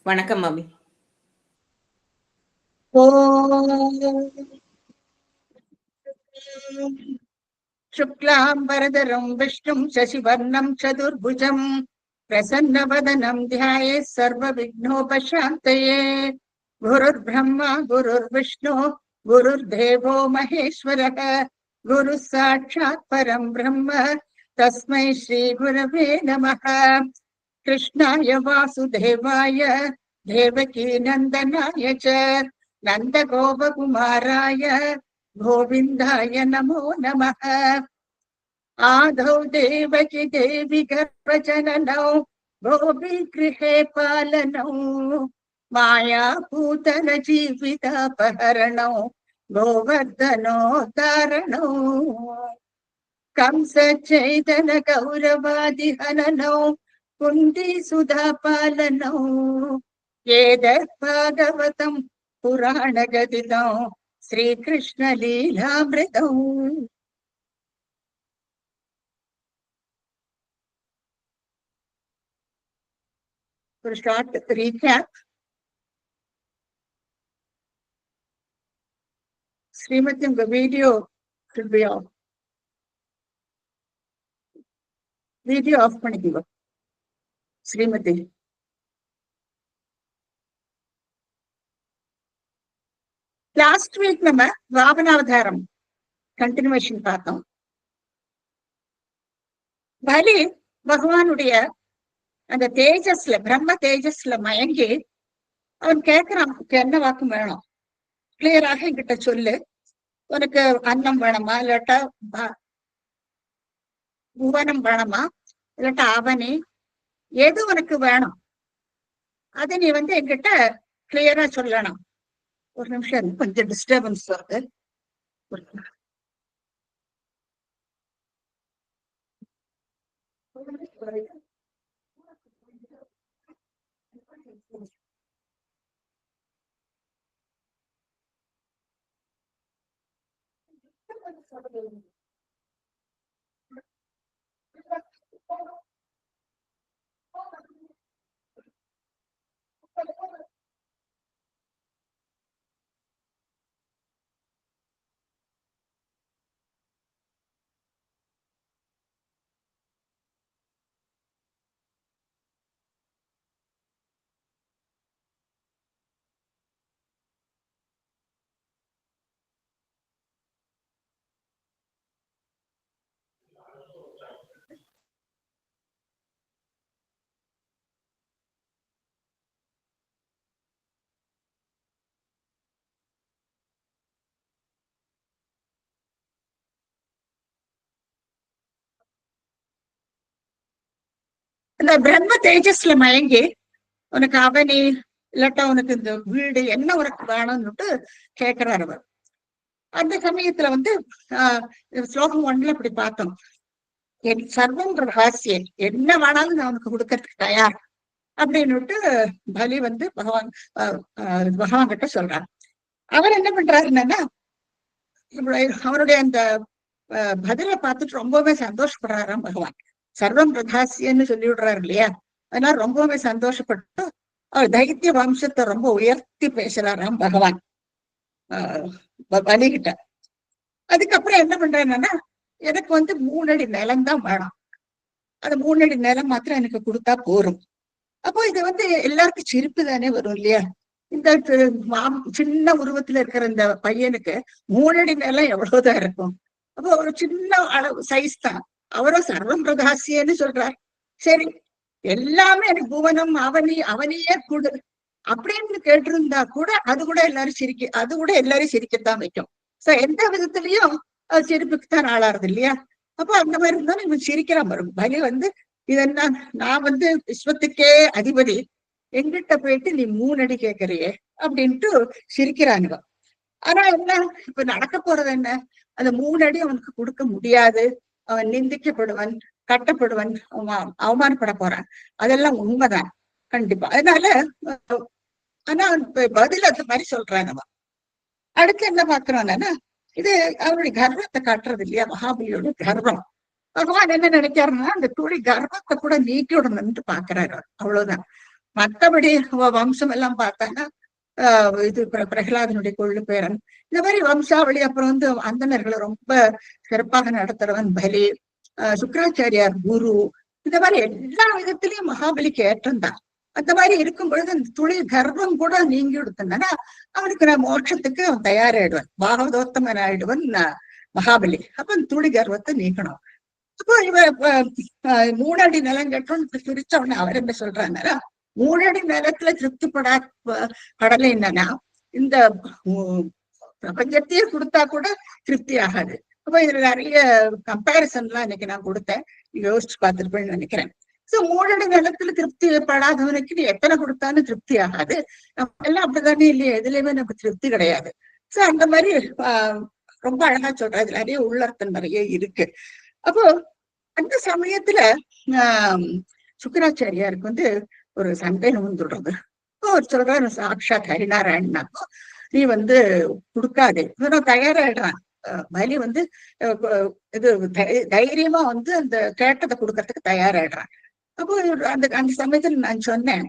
வணக்கம் மாமி. शुक्लाम्बरधरं विष्णुं शशिवर्णं चतुर्भुजं प्रसन्नवदनं ध्यायेत् सर्वविघ्नोपशान्तये। गुरुर्ब्रह्मा गुरुर्विष्णु गुरुर्देवो महेश्वरः गुरुः साक्षात् परं ब्रह्म तस्मै श्रीगुरवे नमः। कृष्णाय वासुदेवाय देवकीनन्दनाय च नन्दगोपकुमाराय गोविन्दाय नमो नमः। आदौ देवकी देवी गर्भजननौ गोपीगृहे पालनौ मायापूतन जीवितापहरणौ गोवर्धनोद्धारणौ कंस चैतन गौरवादिहननौ कुन्तीसुधापालनौ एतद्भागवतं पुराणगदितौ श्रीकृष्णलीलामृतौ। For a short recap, Srimati, the video should be off. Video off பண்ணிக்கோ ஸ்ரீமதி. லாஸ்ட் வீக் நம்ம ராவணாவதாரம் கண்டினியூஷன் பார்த்தோம். பலி பகவானுடைய அந்த தேஜஸ்ல பிரம்ம தேஜஸ்ல மயங்கி அவன் கேட்கிறான், என்ன வாக்கு வேணும், கிளியராக என்கிட்ட சொல்லு, உனக்கு அன்னம் வேணுமா, இல்லாட்டா புவனம் வேணுமா, இல்லாட்டா அவனி, எது உனக்கு வேணும் அதை நீ என்கிட்ட கிளியரா சொல்லணும். ஒரு நிமிஷம், கொஞ்சம் டிஸ்டர்பன்ஸ் வருது. இந்த பிரம்ம தேஜஸ்ல மயங்கி உனக்கு அவனி இல்லாட்டா உனக்கு இந்த வீடு என்ன உனக்கு வேணும்னுட்டு கேட்கிறார் அவர். அந்த சமயத்துல ஸ்லோகம் 1ல இப்படி பார்த்தோம், என் சர்வம் ரகசியம், என்ன வேணாலும் நான் உனக்கு கொடுக்கறதுக்கு தயார் அப்படின்னுட்டு பலி பகவான் கிட்ட சொல்றார். அவர் என்ன பண்றாரு என்னன்னா, அவருடைய அந்த பதிலை பார்த்துட்டு ரொம்பவே சந்தோஷப்படுறாராம் பகவான். சர்வம் பிரகாசியன்னு சொல்லி விடுறாரு இல்லையா, அதனால ரொம்பவே சந்தோஷப்பட்டு அவர் தைத்திய வம்சத்தை ரொம்ப உயர்த்தி பேசுறாராம் பகவான் பலிகிட்ட. அதுக்கப்புறம் என்ன பண்றேன்னா, எனக்கு 3 அடி நிலம் தான் வேணும், அது 3 அடி நிலம் மாத்திரம் எனக்கு கொடுத்தா போரும். அப்போ இது எல்லாருக்கும் சிரிப்பு தானே வரும் இல்லையா. இந்த சின்ன உருவத்துல இருக்கிற இந்த பையனுக்கு 3 அடி நிலம் எவ்வளவுதான் இருக்கும். அப்போ ஒரு சின்ன அளவு சைஸ் தான். அவரும் சர்வம் பிரகாசியன்னு சொல்றார். சரி, எல்லாமே எனக்கு புவனம் அவனையே கொடு அப்படின்னு கேட்டிருந்தா கூட அது கூட எல்லாரும் சிரிக்கத்தான் வைக்கும். சோ எந்த விதத்திலயும் அது சிரிப்புக்குத்தான் ஆளாருது இல்லையா. அப்போ அந்த மாதிரி இருந்தாலும் இவன் சிரிக்கிறான் வரும். பலி இதென்ன, நான் விஸ்வத்துக்கே அதிபதி, எங்கிட்ட போயிட்டு நீ 3 அடி கேட்கறியே அப்படின்ட்டு சிரிக்கிறானுங்க. ஆனா என்ன, இப்ப நடக்க போறது என்ன, அந்த 3 அடி அவனுக்கு கொடுக்க முடியாது. அவன் நிந்திக்கப்படுவன், கட்டப்படுவன், அவமானப்பட போறான். அதெல்லாம் உண்மைதான் கண்டிப்பா. அதனால ஆனா பதில் அந்த மாதிரி சொல்றான். அவன் அடுத்து என்ன பாக்குறான்னா, இது அவருடைய கர்வத்தை காட்டுறது இல்லையா, மகாபலியோட கர்வம். பகவான் என்ன நினைக்காருன்னா, அந்த துளி கர்வத்தை கூட நீக்கி விடணும்னு பாக்குறாரு. அவ்வளவுதான். மற்றபடி வம்சம் எல்லாம் பார்த்தான்னா இது பிரகலாதனுடைய கொள்ளு பேரன். இந்த மாதிரி வம்சாவளி. அப்புறம் வந்து அந்தணர்களை ரொம்ப சிறப்பாக நடத்துறவன் பலி, சுக்கராச்சாரியார் குரு. இந்த மாதிரி எல்லா விதத்திலையும் மகாபலிக்கு ஏற்றம் தான். அந்த மாதிரி இருக்கும் பொழுது அந்த துளி கர்வம் கூட நீங்கி கொடுத்தனா அவனுக்கு நான் மோட்சத்துக்கு அவன் தயாராயிடுவான், பாகவதோத்தமன் ஆயிடுவன் மகாபலி. அப்ப அந்த துளி கர்வத்தை நீக்கணும். அப்போ இவ 3 அடி நிலம் கட்டணும்னு பிரிச்ச உடனே அவர் என்ன சொல்றாருன்னா, 3 அடி நிலத்துல திருப்திப்படா படலை என்னன்னா இந்த பிரபஞ்சத்தையே கொடுத்தா கூட திருப்தி ஆகாது. அப்போ இதுல நிறைய கம்பேரிசன் எல்லாம் இன்னைக்கு நான் கொடுத்தேன், யோசிச்சு பார்த்திருப்பேன்னு நினைக்கிறேன். சோ 3 அடி நிலத்துல திருப்தி படாதவனுக்கு நீ எத்தனை கொடுத்தாலும் திருப்தி ஆகாது. நம்ம எல்லாம் அப்படித்தானே இல்லையா, எதுலயுமே நமக்கு திருப்தி கிடையாது. சோ அந்த மாதிரி ரொம்ப அழகா சொல்ற, இதுல நிறைய உள்ளர்த்தம் நிறைய இருக்கு. அப்போ அந்த சமயத்துல சுக்கராச்சாரியாருக்கு வந்து ஒரு சந்தேகம் வந்துடுறது. அவர் சொல்றாரு, சாட்சாத் ஹரிநாராயணனாக்கோ நீ வந்து கொடுக்காதே. இவன் தயாராயிடுறான். பலி வந்து இது தைரியமா வந்து அந்த கேட்டதை கொடுக்கறதுக்கு தயாராயிடுறான். அப்போ அந்த அந்த சமயத்துல நான் சொன்னேன்,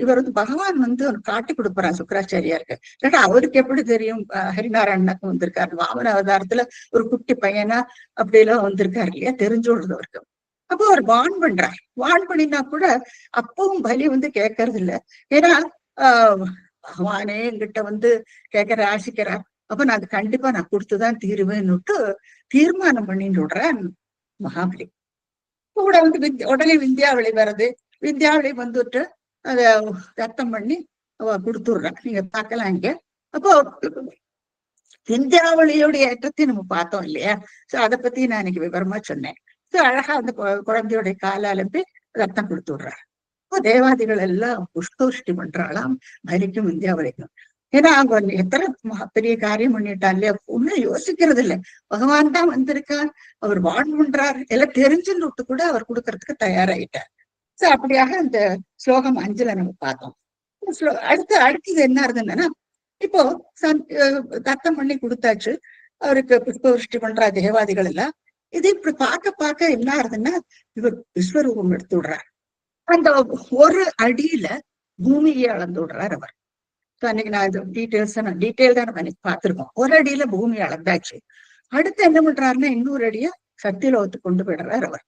இவர் வந்து பகவான் வந்து காட்டி கொடுப்பாரான் சுக்கராச்சாரியாருக்கு. ஏன்னா அவருக்கு எப்படி தெரியும் ஹரிநாராயணனாக்கு வந்திருக்காரு, வாமன அவதாரத்துல ஒரு குட்டி பையனா அப்படி எல்லாம் வந்திருக்காரு இல்லையா, தெரிஞ்சோடுறது அவருக்கு. அப்போ அவர் வான் பண்றார். வான் பண்ணினா கூட அப்பவும் பலி வந்து கேட்கறது இல்லை. ஏன்னா பகவானே என்கிட்ட வந்து கேட்கற ஆசிக்கிறார், அப்ப நான் அது கண்டிப்பா நான் கொடுத்துதான் தீருவேன்னுட்டு தீர்மானம் பண்ணிட்டு விடுறேன் மகாபலி. கூட வந்து உடனே விந்தியாவளி வர்றது. விந்தியாவளி வந்துட்டு அத ரத்தம் பண்ணி அவ கொடுத்துடுறான். நீங்க பார்க்கலாம் இங்க. அப்போ விந்தியாவளியோடைய ஏற்றத்தை நம்ம பார்த்தோம் இல்லையா. சோ அதை பத்தி நான் இன்னைக்கு விவரமா சொன்னேன். சோ அழகா அந்த குழந்தையோடைய கால அலம்பி ரத்தம் கொடுத்து விடுறாரு. இப்போ தேவாதிகள் எல்லாம் புஷ்போஷ்டி பண்றாளாம் பலிக்கும் விந்தியாவளிக்கும். ஏன்னா அவங்க எத்தனை பெரிய காரியம் பண்ணிட்டான் இல்லையா, ஒன்னும் யோசிக்கிறது இல்லை. பகவான் தான் வந்திருக்கார், அவர் வான் பண்றார், எல்லாம் தெரிஞ்சுன்னு விட்டு கூட அவர் கொடுக்கறதுக்கு தயாராயிட்டார். சோ அப்படியாக இந்த ஸ்லோகம் 5ல நம்ம பார்த்தோம். அடுத்தது என்ன இருந்ததுன்னா, இப்போ தத்தம் பண்ணி கொடுத்தாச்சு, அவருக்கு புஷ்பவருஷ்டி பண்ற தேவாதிகள் எல்லாம். இது இப்படி பார்க்க என்ன ஆகுதுன்னா, இவர் விஸ்வரூபம் எடுத்து விடுறார். அந்த ஒரு அடியில பூமியை அளந்து விடுறார் அவர். அன்னைக்கு நான் இது டீட்டெயில் தான் நம்ம அன்னைக்கு பார்த்திருக்கோம். ஒரு அடியில பூமி அளந்தாச்சு. அடுத்து என்ன பண்றாருன்னா, இன்னொரு அடிய சத்தியலோகத்துக்கு கொண்டு போயிடுறாரு அவர்.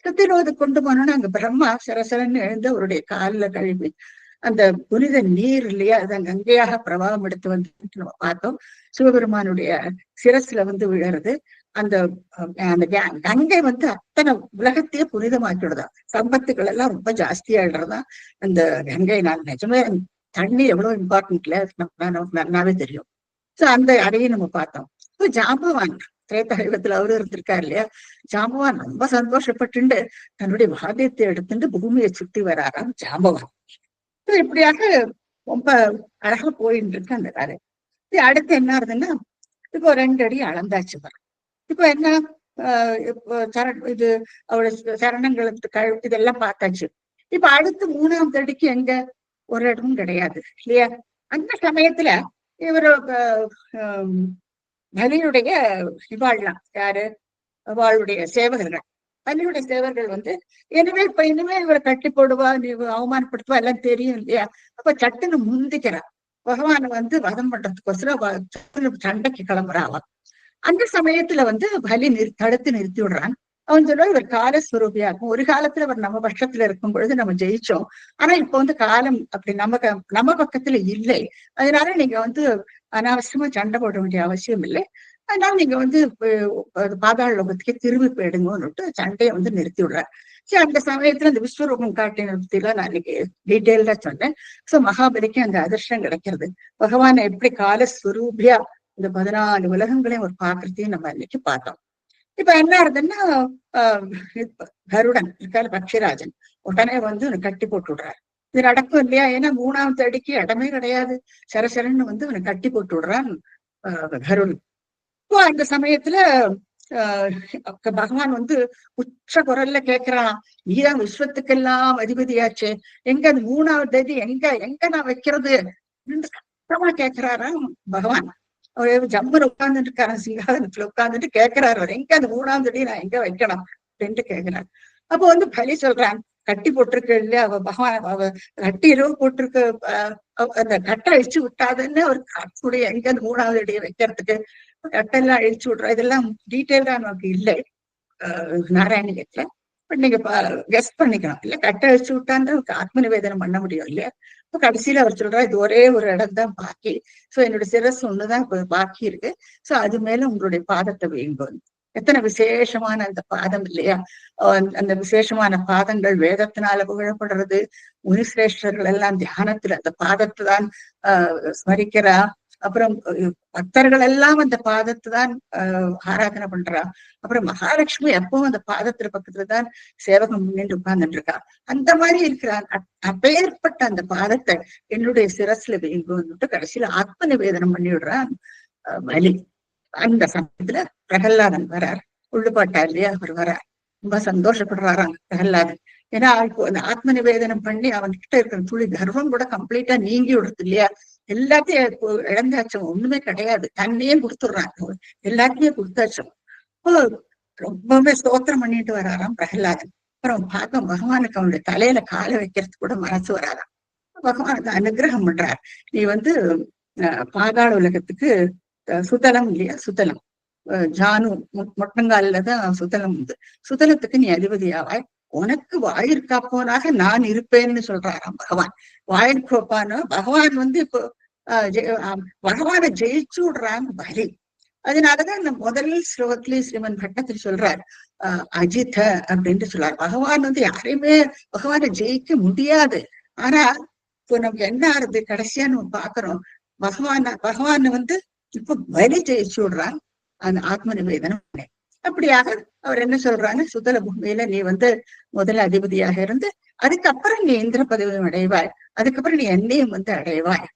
சத்தியலோகத்துக்கு கொண்டு போனோம்னா அங்க பிரம்மா சரசரன்னு எழுந்து அவருடைய காலில் கழுவி அந்த புனித நீர் இல்லையா, அது கங்கையாக பிரவாகம் எடுத்து வந்து நம்ம பார்த்தோம். சிவபெருமானுடைய சிரஸ்ல வந்து விழறது. அந்த அந்த கங்கை வந்து அத்தனை உலகத்தையே புனிதமாக்கிடுதான். சம்பத்துக்கள் எல்லாம் ரொம்ப ஜாஸ்தியாயிடுறதுதான் அந்த கங்கை. நான் நிஜமே தண்ணி எவ்வளவு இம்பார்ட்டன்ட்ல நமக்கு நல்லாவே தெரியும். சோ அந்த அடையை நம்ம பார்த்தோம். ஜாம்பவான் திரேதாயுகத்துல அவரு இருந்திருக்காரு இல்லையா, ஜாம்பவான் ரொம்ப சந்தோஷப்பட்டு தன்னுடைய வாத்தியத்தை எடுத்துட்டு பூமியை சுத்தி வராராம் ஜாம்பவான். இப்படியாக ரொம்ப அழகா போயிட்டு இருக்கு அந்த கதை. அடுத்து என்ன ஆகுதுன்னா, இப்போ 2 அடி அளந்தாச்சு வரும். இப்போ என்ன இது அவருடைய சரணங்களுக்கு இதெல்லாம் பார்த்தாச்சு. இப்ப அடுத்து 3ஆம் அடிக்கு எங்க ஒரு இடமும் கிடையாது இல்லையா. அந்த சமயத்துல இவரு பலியுடைய இவாள்லாம் யாரு, அவளுடைய சேவகர்கள், பலியுடைய சேவர்கள் வந்து இனிமே இவரை கட்டி போடுவா, நீ அவமானப்படுத்துவா எல்லாம் தெரியும் இல்லையா. அப்ப சட்டுன்னு முந்திக்கிறா, பகவானை வந்து வதம் பண்றதுக்கோசரம் சண்டைக்கு கிளம்புறாவா. அந்த சமயத்துல வந்து பலி தடுத்து நிறுத்தி விடுறான். அவன் சொல்லுவா, இவர் காலஸ்வரூபியாகும். ஒரு காலத்துல அவர் நம்ம பட்சத்துல இருக்கும் பொழுது நம்ம ஜெயிச்சோம், ஆனா இப்ப வந்து காலம் அப்படி நம்ம பக்கத்துல இல்லை. அதனால நீங்க வந்து அனாவசியமா சண்டை போட வேண்டிய அவசியம் இல்லை. அதனால நீங்க வந்து பாதாள லோகத்துக்கே திரும்பி போயிடுங்கன்னுட்டு சண்டையை வந்து நிறுத்தி விடுறாரு. சரி, அந்த சமயத்துல இந்த விஸ்வரூபம் காட்டின பத்திலாம் நான் இன்னைக்கு டீட்டெயில்டா சொன்னேன். சோ மகாபலிக்கு அந்த அதிர்ஷ்டம் கிடைக்கிறது. பகவானை எப்படி காலஸ்வரூபியா இந்த 14 உலகங்களையும் ஒரு பாக்குறதையும் நம்ம இன்னைக்கு பார்த்தோம். இப்ப என்ன ஆகுதுன்னா, கருடன் இருக்காரு, பக்ஷிராஜன் உடனே வந்து கட்டி போட்டு விடுறாரு. இது நடக்கும் இல்லையா, ஏன்னா 3ஆவது அடிக்கு இடமே கிடையாது. சரசரன்னு வந்து அவனை கட்டி போட்டு விடுறான் கருடன். இப்போ அந்த சமயத்துல பகவான் வந்து உச்ச குரல்ல கேட்கிறான், நீதான் விஸ்வத்துக்கெல்லாம் அதிபதியாச்சு, எங்க அது 3ஆவது அடி எங்க நான் வைக்கிறது சத்தமா கேட்கிறாராம் பகவான். அவர் ஜம்முன்னு உட்கார்ந்துட்டு இருக்காரு, சிங்காதனத்துல உட்கார்ந்துட்டு கேட்கிறாரு, அவர் எங்க அந்த 3ஆவது அடி நான் எங்க வைக்கணும் அப்படின்ட்டு கேட்கிறார். அப்போ வந்து பலி சொல்றான், கட்டி போட்டிருக்க இல்லையா, அவ பகவான் அவ கட்டி இரவு போட்டிருக்க அந்த கட்டை அழிச்சு விட்டாதுன்னு ஒரு காட்டுடைய எங்க அந்த 3வது அடியை வைக்கிறதுக்கு கட்டெல்லாம் அழிச்சு விடுறோம். இதெல்லாம் டீட்டெயில்டா நமக்கு இல்லை நாராயணியத்துல. பட் நீங்க கெஸ்ட் பண்ணிக்கலாம் இல்ல, கட்டை அழிச்சு விட்டான்னு ஆத்ம நிவேதனம் பண்ண முடியும் இல்லையா. இப்ப கடைசியில அவர் சொல்றா, இது ஒரே ஒரு இடம் தான் பாக்கி, சோ என்னோட சிரஸ் ஒண்ணுதான் இப்ப பாக்கி இருக்கு, சோ அது மேல உங்களுடைய பாதத்தை வேங்கும். எத்தனை விசேஷமான அந்த பாதம் இல்லையா. அந்த விசேஷமான பாதங்கள் வேதத்தினால புகழப்படுறது. முனிசிரேஷ்டர்கள் எல்லாம் தியானத்துல அந்த பாதத்தை தான் ஸ்மரிக்கிறா. அப்புறம் பக்தர்கள் எல்லாம் அந்த பாதத்தை தான் ஆராதனை பண்றா. அப்புறம் மகாலட்சுமி எப்பவும் அந்த பாதத்துல பக்கத்துல தான் சேவகம் முன்னின்று உட்கார்ந்துட்டு இருக்கா. அந்த மாதிரி இருக்கிறான். அப்பேற்பட்ட அந்த பாதத்தை என்னுடைய சிரஸ்ல வேங்குன்னுட்டு கடைசியில ஆத்ம நிவேதனம் பண்ணி விடுறான் பலி. அந்த சமயத்துல பிரகல்லாதன் வரார், உள்ளுபாட்டா இல்லையா, அவர் வரார். ரொம்ப சந்தோஷப்படுறாராம் பிரகல்லாதன். ஏன்னா இப்போ அந்த ஆத்ம நிவேதனம் பண்ணி அவன்கிட்ட இருக்கிற துளி கர்வம் கூட கம்ப்ளீட்டா நீங்கி விடுறது இல்லையா. எல்லாத்தையும் இழந்தாச்சும், ஒண்ணுமே கிடையாது, தன்னையே கொடுத்துடுறான், எல்லாத்தையுமே கொடுத்தாச்சும். ரொம்பவே ஸ்தோத்திரம் பண்ணிட்டு வராராம் பிரகல்லாதன். அப்புறம் பார்க்க பகவானுக்கு அவனுடைய தலையில காலை வைக்கிறதுக்கு கூட மனசு வராதாம். பகவானுக்கு அனுகிரகம் பண்றார். நீ பாதாள உலகத்துக்கு சுதலம் இல்லையா, சுதலம் ஜானு மொட்டங்கால்லதான் சுதலம் உண்டு. சுதலத்துக்கு நீ அதிபதியாவாய், உனக்கு வாயிற்காப்போனாக நான் இருப்பேன்னு சொல்றாராம் பகவான். வாயிற்கோப்பான பகவான் இப்போ பகவானை ஜெயிச்சு விடுறாங்க பலி. அதனாலதான் இந்த முதல் ஸ்லோகத்திலே ஸ்ரீமன் பட்டத்தில் சொல்றார் அஜித அப்படின்ட்டு சொல்றார். பகவான் யாரையுமே பகவானை ஜெயிக்க முடியாது. ஆனா இப்போ நமக்கு என்ன ஆறுது, கடைசியா நம்ம பாக்குறோம் பகவான் இப்ப பலி ஜெயிச்சு விடுறான் அந்த ஆத்ம நிவேதனம். அப்படியாக அவர் என்ன சொல்றாங்க, சுதல பூமியில நீ முதல்ல அதிபதியாக இருந்து அதுக்கப்புறம் நீ இந்திர பதவியும் அடைவாய், அதுக்கப்புறம் நீ என்னையும் அடைவாய்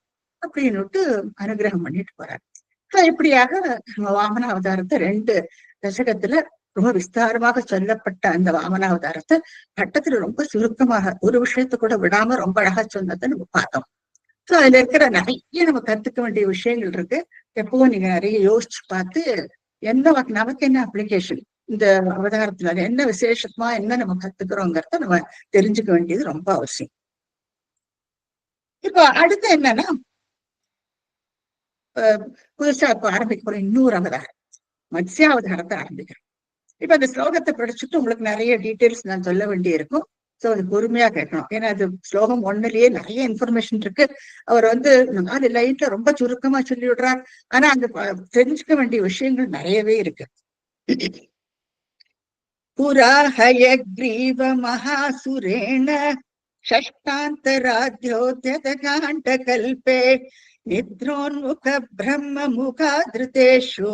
அப்படின்னுட்டு அனுகிரகம் பண்ணிட்டு போறார். இப்படியாக வாமன அவதாரத்தை 2 தசகத்துல ரொம்ப விஸ்தாரமாக சொல்லப்பட்ட அந்த வாமனாவதாரத்தை கட்டத்துல ரொம்ப சுருக்கமாக ஒரு விஷயத்த கூட விடாம ரொம்ப அழகா சொன்னதை நம்ம பார்த்தோம். சோ அதுல இருக்கிற நிறைய நம்ம கத்துக்க வேண்டிய விஷயங்கள் இருக்கு. எப்பவும் நீங்க நிறைய யோசிச்சு பார்த்து நமக்கு என்ன அப்ளிகேஷன் இந்த அவதாரத்துல, என்ன விசேஷமா என்ன நம்ம கத்துக்கிறோங்கிறத நம்ம தெரிஞ்சுக்க வேண்டியது ரொம்ப அவசியம். இப்போ அடுத்து என்னன்னா, புதுசா இப்ப ஆரம்பிக்க போற இன்னொரு அவதாரம், மத்ஸ்யாவதாரத்தை ஆரம்பிக்கிறோம். இப்ப அந்த ஸ்லோகத்தை படிச்சுட்டு உங்களுக்கு நிறைய டீட்டெயில்ஸ் நான் சொல்ல வேண்டி இருக்கும். சோ அது பொறுமையா கேட்கணும். ஏன்னா அது ஸ்லோகம் 1லயே நிறைய இன்ஃபர்மேஷன் இருக்கு. அவர் 4 லைன்ல ரொம்ப சுருக்கமா சொல்லி விடுறார். ஆனா அங்க தெரிஞ்சுக்க வேண்டிய விஷயங்கள் நிறையவே இருக்கு. புரா ஹயக்ரீவ மகாசுரேண ஷஷ்டாந்தராத்யோத்யதகாண்ட கல்பே நித்ரோன்முக பிரம்ம முகாதிருதேஷு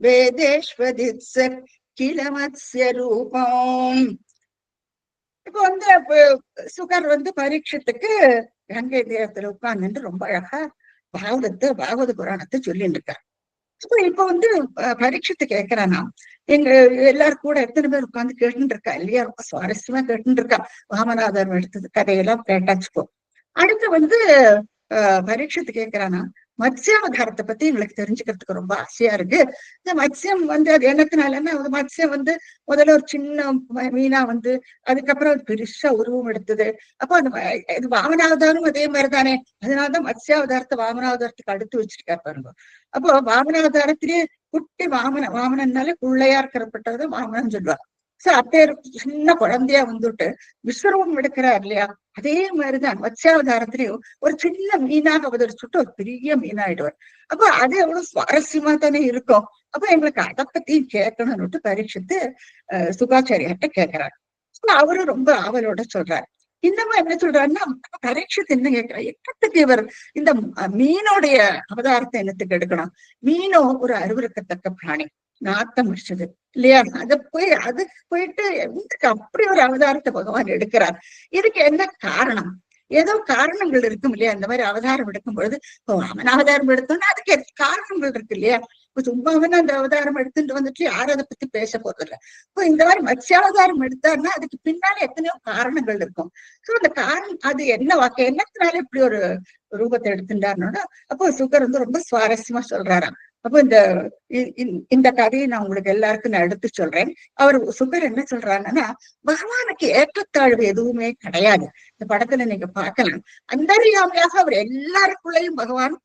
வேதேஷ்வதித்ஸ கில மத்ஸ்ய ரூபம். இப்ப சுகர் பரீட்சத்துக்கு கங்கை தீரத்துல உட்கார்ந்து ரொம்ப அழகா பாகவத புராணத்தை சொல்லிட்டு இருக்காரு. இப்ப பரீட்சத்தை கேட்கிறானா, எங்க எல்லாரும் கூட எத்தனை பேர் உட்கார்ந்து கேட்டுட்டு இருக்கா இல்லையா, ரொம்ப சுவாரஸ்யமா கேட்டுட்டு இருக்கா. வாமனாதர் எடுத்தது கதையெல்லாம் கேட்டாச்சுக்கோ. அடுத்து பரீட்சத்தை கேட்கிறானா, மத்ஸ்யாவதாரத்தை பத்தி எங்களுக்கு தெரிஞ்சுக்கிறதுக்கு ரொம்ப ஆசையா இருக்கு. இந்த மத்ஸ்யம் அது என்னத்தினாலன்னா, மத்ஸ்யம் முதல்ல ஒரு சின்ன மீனா அதுக்கப்புறம் அது பெருசா உருவம் எடுத்தது. அப்போ இது வாமனாவதாரம் அதே மாதிரிதானே, அதனாலதான் மத்ஸ்யாவதாரத்தை வாமனாவதாரத்துக்கு அடுத்து வச்சிருக்காரு பாருங்க. அப்போ வாமனாவதாரத்திலேயே குட்டி வாமனன்னாலே பிள்ளையா இருக்கிறப்பட்டது வாமனன்னு சொல்லுவாங்க. சோ அப்பே சின்ன குழந்தையா விஸ்வரூபம் எடுக்கிறார் இல்லையா, அதே மாதிரிதான் மத்ஸ்யாவதாரத்திலையும் ஒரு சின்ன மீனாக அவதரிச்சுட்டு ஒரு பெரிய மீனாயிடுவார். அப்போ அது எவ்வளவு சுவாரஸ்யமா தானே இருக்கும். அப்ப எங்களுக்கு அதை பத்தியும் கேட்கணும்னுட்டு பரீட்சித்து சுகாச்சாரியார்ட்ட கேட்கிறார். அவரும் ரொம்ப ஆவலோட சொல்றாரு. இன்னமும் என்ன சொல்றாருன்னா, பரீட்சித்து என்ன கேட்கிறார், என்னத்துக்கு இவர் இந்த மீனோடைய அவதாரத்தை என்னத்துக்கு எடுக்கணும், மீனோ ஒரு அருவருக்கத்தக்க பிராணி, நாத்தம் முடிச்சது இல்லையா, அதுக்கு போயிட்டு எதுக்கு அப்படி ஒரு அவதாரத்தை பகவான் எடுக்கிறார், இதுக்கு என்ன காரணம், ஏதோ காரணங்கள் இருக்கும் இல்லையா. இந்த மாதிரி அவதாரம் எடுக்கும் பொழுது அவன் அவதாரம் எடுத்தோம்னா அதுக்கு காரணங்கள் இருக்கு இல்லையா. இப்ப சும்மாவே அந்த அவதாரம் எடுத்துட்டு யாரும் அதை பத்தி பேச போறது இல்லை. இப்போ இந்த மாதிரி மத்ஸ்யாவதாரம் எடுத்தாருன்னா அதுக்கு பின்னால எத்தனையோ காரணங்கள் இருக்கும். சோ அந்த காரணம் அது என்னத்தினால இப்படி ஒரு ரூபத்தை எடுத்துட்டாருன்னா, அப்போ சுகர் ரொம்ப சுவாரஸ்யமா சொல்றாராம். அப்போ இந்த கதையை நான் உங்களுக்கு எல்லாருக்கும் நான் எடுத்து சொல்றேன். அவர் சுகர் என்ன சொல்றாங்கன்னா, பகவானுக்கு ஏற்றத்தாழ்வு எதுவுமே கிடையாது. இந்த படத்துல நீங்க பார்க்கலாம். அந்தரியாமையாக அவர் எல்லாருக்குள்ளயும் பகவான்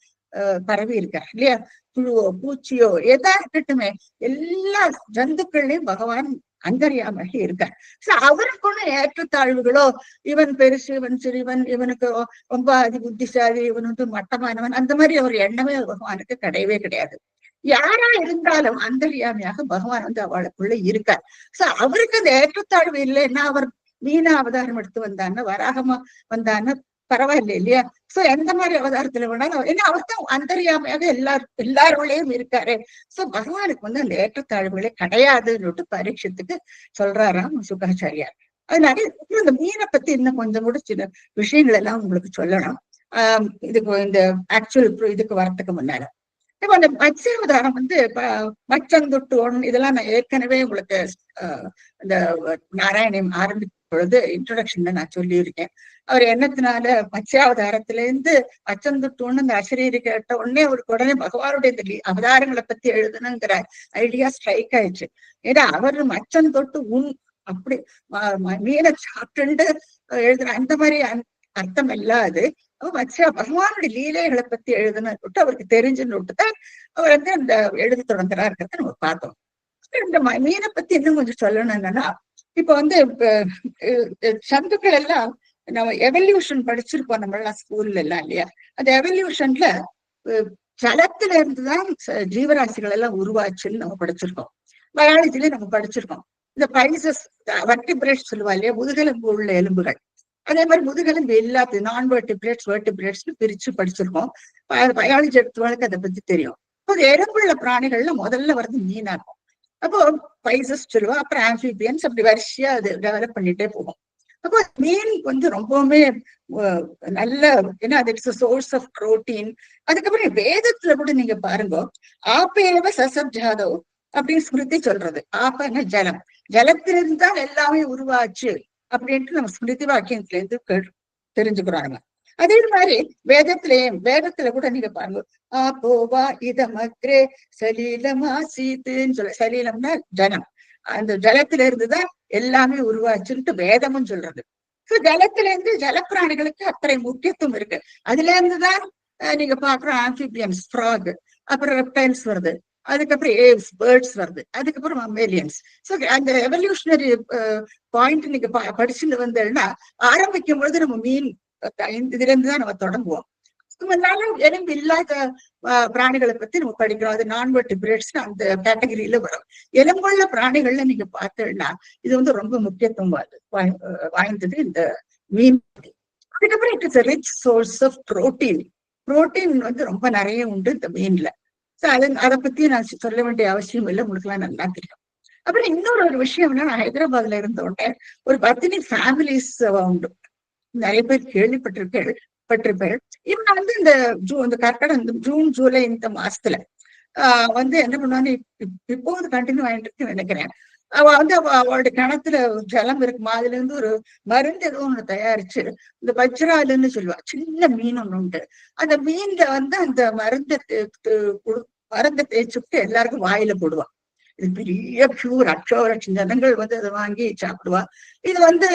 பரவி இருக்கார் இல்லையா? புழுவோ பூச்சியோ எதா இருக்கட்டுமே, எல்லா ஜந்துக்கள்லயும் பகவான் அந்தரியாமையாக இருக்கார். அவருக்கு ஒண்ணு ஏற்றத்தாழ்வுகளோ, இவன் பெருசு, இவன் சிறிவன், இவனுக்கு ரொம்ப அதி புத்திசாலி, இவன் வந்து மட்டமானவன், அந்த மாதிரி ஒரு எண்ணமே பகவானுக்கு கிடையவே கிடையாது. யாரா இருந்தாலும் அந்தரியாமையாக பகவான் வந்து அவளுக்குள்ள இருக்கார். அவருக்கு அந்த ஏற்றத்தாழ்வு இல்லைன்னா அவர் மீனா அவதாரம் எடுத்து வந்தான்னு, வராகமா வந்தான்னு பரவாயில்லை இல்லையா? சோ எந்த மாதிரி அவதாரத்துல வேணாலும், ஏன்னா அவர் தான் அந்தரியாமையாக எல்லாரோடையும் இருக்காரு. சோ பகவானுக்கு வந்து அந்த ஏற்றத்தாழ்வுகளே கிடையாதுன்னு பரீட்சத்துக்கு சொல்றாராம் சுகாச்சாரியார். அதனால இந்த மீனை பத்தி இன்னும் கொஞ்சம் கூட சில விஷயங்கள் எல்லாம் உங்களுக்கு சொல்லணும். இதுக்கு இந்த ஆக்சுவல் இதுக்கு வரத்துக்கு முன்னால இப்ப அந்த மத்ஸ்யாவதாரம் வந்து மச்சந்தொட்டு ஒன் இதெல்லாம் நான் ஏற்கனவே உங்களுக்கு இந்த நாராயணம் ஆரம்பிக்கும் பொழுது இன்ட்ரோடக்ஷன்ல நான் சொல்லியிருக்கேன். அவர் என்னத்தினால மத்ஸ்யாவதாரத்துல இருந்து மச்சந்தொட்டு ஒண்ணு இந்த அசரீரி கேட்ட உடனே அவருக்கு உடனே பகவானுடைய இந்த அவதாரங்களை பத்தி எழுதணுங்கிற ஐடியா ஸ்ட்ரைக் ஆயிடுச்சு. ஏன்னா அவர் மச்சந்தொட்டு அப்படி மீனை சாப்பிட்டு எழுதுற அந்த மாதிரி அர்த்தம் இல்லாது பகவானுடைய லீலைகளை பத்தி எழுதுன்னு அவருக்கு தெரிஞ்சுன்னு தான் அவர் வந்து அந்த எழுத தொடங்குறா இருக்கிறத நம்ம பார்த்தோம். இந்த மீனை பத்தி இன்னும் கொஞ்சம் சொல்லணும். என்னன்னா இப்ப வந்து சந்துக்கள் எல்லாம் நம்ம எவல்யூஷன் படிச்சிருப்போம் நம்ம எல்லாம் ஸ்கூல்ல எல்லாம் இல்லையா? அந்த எவல்யூஷன்ல ஜலத்துல இருந்துதான் ஜீவராசிகள் எல்லாம் உருவாச்சுன்னு நம்ம படிச்சிருக்கோம். பயாலஜில நம்ம படிச்சிருக்கோம். இந்த பைசஸ் வர்டிபிரேட்ஸ் சொல்லுவா இல்லையா, முதுகெலும்பு உள்ள எலும்புகள், அதே மாதிரி முதுகெலும்பு எல்லாத்தையும் நான் வெர்டிபிரேட்ஸ் வெர்டிபிரேட்ஸ்னு பிரிச்சு படிச்சிருக்கோம். பயாலஜி எடுத்தவங்களுக்கு அதை பத்தி தெரியும். இப்போ எலும்புள்ள பிராணிகள்ல முதல்ல வருது மீனா இருக்கும். அப்போ பைசஸ் சொல்லுவா, அப்புறம் ஆம்பிபியன்ஸ், அப்படி வரிசையா அது டெவலப் பண்ணிட்டே போகும். அப்போ மீன் வந்து ரொம்பவுமே நல்ல, ஏன்னா அது இட்ஸ் சோர்ஸ் ஆஃப் புரோட்டீன். அதுக்கப்புறம் வேதத்துல கூட நீங்க பாருங்க, ஆப்பேவ சசப்ஜாதோ அப்படின்னு ஸ்மிருதி சொல்றது. ஆப்பன்னா ஜலம், ஜலத்திலிருந்து தான் எல்லாமே உருவாச்சு அப்படின்ட்டு நம்ம ஸ்மிருதி வாக்கியத்துல இருந்து தெரிஞ்சுக்கிறாங்க. அதே மாதிரி வேதத்துல கூட நீங்க பாருங்க, ஆப்போவா இதமக்ரே சலீலமா சீத்துன்னு சொல்ல, சலீலம்னா ஜலம், அந்த ஜலத்தில இருந்துதான் எல்லாமே உருவாச்சுன்ட்டு வேதமும் சொல்றது. ஜலத்துல இருந்து ஜலப்பிராணிகளுக்கு அத்தனை முக்கியத்துவம் இருக்கு. அதுல இருந்துதான் நீங்க பாக்குற ஆம்பிபியன்ஸ், ஃப்ராக், அப்புறம் ரெப்டைல்ஸ் வருது, அதுக்கப்புறம் ஏவ்ஸ், பேர்ட்ஸ் வருது, அதுக்கப்புறம் மம்மேலியன்ஸ். சோ அந்த எவல்யூஷனரி பாயிண்ட் நீங்க படிச்சுட்டு வந்தேன்னா ஆரம்பிக்கும் பொழுது நம்ம மீன் இதுல இருந்துதான் நம்ம தொடங்குவோம். எலும்பு இல்லாத பிராணிகளை பத்தி நம்ம படிக்கிறோம். அது நான் வெர்டிபிரேட்ஸ் அந்த கேட்டகரியில வரும். எலும்புள்ள பிராணிகள்ல நீங்க பார்த்தோம்னா இது வந்து ரொம்ப முக்கியத்துவம் வாய்ந்தது இந்த மீன். அதுக்கப்புறம் it is a rich source of protein. Protein வந்து ரொம்ப நிறைய உண்டு இந்த மீன்ல. அதை பத்தி நான் சொல்ல வேண்டிய அவசியம் இல்லை, உங்களுக்கு எல்லாம் நல்லா தெரியும். அப்புறம் இன்னொரு விஷயம் என்னன்னா, ஹைதராபாத்ல இருந்தோடனே ஒரு பத்தினி ஃபேமிலிஸ் உண்டு, நிறைய பேர் கேள்விப்பட்டிருப்பேன். இவங்க வந்து இந்த கரெக்டா இந்த ஜூன் ஜூலை இந்த மாசத்துல வந்து என்ன பண்ணுவாங்க, இப்போ வந்து கண்டினியூ ஆயிட்டு இருக்குன்னு நினைக்கிறேன். அவ வந்து அவளுடைய கிணத்துல ஜலம் இருக்குமா, அதுல இருந்து ஒரு மருந்து எதுவும் ஒண்ணு தயாரிச்சு இந்த வஜ்ராலுன்னு சொல்லுவா, சின்ன மீன் ஒண்ணு உண்டு. அந்த மீன்ல வந்து அந்த மருந்தை தேய்ச்சுட்டு எல்லாருக்கும் வாயில போடுவா. இது பெரிய கியூர், லட்சம் ஜனங்கள் வந்து அதை வாங்கி சாப்பிடுவா. இது வந்து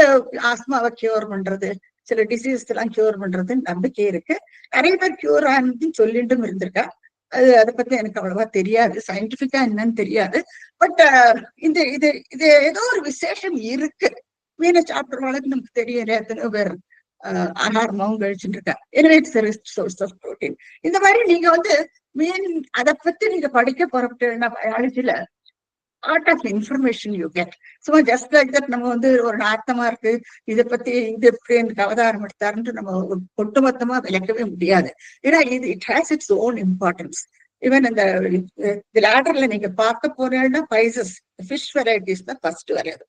ஆஸ்மாவை கியூர் பண்றது, சில டிசீஸ் எல்லாம் கியூர் பண்றதுன்னு நம்பிக்கை இருக்கு. நிறைய பேர் கியூர் ஆனதுன்னு சொல்லிட்டும் இருந்திருக்கா. அதை பத்தி எனக்கு அவ்வளவா தெரியாது, சயின்டிபிக்கா என்னன்னு தெரியாது. பட் இது ஏதோ ஒரு விசேஷம் இருக்கு. மீனை சாப்பிடுறவங்களுக்கு நமக்கு தெரியும், எத்தனையோ பேர் ஆகாரமாவும் கழிச்சுட்டு இருக்கா. எனவே இட்ஸ் சோர்ஸ் ஆஃப் புரோட்டீன். இந்த மாதிரி நீங்க வந்து மீன் அதை பத்தி நீங்க படிக்க புறப்பட்டீங்கன்னா பயாலஜில art of information you get. சும்மா ஜஸ்ட் லைக் தட் நம்ம வந்து ஒரு நாட்டமா இருக்கு, இதை பத்தி இது எப்படி எனக்கு அவதாரம் எடுத்தாருன்ட்டு நம்ம ஒட்டுமொத்தமா விளக்கவே முடியாது. ஏன்னா it has its own importance. Even இந்த லேடர்ல நீங்க பார்க்க போறீங்கன்னா பைசஸ், ஃபிஷ் வெரைட்டிஸ் தான் ஃபர்ஸ்ட் வரையாது.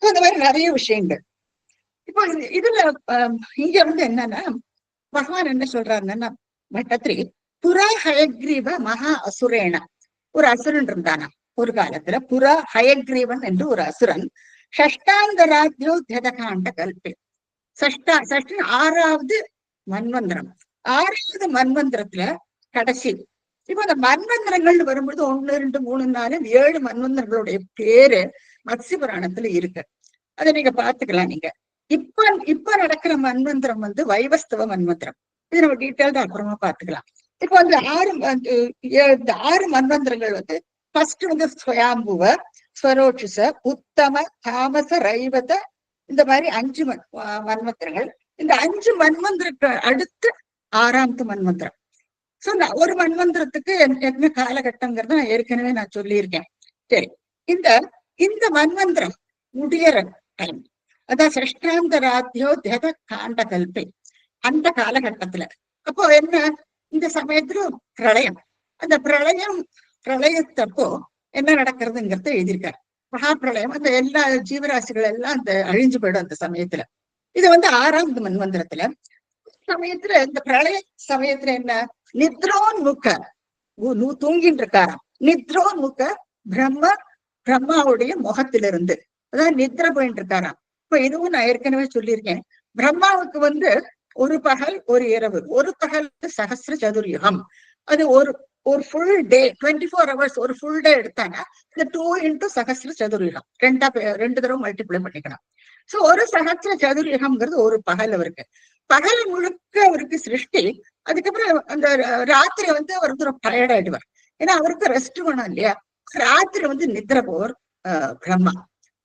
அந்த மாதிரி நிறைய விஷயங்கள். இப்போ இதுல இங்க வந்து என்னன்னா, பகவான் என்ன சொல்றாருன்னா, மட்டத்திரி புறா ஹயக்ரீவ மகா அசுரேன, ஒரு அசுரன் இருந்தானா ஒரு காலத்துல, புறா ஹயக்ரீவன் என்று ஒரு அசுரன். ஷஷ்டாந்தராத்யோ ததகாண்ட கல்பே, ஷஷ்டி 6வது மன்வந்திரம், 6வது மன்வந்திரத்துல கடைசி இப்ப அந்த மன்வந்திரங்கள்னு வரும்பொழுது 1, 2, 3, 4, 7 மன்வந்திரங்களுடைய பேரு மத்ஸ்ய புராணத்துல இருக்கு. அதை நீங்க பாத்துக்கலாம். நீங்க இப்ப இப்ப நடக்கிற மன்வந்திரம் வந்து வைவஸ்தவ மன்வந்திரம். இது நம்ம டீட்டெயில்டா அப்புறமா பாத்துக்கலாம். இப்ப வந்து இந்த 6 மன்வந்திரங்கள் வந்து ஃபர்ஸ்ட் வந்து ஸ்வயாம்புவ, ஸ்வரோட்சிச, உத்தம, தாமச, ரைவத, இந்த மாதிரி 5 மன்வந்திரங்கள். இந்த 5 மன்வந்திரக்கு அடுத்து 6வது மன்வந்திரம். சோ இந்த ஒரு மன்வந்திரத்துக்கு என்ன காலகட்டங்கிறத நான் ஏற்கனவே சொல்லியிருக்கேன். சரி, இந்த இந்த மன்வந்திரம் முடியற டைம், அதான் சஷ்டாந்தராத்தியோ தத காண்ட கல்பை, அந்த காலகட்டத்துல அப்போ என்ன, இந்த சமயத்துல பிரளயம். அந்த பிரளயத்தப்போ என்ன நடக்கிறதுங்கிறத எழுதியிருக்காரு. மகா பிரளயம், அந்த எல்லா ஜீவராசிகள் எல்லாம் அந்த அழிஞ்சு போயிடும் அந்த சமயத்துல. இது வந்து 6வது மன்வந்திரத்துல. சமயத்துல இந்த பிரளய சமயத்துல என்ன, நித்ரோன்முக தூங்கிட்டு இருக்காராம். நித்ரோன்முக பிரம்மாவுடைய முகத்திலிருந்து, அதான் நித்ர போயிட்டு இருக்காராம். இப்ப இதுவும் நான் ஏற்கனவே சொல்லியிருக்கேன். பிரம்மாவுக்கு வந்து ஒரு பகல் ஒரு இரவு, ஒரு பகல் சகஸ்ர சதுர்யுகம். அது ஒரு ஃபுல் டே, 24 hours ஒரு ஃபுல் டே எடுத்தாங்க. இந்த 2 into சகஸ்ர சதுர்யுகம் 2 தடவை மல்டிப்ளை பண்ணிக்கணும். சோ ஒரு சகஸ்ர சதுர்யுகம்ங்கிறது ஒரு பகல் அவருக்கு. பகல் முழுக்க அவருக்கு சிருஷ்டி. அதுக்கப்புறம் அந்த ராத்திரி வந்து அவர் வந்து ரொம்ப டயர்ட் ஆயிடுவார். ஏன்னா அவருக்கு ரெஸ்ட் வேணும் இல்லையா. ராத்திரி வந்து நித்ர போர் பிரம்மா.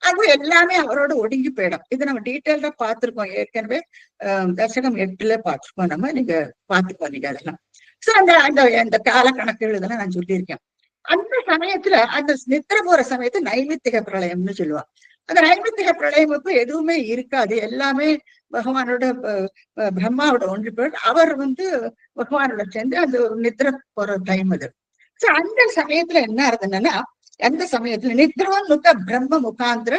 அது எல்லாமே அவரோட ஒடுங்கி போயிடும். இது நம்ம டீட்டெயில்டா பார்த்திருக்கோம் ஏற்கனவே. தசகம் 8ல பார்த்திருக்கோம். நம்ம நீங்க பார்த்துக்கோங்க நீங்க அதெல்லாம். சோ அந்த கால கணக்குகள் இதெல்லாம் நான் சொல்லியிருக்கேன். அந்த சமயத்துல அந்த நித்திர போற சமயத்து நைமித்திக பிரளயம்னு சொல்லுவாங்க. அந்த நைமித்திக பிரளயம் அப்ப எதுவுமே இருக்காது. எல்லாமே பகவானோட பிரம்மாவோட ஒன்று போய் அவர் வந்து பகவானோட சேர்ந்து அந்த ஒரு நித்திர போற டைம் அது. சோ அந்த சமயத்துல என்ன ஆகுதுன்னா, அந்த சமயத்துல நித்ரோன்முக பிரம்ம முகாந்திர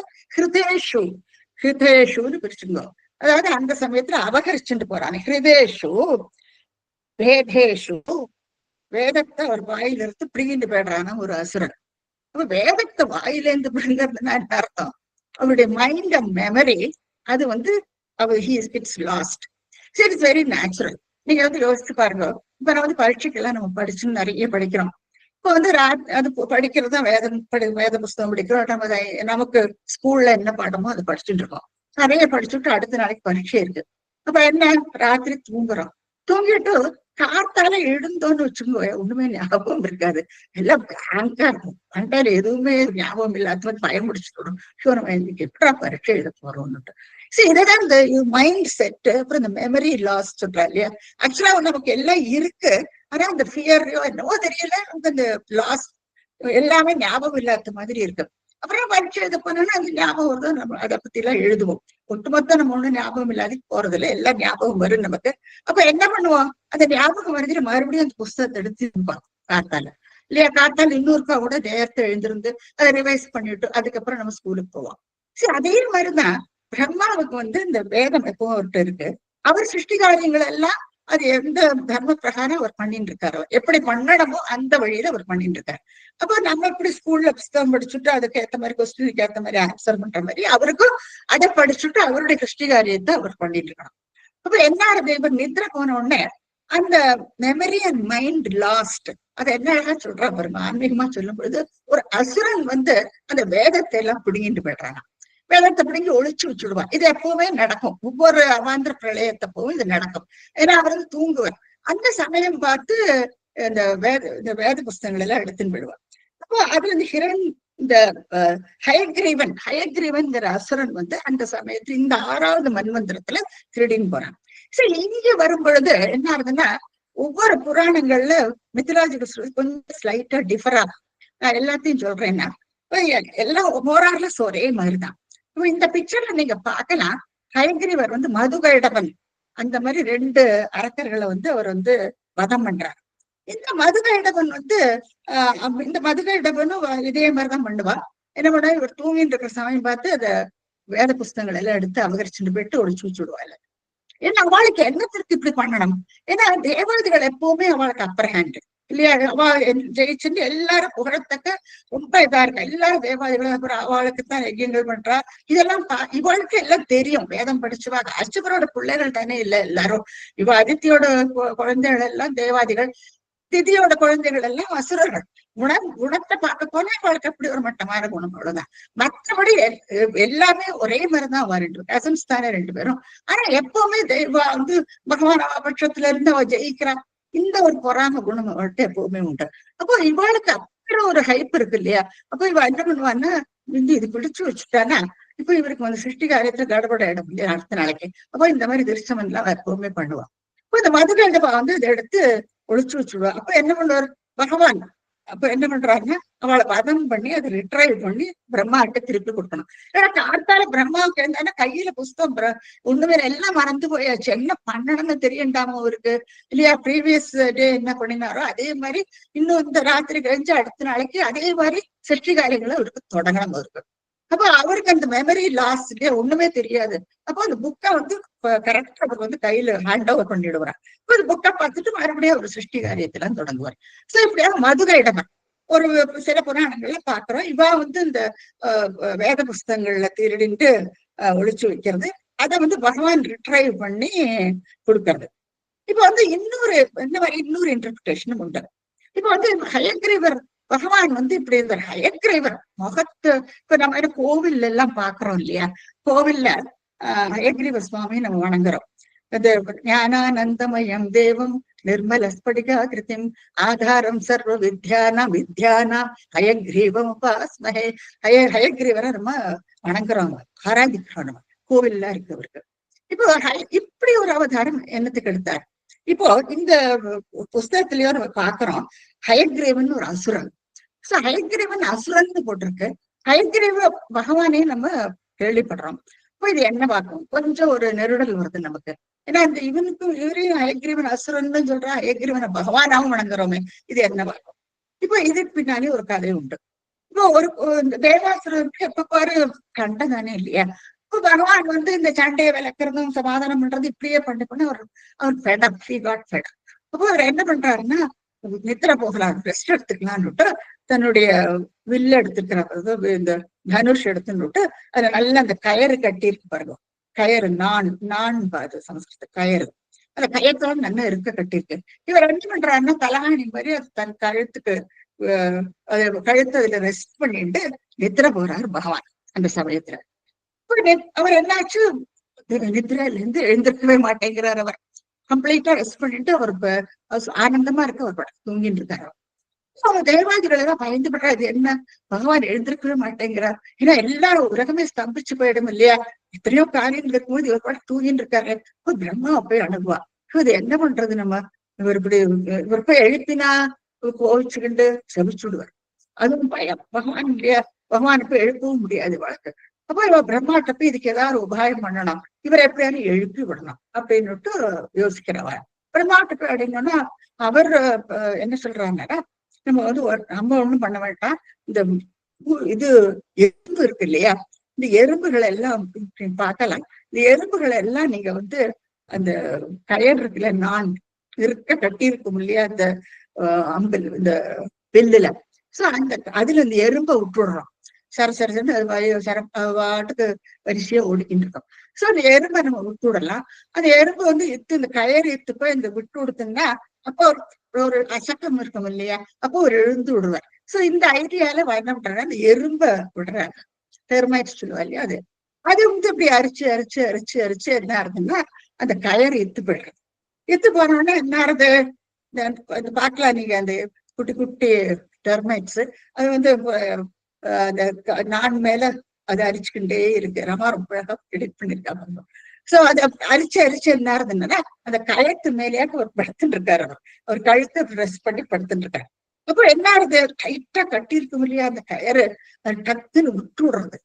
ஹிருதேஷுன்னு பிரிச்சுங்க. அதாவது அந்த சமயத்துல அபகரிச்சுட்டு போறாங்க. ஹிருதேஷு வேதேஷு, வேதத்தை அவர் வாயிலிருந்து பிடிங்கிட்டு போயிடுறான ஒரு அசுரன். அப்ப வேதத்தை வாயிலேருந்து பிடுங்கிறதுனா என்ன அர்த்தம், அவருடைய மைண்ட் அண்ட் மெமரி அது வந்து it's last. It's very natural. நீங்க வந்து யோசிச்சு பாருங்க. இப்ப நான் வந்து பரீட்சைக்கெல்லாம் நம்ம படிச்சுன்னு நிறைய படிக்கிறோம். இப்ப வந்து அது படிக்கிறது தான் வேத புஸ்தகம் படிக்கிறோம். நமக்கு ஸ்கூல்ல என்ன பாடமோ அதை படிச்சுட்டு இருக்கோம். நிறைய படிச்சுட்டு அடுத்த நாளைக்கு பரீட்சை இருக்கு. அப்ப என்ன, ராத்திரி தூங்குறோம். தூங்கிட்டு காத்தால எழுந்தோன்னு வச்சுக்கோ, ஒண்ணுமே ஞாபகம் இருக்காது. எல்லாம் பிளாங்கா இருக்கும். கண்டால எதுவுமே ஞாபகம் இல்லாத மாதிரி பயம் முடிச்சுக்கணும். நம்ம இன்னைக்கு எப்படா பரீட்சை எழுத போறோம்னுட்டு. சரி, இதான் இந்த மைண்ட் செட். அப்புறம் இந்த மெமரி லாஸ் சொல்றா இல்லையா. ஆக்சுவலா நமக்கு எல்லாம் இருக்கு. ஆனா அந்த ஃபியரையோ என்னவோ தெரியல, அந்த லாஸ் எல்லாமே ஞாபகம் இல்லாத மாதிரி இருக்கு. அப்புறம் பரீட்சை எழுத போனோம்னா அந்த ஞாபகம் வருது. நம்ம அதை பத்தி எல்லாம் எழுதுவோம். ஒட்டுமொத்தம் நம்ம ஒண்ணும் ஞாபகம் இல்லாத போறதில்ல, எல்லாம் ஞாபகம் வரும் நமக்கு. அப்ப என்ன பண்ணுவோம், அந்த ஞாபகம் வருது மறுபடியும் அந்த புஸ்தகத்தை எடுத்து காத்தால இல்லையா. காத்தால இன்னொருக்கா கூட நேரத்தை எழுந்திருந்து அதை ரிவைஸ் பண்ணிட்டு அதுக்கப்புறம் நம்ம ஸ்கூலுக்கு போவோம். சரி, அதே மாதிரிதான் பிரம்மாவுக்கு வந்து இந்த வேதம் எப்பவும் அவர்கிட்ட இருக்கு. அவர் சிருஷ்டி காரியங்கள் எல்லாம் அது எந்த தர்ம பிரகாரம் அவர் பண்ணிட்டு இருக்காரு. எப்படி பண்ணணுமோ அந்த வழியில அவர் பண்ணிட்டு இருக்காரு. அப்போ நம்ம எப்படி ஸ்கூல்ல புஸ்தகம் படிச்சுட்டு அதுக்கு ஏத்த மாதிரி கொஸ்டினுக்கு ஏத்த மாதிரி ஆன்சர் பண்ற மாதிரி அவருக்கும் அதை படிச்சுட்டு அவருடைய சிருஷ்டி காரியத்தை அவர் பண்ணிட்டு இருக்கணும். அப்ப என்ன ஆகுது, இவர் நிద్ర போன உடனே அந்த மெமரி அண்ட் மைண்ட் லாஸ்ட். அதை என்ன அழகா சொல்றா பாருங்க. ஆன்மீகமா சொல்லும் பொழுது ஒரு அசுரன் வந்து அந்த வேதத்தை எல்லாம் பிடிங்கிட்டு போயிடுறாங்க. வேதத்தை பிடிங்கி ஒழிச்சு வச்சுடுவான். இது எப்பவுமே நடக்கும். ஒவ்வொரு அவாந்திர பிரளயத்தப்பவும் இது நடக்கும். ஏன்னா அவர் வந்து தூங்குவார். அந்த சமயம் பார்த்து இந்த வேத புஸ்தகங்கள் எல்லாம் எடுத்துன்னு போயிடுவார். அப்போ அதுல இந்த ஹயக்ரீவன்ங்கிற அசுரன் வந்து அந்த சமயத்துல இந்த 6வது மன்வந்திரத்துல திருடின்னு போறான். சரி, இங்க வரும் பொழுது என்ன ஆகுதுன்னா, ஒவ்வொரு புராணங்கள்ல மித்தலாஜிக்கல் கொஞ்சம் ஸ்லைட்டா டிஃபர் ஆகும். நான் எல்லாத்தையும் சொல்றேன்னா எல்லாம் மோரார்லஸ் ஒரே மாதிரிதான். இந்த பிக்சர்ல நீங்க பாக்கலாம், ஹயக்ரீவர் வந்து மதுகைடபன் அந்த மாதிரி 2 அரக்கர்களை வந்து அவர் வந்து வதம் பண்றார். இந்த மதுகைடபன் வந்து இந்த மதுகைடபனும் இதே மாதிரிதான் பண்ணுவா. என்ன பண்ணா, இவர் தூங்கிட்டு இருக்கிற சமயம் பார்த்து அத வேத புஸ்தகங்கள் எல்லாம் எடுத்து அபகரிச்சுட்டு போயிட்டு ஒழிச்சு வச்சுடுவாள். ஏன்னா அவளுக்கு என்னத்திற்கு இப்படி பண்ணணும். ஏன்னா தேவதைகள் எப்பவுமே அவளுக்கு அப்பர் ஹேண்ட் இல்லையா. அவ ஜெயிச்சுட்டு எல்லாரும் புகழத்தக்க ரொம்ப இதா இருக்கா. எல்லாரும் தேவாதிகளும் அப்புறம் அவளுக்குத்தான் யஜ்யங்கள் பண்றா. இதெல்லாம் இவளுக்கு எல்லாம் தெரியும். வேதம் படிச்சுவா. அர்ச்சுபரோட பிள்ளைகள் தானே இல்ல எல்லாரும். இவ அதித்தியோட குழந்தைகள் எல்லாம் தேவாதிகள். திதியோட குழந்தைகள் எல்லாம் அசுரர்கள். குணத்தை பார்க்க போனா அவளுக்கு அப்படி ஒரு மட்டமான குணம், அவ்வளவுதான். மற்றபடி எல்லாமே ஒரே மாதிரிதான் அவ ரெண்டு கசன்ஸ் தானே ரெண்டு பேரும். ஆனா எப்பவுமே தெய்வா வந்து பகவான் பட்சத்துல இருந்து அவ ஜெயிக்கிறான். இந்த ஒரு பொறாம குணம் அவள்கிட்ட எப்பவுமே உண்டு. அப்போ இவாளுக்கு அப்புறம் ஒரு ஹைப் இருக்கு இல்லையா? அப்போ இவ என்ன பண்ணுவான்னா, இது பிடிச்சு வச்சுட்டானா இப்ப இவருக்கு வந்து சிருஷ்டி காரியத்துல கடுபட இடம் இல்லையா அடுத்த நாளைக்கு. அப்போ இந்த மாதிரி திருஷ்டம் எல்லாம் எப்பவுமே பண்ணுவான். அப்போ இந்த மதுகண்டபா வந்து இதை எடுத்து ஒழிச்சு வச்சுடுவா. அப்ப என்ன பண்ணுவார் பகவான்? அப்ப என்ன பண்றாருன்னா, அவளை வதம் பண்ணி அதை ரிட்ரைவ் பண்ணி பிரம்மாட்ட திருப்பி கொடுக்கணும். எனக்கு அடுத்தால பிரம்மாவுக்கு இருந்தானா கையில புஸ்தகம் ஒண்ணுமே எல்லாம் மறந்து போயாச்சு, என்ன பண்ணணும்னு தெரியண்டாம இருக்கு இல்லையா? ப்ரீவியஸ் டே என்ன பண்ணினாரோ அதே மாதிரி இன்னும் இந்த ராத்திரி கழிஞ்சு அடுத்த நாளைக்கு அதே மாதிரி சிருஷ்டி காரியங்களை அவருக்கு தொடங்கணும் இருக்கு. அப்ப அவருக்கு அந்த மெமரி லாஸ் இல்லையா, ஒண்ணுமே தெரியாது. அப்போ அந்த புக்கை வந்து கரெக்டா அவருக்கு வந்து கையில ஹேண்ட் ஓவர் பண்ணிடுவார். இப்ப அந்த புக்கை பார்த்துட்டு மறுபடியும் அவர் சிருஷ்டி காரியத்துல தொடங்குவார். சோ இப்படியாக மதுரையிடமன் ஒரு சில புராணங்கள்ல பாக்குறோம். இவா வந்து இந்த வேத புஸ்தகங்கள்ல திருடிட்டு ஒழிச்சு வைக்கிறது, அதை வந்து பகவான் ரிட்ரைவ் பண்ணி கொடுக்கறது. இப்ப வந்து இன்னொரு இன்டர்பிரிட்டேஷனும் உண்டு. இப்ப வந்து ஹயக்ரீவர் பகவான் வந்து இப்படி இருந்தார். ஹயக்ரீவர் முகத்து இப்ப நம்ம கோவில் எல்லாம் பாக்குறோம் இல்லையா? கோவில்ல ஹயக்ரீவ சுவாமி நம்ம வணங்குறோம். அது ஞானானந்தமயம் தேவம் நிர்மல ஸ்படிகா கிருத்திம் ஆதாரம் சர்வ வித்யானாம் ஹயக்ரீவம் உபாஸ்மஹே. ஹயக்ரீவரை நம்ம வணங்குறோம், ஆராதிக்கிறோம் நம்ம கோவில்ல இருக்கவருக்கு. இப்போ இப்படி ஒரு அவதாரம் என்னத்துக்கு எடுத்தார்? இப்போ இந்த புஸ்தகத்திலயோ நம்ம பாக்குறோம், ஹயக்ரீவன் ஒரு அசுரன். சோ ஹயக்ரீவன் அசுரன் போட்டிருக்கு. ஹயக்ரீவ பகவானே நம்ம கேள்விப்படுறோம். இப்போ இது என்ன பார்க்கும், கொஞ்சம் ஒரு நெருடல் வருது நமக்கு. ஏன்னா இந்த இவரையும் ஹயக்ரீவன் அசுரன் சொல்றா, ஹயக்ரீவனை பகவானாவும் வணங்குறோமே, இது என்ன பார்க்கும்? இப்போ இதுக்கு பின்னாலே ஒரு கதை உண்டு. இப்போ ஒரு தேவாசுரருக்கு எப்ப பாரு கண்ட தானே இல்லையா? இப்போ பகவான் வந்து இந்த சண்டையை விளக்குறதும் சமாதானம் பண்றது இப்படியே பண்ணி அவர் ஃபெடப், ஹி காட் ஃபெடப். அப்போ அவர் என்ன பண்றாருன்னா, நித்திர போகலாம், ரெஸ்ட் எடுத்துக்கலாம்னுட்டு தன்னுடைய வில்ல எடுத்துக்கிறது, இந்த தனுஷ் எடுத்துன்னுட்டு அதுல நல்ல அந்த கயறு கட்டி இருக்கு பாருங்க, கயறு நான் பாது சமஸ்கிருத கயறு, அந்த கயத்தோட நல்லா இருக்க கட்டிருக்கு. இவர் என்ன பண்றாருன்னா தலகாணி மாதிரி அது தன் கழுத்துக்கு கழுத்து அதுல ரெஸ்ட் பண்ணிட்டு நித்திர போறாரு பகவான். அந்த சமயத்துல அவர் என்னாச்சு, நித்திரையில இருந்து எழுந்திருக்கவே மாட்டேங்கிறார். அவர் கம்ப்ளீட்டா ரெஸ்ட் பண்ணிட்டு அவர் ஆனந்தமா இருக்க அவர் தூங்கிட்டு இருக்காரு. அவங்க தேவாதிகள் எல்லாம் பயந்து பண்றா, இது என்ன பகவான் எழுந்திருக்கவே மாட்டேங்கிறார், ஏன்னா எல்லாரும் உலகமே ஸ்தம்பிச்சு போயிடும் இல்லையா? எத்தனையோ காரியங்கள் இருக்கும்போது இவர் பாட்டு தூங்கிட்டு இருக்காரு. பிரம்மா போய் அணுகுவா, இது என்ன பண்றது நம்ம, இவர் போய் எழுப்பினா கோவிச்சுக்கிண்டு செபிச்சுடுவார். அதுவும் பயம், பகவான் இல்லையா? பகவானுக்கு எழுப்பவும் முடியாது வழக்கு. அப்போ இவ பிரம்மாட்ட போய் இதுக்கு ஏதாவது உபாயம் பண்ணணும், இவர் எப்படியாவது எழுப்பி விடணும் அப்படின்னுட்டு யோசிக்கிறவர். பிரம்மாட்ட போய் அப்படின்னா அவர் என்ன சொல்றாங்கன்னா, நம்ம வந்து நம்ம ஒண்ணும் பண்ண வேண்டாம், இந்த இது எறும்பு இருக்கு இல்லையா, இந்த எறும்புகளை எல்லாம் பார்க்கலாம், இந்த எறும்புகளை எல்லாம் நீங்க வந்து அந்த கயர் இருக்குல்ல, நான் இருக்க கட்டி இருக்கும் இல்லையா அந்த அம்பில், இந்த வில்லுல, சோ அந்த அதுல இந்த எறும்பை விட்டுடுறோம். சரசரசன்னு அது வாட்டுக்கு வரிசையா ஓடிக்கிட்டு இருக்கோம். சோ அந்த எறும்பை நம்ம விட்டு விடலாம். அந்த எறும்பு வந்து இந்த கயறு போய் இந்த விட்டு விடுத்துங்கன்னா அப்போ ஒரு அசக்கம் இருக்கும் இல்லையா, அப்போ ஒரு எழுந்து விடுவார். சோ இந்த ஐடியால என்ன பண்றாங்க, அந்த எறும்பை விடுறாங்க, டெர்மைட்ஸ் சொல்லுவா இல்லையா, அது வந்து இப்படி அரிச்சு அரிச்சு அரிச்சு அரிச்சு என்ன ஆகுதுன்னா அந்த கயறு போயிடுறது. போனோடனே என்ன ஆகுது, பாக்கலாம் நீங்க அந்த குட்டி குட்டி டெர்மைட்ஸ், அது வந்து அந்த நான் மேல அது அரிச்சுக்கிட்டே இருக்கு. ரமா ரொம்ப அழகா எடிட் பண்ணிருக்காங்க. சோ அதை அரிச்சு அரிச்சு என்ன இருந்ததுன்னா அந்த கழுத்து மேலேயாக்கு அவர் படுத்துட்டு இருக்காரு. அவர் கழுத்தை ப்ரெஸ் பண்ணி படுத்துட்டு இருக்காரு. அப்போ என்ன ஆகுது, டைட்டா கட்டி இருக்கும் இல்லையா அந்த கயறு, அது டக்குன்னு விட்டு விடுறது.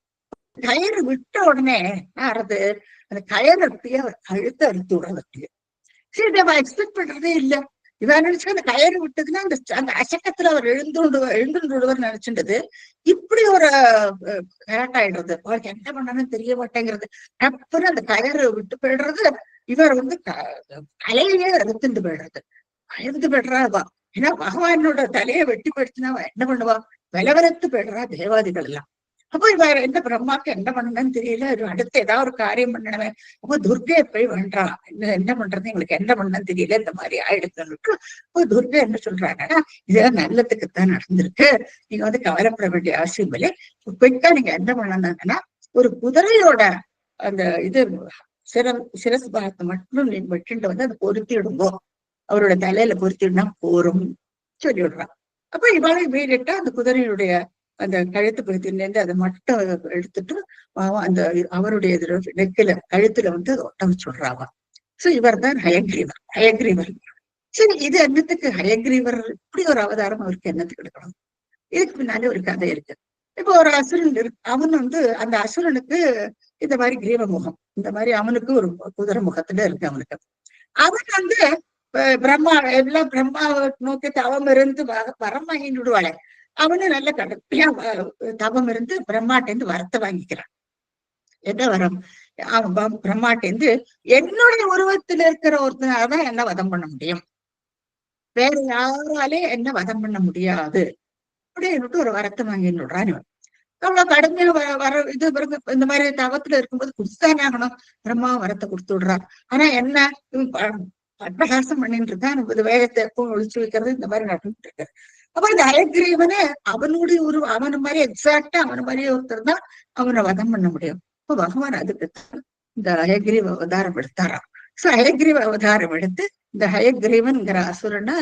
கயிறு விட்ட உடனே என்ன ஆகுது, அந்த கயறு அப்படியே அவர் கழுத்தை அறுத்து விடுறது. சரி, இதை அவன் எக்ஸ்பெக்ட் பண்றதே இல்லை. இவன் நினைச்சு அந்த கயிறு விட்டதுன்னா அந்த அசக்கத்துல அவர் எழுந்து விடுவார் நினைச்சுட்டது இப்படி ஒரு ஆயிடுறது. அவருக்கு என்ன பண்ணணும்னு தெரிய மாட்டேங்கிறது. அப்புறம் அந்த கயிறு விட்டு போயிடுறது, இவர் வந்து தலையிலேயே அறுத்துட்டு போயிடுறது. அறுத்து போயிடுறாவா, ஏன்னா பகவானோட தலையை வெட்டி போயிடுச்சுன்னா என்ன பண்ணுவா, விலவரத்து போயிடுறா தேவாதிகள் எல்லாம். அப்போ வேற எந்த பிரம்மாக்கு என்ன பண்ணணும்னு தெரியல, அடுத்து ஏதாவது ஒரு காரியம் பண்ணணுமே. அப்போ துர்கையை போய் வேண்டாம், என்ன பண்றது, எங்களுக்கு என்ன பண்ணணும்னு தெரியல, இந்த மாதிரி ஆயிடுச்சுன்னு. அப்போ துர்கை என்ன சொல்றாங்கன்னா, இதெல்லாம் நல்லதுக்குத்தான் நடந்திருக்கு, நீங்க வந்து கவலைப்பட வேண்டிய அவசியம் இல்லை. குயிக்கா நீங்க என்ன பண்ணணும்னா, ஒரு குதிரையோட அந்த இது சிரசு பாகத்தை மட்டும் நீங்க வெட்டிட்டு வந்து அதை பொருத்தி விடுங்கோ, அவரோட தலையில பொருத்திடுனா போரும் சொல்லி விடுறான். அப்ப இவாளை வீடிட்டா அந்த குதிரையுடைய அந்த கழுத்து பகுதியிலேருந்து அதை மட்டும் எடுத்துட்டு அந்த அவருடைய நெக்கில கழுத்துல வந்து ஒட்ட வச்சுடுறாங்க. சோ இவர் தான் ஹயக்ரீவர். ஹயக்ரீவர் சரி, இது என்னத்துக்கு ஹயக்ரீவர் இப்படி ஒரு அவதாரம் அவருக்கு என்னத்துக்கு எடுக்கணும்? இதுக்கு பின்னாடி ஒரு கதை இருக்கு. இப்போ ஒரு அசுரன் இருக்கு, அவன் வந்து அந்த அசுரனுக்கு இந்த மாதிரி கிரீவ முகம், இந்த மாதிரி அவனுக்கு ஒரு குதிரை முகத்துல இருக்கு அவனுக்கு. அவன் வந்து பிரம்மா எல்லாம் பிரம்மா நோக்கி தவம் இருந்து வரம் வாங்கிட்டு விடுவாளே, அவனு நல்ல கடுமையா தவம் இருந்து பிரம்மாட்டேந்து வரத்தை வாங்கிக்கிறான். என்ன வரம்? அவன் பிரம்மாட்டேந்து என்னுடைய உருவத்தில் இருக்கிற ஒருத்தனாலதான் என்ன வதம் பண்ண முடியும், வேற யாராலே என்ன வதம் பண்ண முடியாது அப்படின்னு ஒரு வரத்தை வாங்கின்னு விடுறான். அவ்வளவு கடுமையா வர இது இந்த மாதிரி தவத்துல இருக்கும்போது குடுத்துதானே ஆகணும். பிரம்மா வரத்தை கொடுத்து விடுறான். ஆனா என்ன, அட்டகாசம் பண்ணிட்டு இருக்கான், வேகத்தை எப்பவும் ஒழிச்சு வைக்கிறது, இந்த மாதிரி நடந்துட்டு இருக்கு. அப்ப இந்த ஹயக்ரீவனே அவனுடைய அவனு மாதிரி எக்ஸாக்டா அவனு மாதிரியே ஒருத்தர் தான் அவனை வதம் பண்ண முடியும். இப்ப பகவான் அதுக்கு இந்த ஹயக்ரீவ அவதாரம் எடுத்தாராம். சோ ஹயக்ரீவ அவதாரம் எடுத்து இந்த ஹயக்ரீவன்கிற அசுரனை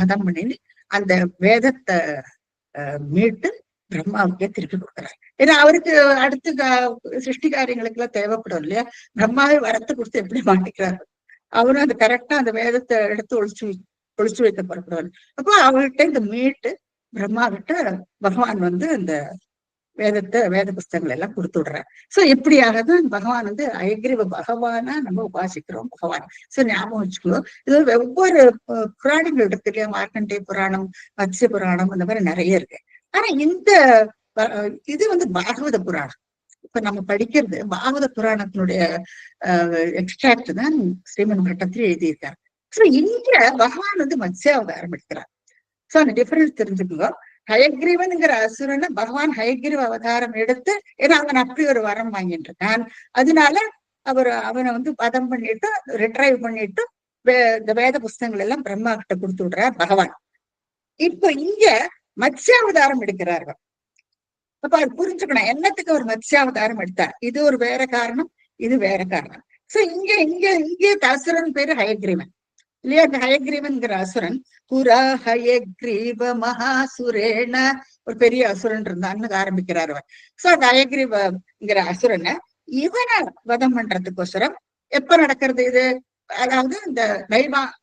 வதம் பண்ணி அந்த வேதத்தை மீட்டு பிரம்மாவுக்கே திருப்பி கொடுக்குறாரு. ஏன்னா அவருக்கு அடுத்து சிருஷ்டி காரியங்களுக்கு எல்லாம் தேவைப்படும் இல்லையா, பிரம்மாவை வரத்தை கொடுத்து எப்படி மாட்டிக்கிறாரு, அவரும் அந்த கரெக்டா அந்த வேதத்தை எடுத்து ஒழிச்சு வைக்க புறப்படுவாரு. அப்போ அவர்கிட்ட இந்த மீட்டு பிரம்மா கிட்ட பகவான் வந்து இந்த வேத புஸ்தகங்கள் எல்லாம் கொடுத்து விடுறாரு. சோ இப்படியாகதான் பகவான் வந்து ஹயக்ரீவ பகவானா நம்ம உபாசிக்கிறோம் பகவான். சோ ஞாபகம் வச்சுக்கணும். இது ஒவ்வொரு புராணங்கள் இருக்கு இல்லையா, மார்க்கண்டேய புராணம், மத்ஸ்ய புராணம், அந்த மாதிரி நிறைய இருக்கு. ஆனா இந்த இது வந்து பாகவத புராணம். இப்ப நம்ம படிக்கிறது பாகவத புராணத்தினுடைய எக்ஸ்ட்ராக்ட் தான் ஸ்ரீமன் பட்டத்திரி எழுதியிருக்காரு. சோ இங்க பகவான் வந்து மத்ஸ்யாவதாரம் எடுக்கிறார். சோ அந்த டிஃபரன்ஸ் தெரிஞ்சுக்கோ. ஹயக்ரீவன்ங்கிற அசுரனை பகவான் ஹயக்ரீவ அவதாரம் எடுத்து, ஏன்னா அவன் அப்படி ஒரு வரம் வாங்கிட்டு இருக்கான், அதனால அவனை வந்து பதம் பண்ணிட்டு ரிட்ரைவ் பண்ணிட்டு இந்த வேத புஸ்தகங்கள் எல்லாம் பிரம்மா கிட்ட கொடுத்து விடுறார் பகவான். இப்ப இங்க மத்ஸ்யாவதாரம் எடுக்கிறார்கள். அப்ப அது புரிஞ்சுக்கணும், என்னத்துக்கு ஒரு மத்ஸ்யாவதாரம் எடுத்தார், இது ஒரு வேற காரணம், இது வேற காரணம். சோ இங்கே அசுரன் பேரு ஹயக்ரீவன் இல்லையா. அந்த ஹயக்ரீவன்கிற அசுரன் புரா ஹயக்ரீவ மகாசுரேன ஒரு பெரிய அசுரன் இருந்தான்னு ஆரம்பிக்கிறார் அவர். சோ அந்த ஹயக்ரீவங்கிற அசுரனை இவனை வதம் பண்றதுக்கோசரம் எப்ப நடக்கிறது இது, அதாவது இந்த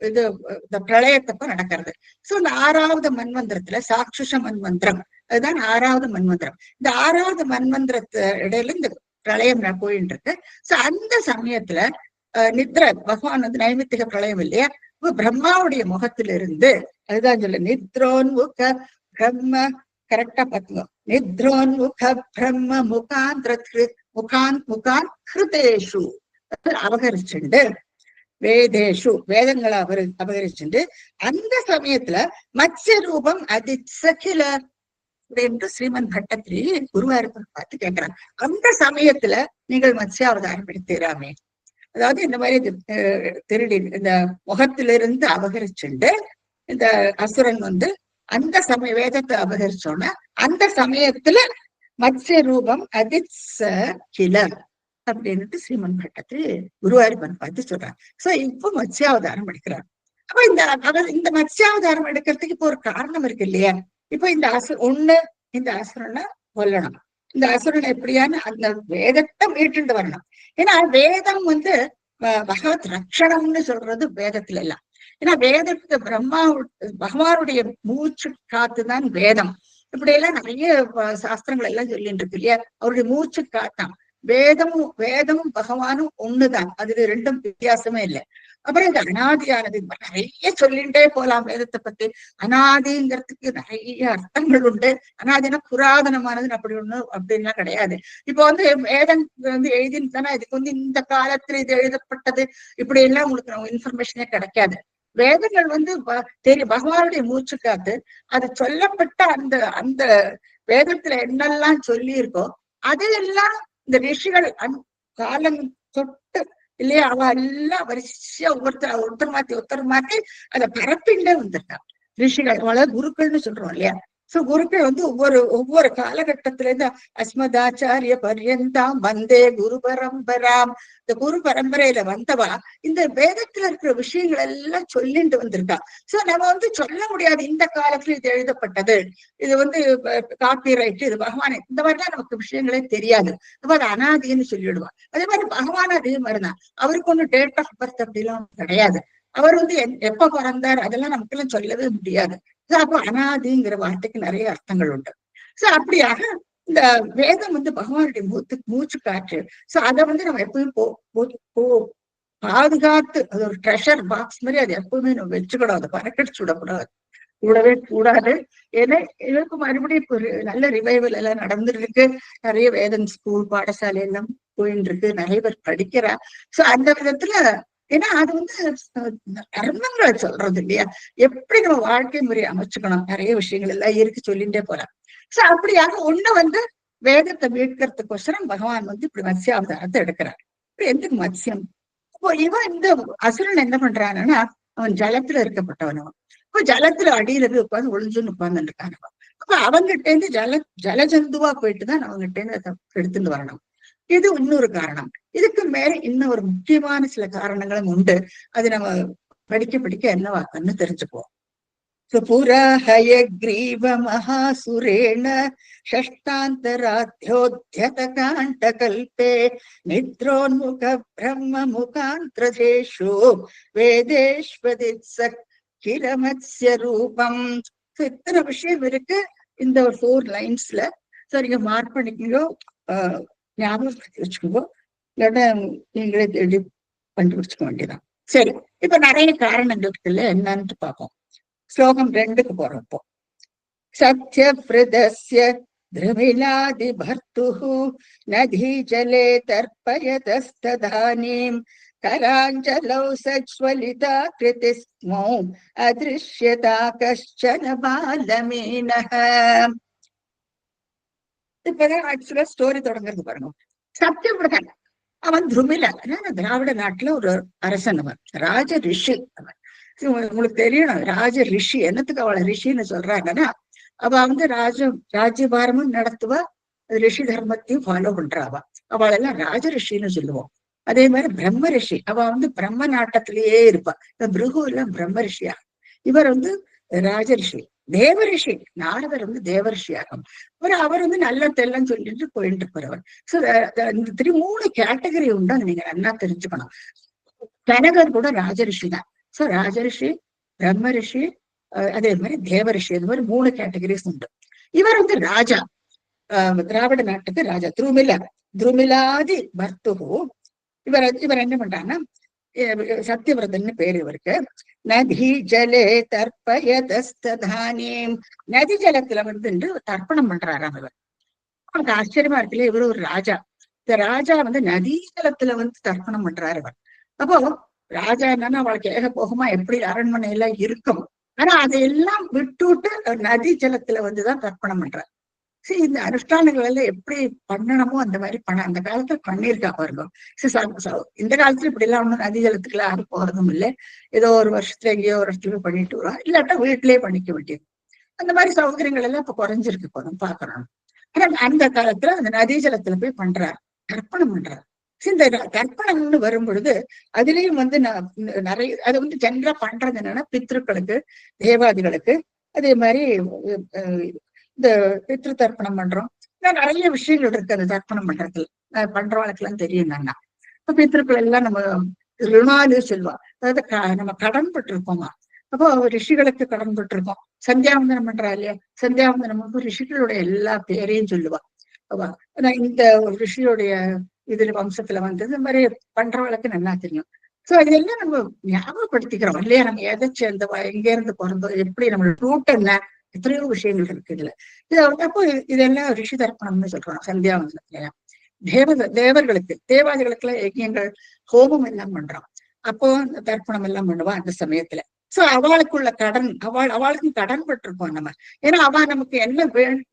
இது இந்த பிரளயத்தப்ப நடக்கிறது. சோ இந்த 6வது மன்வந்திரத்துல சாட்சுஷ மன்வந்திரம், அதுதான் 6வது மன்வந்திரம். இந்த 6வது மன்வந்திரத்து இடையில இந்த பிரளயம் போயிட்டு இருக்கு. சோ அந்த சமயத்துல நித்ர பகவான் வந்து நைமித்திக பிரளயம் இல்லையா, பிரம்மாவுடைய முகத்திலிருந்து, அதுதான் சொல்ல நித்ரோன்முக பிரம்ம, கரெக்டா பாத்துங்க, நித்ரோன்முக பிரம்ம முகான் ஹிருதேஷு அபகரிச்சுண்டு, வேதேஷு வேதங்களை அபகரிச்சுண்டு, அந்த சமயத்துல மத்ஸ்ய ரூபம் அதிசகில என்று ஸ்ரீமன் பட்டத்திரி குருவாயூரப்பன் பார்த்து கேட்கிறாங்க. அந்த சமயத்துல நீங்கள் மத்ஸ்யாவதாரம் எடுத்துறாமே, அதாவது இந்த மாதிரி திருடி இந்த முகத்திலிருந்து அபகரிச்சுண்டு இந்த அசுரன் வந்து அந்த சமய வேதத்தை அபகரிச்சோன்னா அந்த சமயத்துல மத்ஸ்ய ரூபம் அதிச கில அப்படின்னுட்டு ஸ்ரீமன் பட்டத்திரி குருவாயூரப்பன் பார்த்து சொல்றாங்க. சோ இப்ப மத்ஸ்யாவதாரம் எடுக்கிறார். அப்ப இந்த மத்ஸ்யாவதாரம் எடுக்கிறதுக்கு இப்போ ஒரு காரணம் இருக்கு இல்லையா. இப்ப இந்த இந்த அசுரனை கொல்லணும், இந்த அசுரனை எப்படியான அந்த வேதத்தை மீட்டுண்டு வரணும். ஏன்னா வேதம் வந்து பகவத் ரட்சணம்னு சொல்றது வேதத்துல எல்லாம். ஏன்னா வேதத்துக்கு பகவானுடைய மூச்சு காத்துதான் வேதம். இப்படி எல்லாம் நிறைய சாஸ்திரங்கள் எல்லாம் சொல்லிட்டு இருக்கு இல்லையா, அவருடைய மூச்சு காத்தான் வேதமும் பகவானும் ஒண்ணுதான், அதுல ரெண்டும் வித்தியாசமே இல்லை. அப்புறம் இந்த அனாதியானது நிறைய சொல்லிட்டே போலாம் வேதத்தை பத்தி. அனாதிங்கிறதுக்கு நிறைய அர்த்தங்கள் உண்டு. அனாதினா புராதனமானது அப்படி ஒண்ணு அப்படின்லாம் கிடையாது. இப்போ வந்து வேதம் வந்து எழுதினா இதுக்கு வந்து இந்த காலத்துல இது எழுதப்பட்டது இப்படி எல்லாம் உங்களுக்கு இன்ஃபர்மேஷனே கிடைக்காது. வேதங்கள் வந்து பகவானுடைய மூச்சு காத்து அது சொல்லப்பட்ட அந்த வேதத்துல என்னெல்லாம் சொல்லி இருக்கோ அதையெல்லாம் இந்த ரிஷிகள் காலம் தொட்டு இல்லையா, அவ எல்லாம் வரிசையா ஒருத்தர் மாத்தி அதை பரப்பிண்டே வந்திருக்கான் ரிஷிகள். அவள குருக்கள்னு சொல்றோம் இல்லையா. சோ குருக்கள் வந்து ஒவ்வொரு காலகட்டத்தில இருந்து அஸ்மதாச்சாரிய பர்யந்தாம் வந்தே குரு பரம்பராம், இந்த குரு பரம்பரையில வந்தவா இந்த வேதத்துல இருக்கிற விஷயங்கள் எல்லாம் சொல்லிட்டு வந்திருக்கா. சோ நம்ம வந்து சொல்ல முடியாது இந்த காலத்துல இது எழுதப்பட்டது, இது வந்து காப்பி ரைட், இது பகவான், இந்த மாதிரிலாம் நமக்கு விஷயங்களே தெரியாது. நம்ம அது அனாதின்னு சொல்லிடுவான். அதே மாதிரி பகவான் அதே மாதிரிதான். அவருக்கு ஒன்னும் டேட் ஆஃப் பர்த் அப்படிலாம் கிடையாது. அவர் வந்து எப்ப பிறந்தார் அதெல்லாம் நமக்கு எல்லாம் சொல்லவே முடியாது. அப்போ அனாதிங்கிற வார்த்தைக்கு நிறைய அர்த்தங்கள் உண்டு. சோ அப்படியாக இந்த வேதம் வந்து பகவானுடைய மூச்சு காற்று. சோ அதை வந்து நம்ம எப்பவும் பாதுகாத்து, அது ஒரு ட்ரெஷர் பாக்ஸ் மாதிரி அது எப்பவுமே நம்ம வச்சுக்கணும். அதை பறக்கடிச்சு விடக்கூடாது, விடவே கூடாது. ஏன்னா இதற்கு மறுபடியும் இப்போ ஒரு நல்ல ரிவைவல் எல்லாம் நடந்துட்டு இருக்கு. நிறைய வேதம் ஸ்கூல் பாடசாலை எல்லாம் போயின்னு இருக்கு, நிறைய பேர் படிக்கிறா. சோ அந்த விதத்துல ஏன்னா அது வந்து கர்மங்களை சொல்றது இல்லையா, எப்படி நம்ம வாழ்க்கை முறையை அமைச்சுக்கணும், நிறைய விஷயங்கள் எல்லாம் இருக்கு சொல்லிட்டே போலாம். சோ அப்படியாக ஒண்ணு வந்து வேதத்தை மீட்கிறதுக்கோசரம் பகவான் வந்து இப்படி மத்ஸ்யாவதாரத்தை எடுக்கிறார். இப்ப எதுக்கு மத்ஸ்யம்? இப்போ இவன் இந்த அசுரன் என்ன பண்றான்னா, அவன் ஜலத்துல இருக்கப்பட்டவனவன். இப்ப ஜலத்துல அடியில போய் உட்காந்து ஒளிஞ்சுன்னு உட்கார்ந்து இருக்கானவன். அப்ப அவங்கிட்ட இருந்து ஜலஜந்துவா போயிட்டுதான் அவங்ககிட்ட இருந்து அதை எடுத்துட்டு வரணும். இது இன்னொரு காரணம். இதுக்கு மேல இன்னும் ஒரு முக்கியமான சில காரணங்களும் உண்டு. அது நம்ம படிக்க என்னவாக்கன்னு தெரிஞ்சுக்குவோம். புரஹயக்ரீவ மகாசுரேண ஷஷ்டாந்தராத்யோத்யத காண்ட கல்பே நித்ரோன்முக பிரம்ம முகாந்திரேஷு வேதேஸ்வதித்ஸ கிரமத்ஸ்ய ரூபம். இத்தனை விஷயம் இருக்கு இந்த 4 லைன்ஸ்ல. சரிங்க, மார்க் பண்ணிக்கோ, ஞாபகப்படுத்தி வச்சுக்கோங்க, இல்லைன்னா நீங்களே தேடி கண்டுபிடிச்சுக்க வேண்டியதான். சரி, இப்ப நிறைய காரணங்களுக்கு என்னன்னு பார்ப்போம். ஸ்லோகம் 2க்கு போறப்போ, சத்யவ்ரதஸ்ய திரமிலாதி பர்த்துஹு நதி ஜலே தர்ப்பயதஸ்ததானீம் கராஞ்சலௌ சஜ்வலிதா கிருதிஸ்மோ அதிருஷ்யதா கஷ்சன பாலமீனஹ. இப்பதான் ஆக்சுவலா ஸ்டோரி தொடங்குறது பாருங்க. சத்யவிரதன் அவன் துருமில, திராவிட நாட்டுல ஒரு அரசன், அவன் ராஜ ரிஷி. அவன் உங்களுக்கு தெரியணும், ராஜ ரிஷி என்னத்துக்கு அவளை ரிஷின்னு சொல்றாங்கன்னா, அவ வந்து ராஜ்யபாரமும் நடத்துவா, ரிஷி தர்மத்தையும் ஃபாலோ பண்றாவா. அவளெல்லாம் ராஜ ரிஷின்னு சொல்லுவோம். அதே மாதிரி பிரம்ம ரிஷி, அவ வந்து பிரம்ம நாட்டத்திலேயே இருப்பா. இந்த பிருகு எல்லாம் பிரம்ம ரிஷியா, இவர் வந்து ராஜரிஷி. தேவரிஷி நாரதர் வந்து தேவரிஷியாகும். அவர் வந்து நல்ல தெல்லம் சொல்லிட்டு போயிட்டு போறவர். சோ இந்த 3 கேட்டகரி உண்டு, அதை நீங்க நல்லா தெரிஞ்சுக்கணும். கனகர் கூட ராஜரிஷி தான். சோ ராஜரிஷி, பிரம்ம ரிஷி, அதே மாதிரி தேவரிஷி, அது மாதிரி 3 கேட்டகரிஸ் உண்டு. இவர் வந்து ராஜா, திராவிட நாட்டுக்கு ராஜா. துருமிலாதி பர்த்துகு. இவர் என்ன பண்றாங்கன்னா, சத்தியவிரதன்னு பேரு இவருக்கு. நதி ஜலே தர்ப்பயதஸ்ததானீம், நதி ஜலத்துல வந்து தர்ப்பணம் பண்றாராம் இவர். அவனுக்கு ஆச்சரியமா இருக்குல்ல, இவரு ஒரு ராஜா. இந்த ராஜா வந்து நதி ஜலத்துல வந்து தர்ப்பணம் பண்றாரு இவர். அப்போ ராஜா என்னன்னா, அவளுக்கு ஏக போகமா எப்படி அரண்மனை எல்லாம் இருக்கும், ஆனா அதையெல்லாம் விட்டுட்டு நதி ஜலத்துல வந்துதான் தர்ப்பணம் பண்றாரு. சரி, இந்த அனுஷ்டானங்கள் எல்லாம் எப்படி பண்ணணுமோ அந்த மாதிரி அந்த காலத்துல பண்ணியிருக்கா பாருங்க. இந்த காலத்துல இப்படி எல்லாம் ஒண்ணும் நதி ஜலத்துக்குள்ள யாரும் போறதும் இல்லை. ஏதோ ஒரு வருஷத்துல எங்கேயோ ஒரு இடத்துல பண்ணிட்டு வரோம், இல்லாட்டா வீட்டிலேயே பண்ணிக்க வேண்டியது. அந்த மாதிரி சௌகரியங்கள் எல்லாம் இப்ப குறைஞ்சிருக்கு, போதும் பாக்குறோம். ஆனா அந்த காலத்துல அந்த நதி ஜலத்துல போய் பண்றாரு, தர்ப்பணம் பண்றாரு. இந்த தர்ப்பணம்னு வரும் பொழுது அதுலயும் வந்து நிறைய அதை வந்து ஜென்ரா பண்றது என்னன்னா, பித்ருக்களுக்கு, தேவாதிகளுக்கு, அதே மாதிரி இந்த பித்ரு தர்ப்பணம் பண்றோம். நிறைய விஷயங்கள் இருக்கு அந்த தர்ப்பணம் பண்றதுல. பண்றவளுக்கு எல்லாம் தெரியும் தானா. இப்ப பித்ருக்கள் எல்லாம் நம்ம ருணாலு சொல்லுவா, அதாவது நம்ம கடன் பட்டிருப்போமா. அப்போ ரிஷிகளுக்கு கடன் பட்டிருக்கோம். சந்தியாவந்தனம் பண்றா இல்லையா, சந்தியாவந்தனம் ரிஷிகளுடைய எல்லா பேரையும் சொல்லுவா. இந்த ரிஷியுடைய இதுல வம்சத்துல வந்து இந்த மாதிரி பண்றவளுக்கு நல்லா தெரியும். சோ இதெல்லாம் நம்ம ஞாபகப்படுத்திக்கிறோம் இல்லையா, நம்ம எதை சேர்ந்தவா, எங்க இருந்து பிறந்தோம், எப்படி நம்மளோட ரூட் என்ன, எத்தனையோ விஷயங்கள் இருக்கு இதுல. அப்போ இதெல்லாம் ரிஷி தர்ப்பணம்னு சொல்றோம். சந்தியாவந்தனத்துல தேவர்களுக்கு, தேவாதிகளுக்கு எல்லாம் யஜ்யங்கள், ஹோமம் எல்லாம் பண்றோம். அப்போ தர்ப்பணம் எல்லாம் பண்ணுவா அந்த சமயத்துல. சோ அவளுக்குள்ள கடன், அவளுக்கும் கடன் பட்டிருக்கோம் நம்ம. ஏன்னா அவ நமக்கு என்ன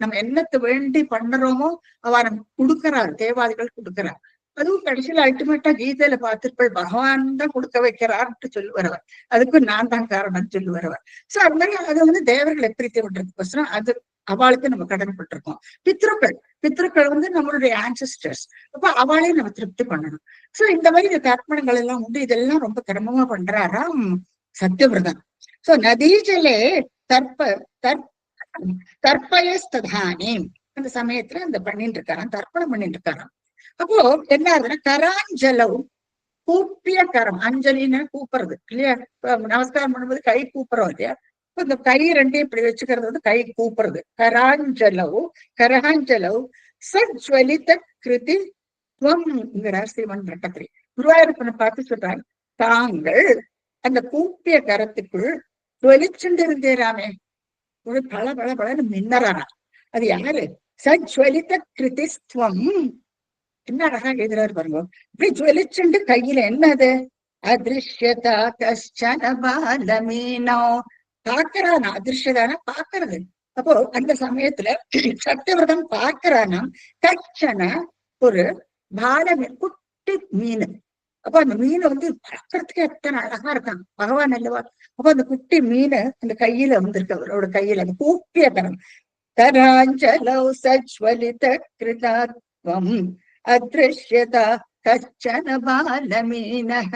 நம்ம என்னத்தை வேண்டி பண்ணுறோமோ அவ நமக்கு கொடுக்கறாரு, தேவாதிகள் கொடுக்கறார். அதுவும் கடைசியில அல்டிமேட்டா கீதையில பார்த்திருப்பள், பகவான் தான் கொடுக்க வைக்கிறார்ன்ட்டு சொல்லுவார். அதுக்கு நான் தான் காரணம் சொல்லுவார். சோ அது மாதிரி அது வந்து தேவர்களை பிரீத்தி பண்றதுக்கோசரம் அது அவளுக்கு நம்ம கடன்பட்டிருக்கோம். பித்ருக்கள் வந்து நம்மளுடைய ஆன்சஸ்டர்ஸ். அப்ப அவளையும் நம்ம திருப்தி பண்ணணும். சோ இந்த மாதிரி இந்த தர்ப்பணங்கள் எல்லாம் உண்டு. இதெல்லாம் ரொம்ப கிரமமா பண்றாராம் சத்யவிரதம். சோ நதீஜலே தர்ப்ப தர்ப்பயஸ்ததானே, அந்த சமயத்துல அந்த பண்ணிட்டு இருக்காராம், தர்ப்பணம் பண்ணிட்டு இருக்காராம். அப்போ என்ன ஆகுதுன்னா, கராஞ்சலவ், கூப்பிய கரம், அஞ்சலின்னு கூப்பிடுறது இல்லையா? நமஸ்காரம் பண்ணும்போது கை கூப்பிடுறோம் இல்லையா? இந்த கை ரெண்டையும் இப்படி வச்சுக்கிறது வந்து கை கூப்பிடுறது. கராஞ்சலவ் சஜ்வலித கிருதி துவம்ங்கிறார் ஸ்ரீமன் பட்டத்திரி. குருவாயூரப்பனை பார்த்து சொல்றாங்க, தாங்கள் அந்த கூப்பிய கரத்துக்குள் ஜுவலிச்சுட்டு இருந்தேராமே, ஒரு பல பல பலன்னு மின்னறானா. அது யாரு? சஜ்வலித கிருதிஸ்துவம். என்ன அழகா எழுதுறாரு பாருங்க. இப்படி ஜுவலிச்சுண்டு கையில என்னது? அதிருஷ்யதா கஷ்டன பாலமீனோ, பாக்குறானா. அதிருஷ்யதானா பாக்குறது. அப்போ அந்த சமயத்துல சத்தியவிரதம் பார்க்கிறானா கச்சன ஒரு பாலமீன், குட்டி மீன். அப்போ அந்த மீன் வந்து பார்க்கறதுக்கு எத்தனை அழகா இருக்கான், பகவான் அல்லவா. அப்போ அந்த குட்டி மீன் அந்த கையில வந்திருக்கு, அவரோட கையில அந்த கூப்பிய கரம். தராஞ்சலௌ சஜ்வலித கிருதாத்வம் அதிருஷ்யதா கச்சன பாலமீனஹ.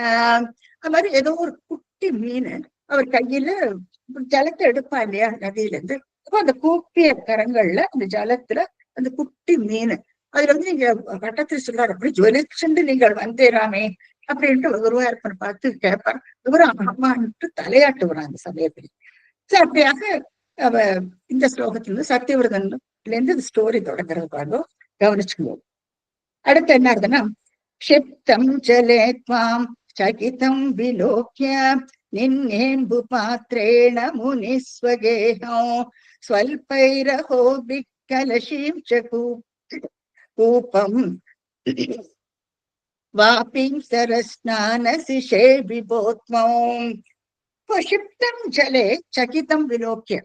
அது மாதிரி ஏதோ ஒரு குட்டி மீன் அவர் கையில ஜலத்தை எடுப்பா இல்லையா நதியில இருந்து. அப்போ அந்த கூப்பிய கரங்கள்ல அந்த ஜலத்துல அந்த குட்டி மீன், அதுல வந்து நீங்க வட்டத்தில் சொல்றாரு, அப்படி ஜுவலிச்சுண்டு நீங்கள் வந்தேராமே அப்படின்ட்டு குருவாயூரப்பன் பார்த்து கேட்பார். இவரும் அம்மான்ட்டு தலையாட்டுவார் அந்த சமயத்துல. அப்படியாக அவ இந்த ஸ்லோகத்துல சத்தியவிரதன்ல இருந்து ஸ்டோரி தொடங்குறது பாருங்க, கவனிச்சுக்குவோம். அடுத்து என்ன ஆகுதுன்னா, க்ஷிப்தம் ஜலே த்வாம் சகிதம் விலோக்ய நின்னேம்பு பாத்ரேண முனிஸ்வகேஹோ ஸ்வல்பைரஹோ பிக்கலஷீம் ச கூபம் வாபிம் சரஸ்நானசிஷே விபோத்மௌம். க்ஷிப்தம் ஜலே சகிதம் விலோக்ய.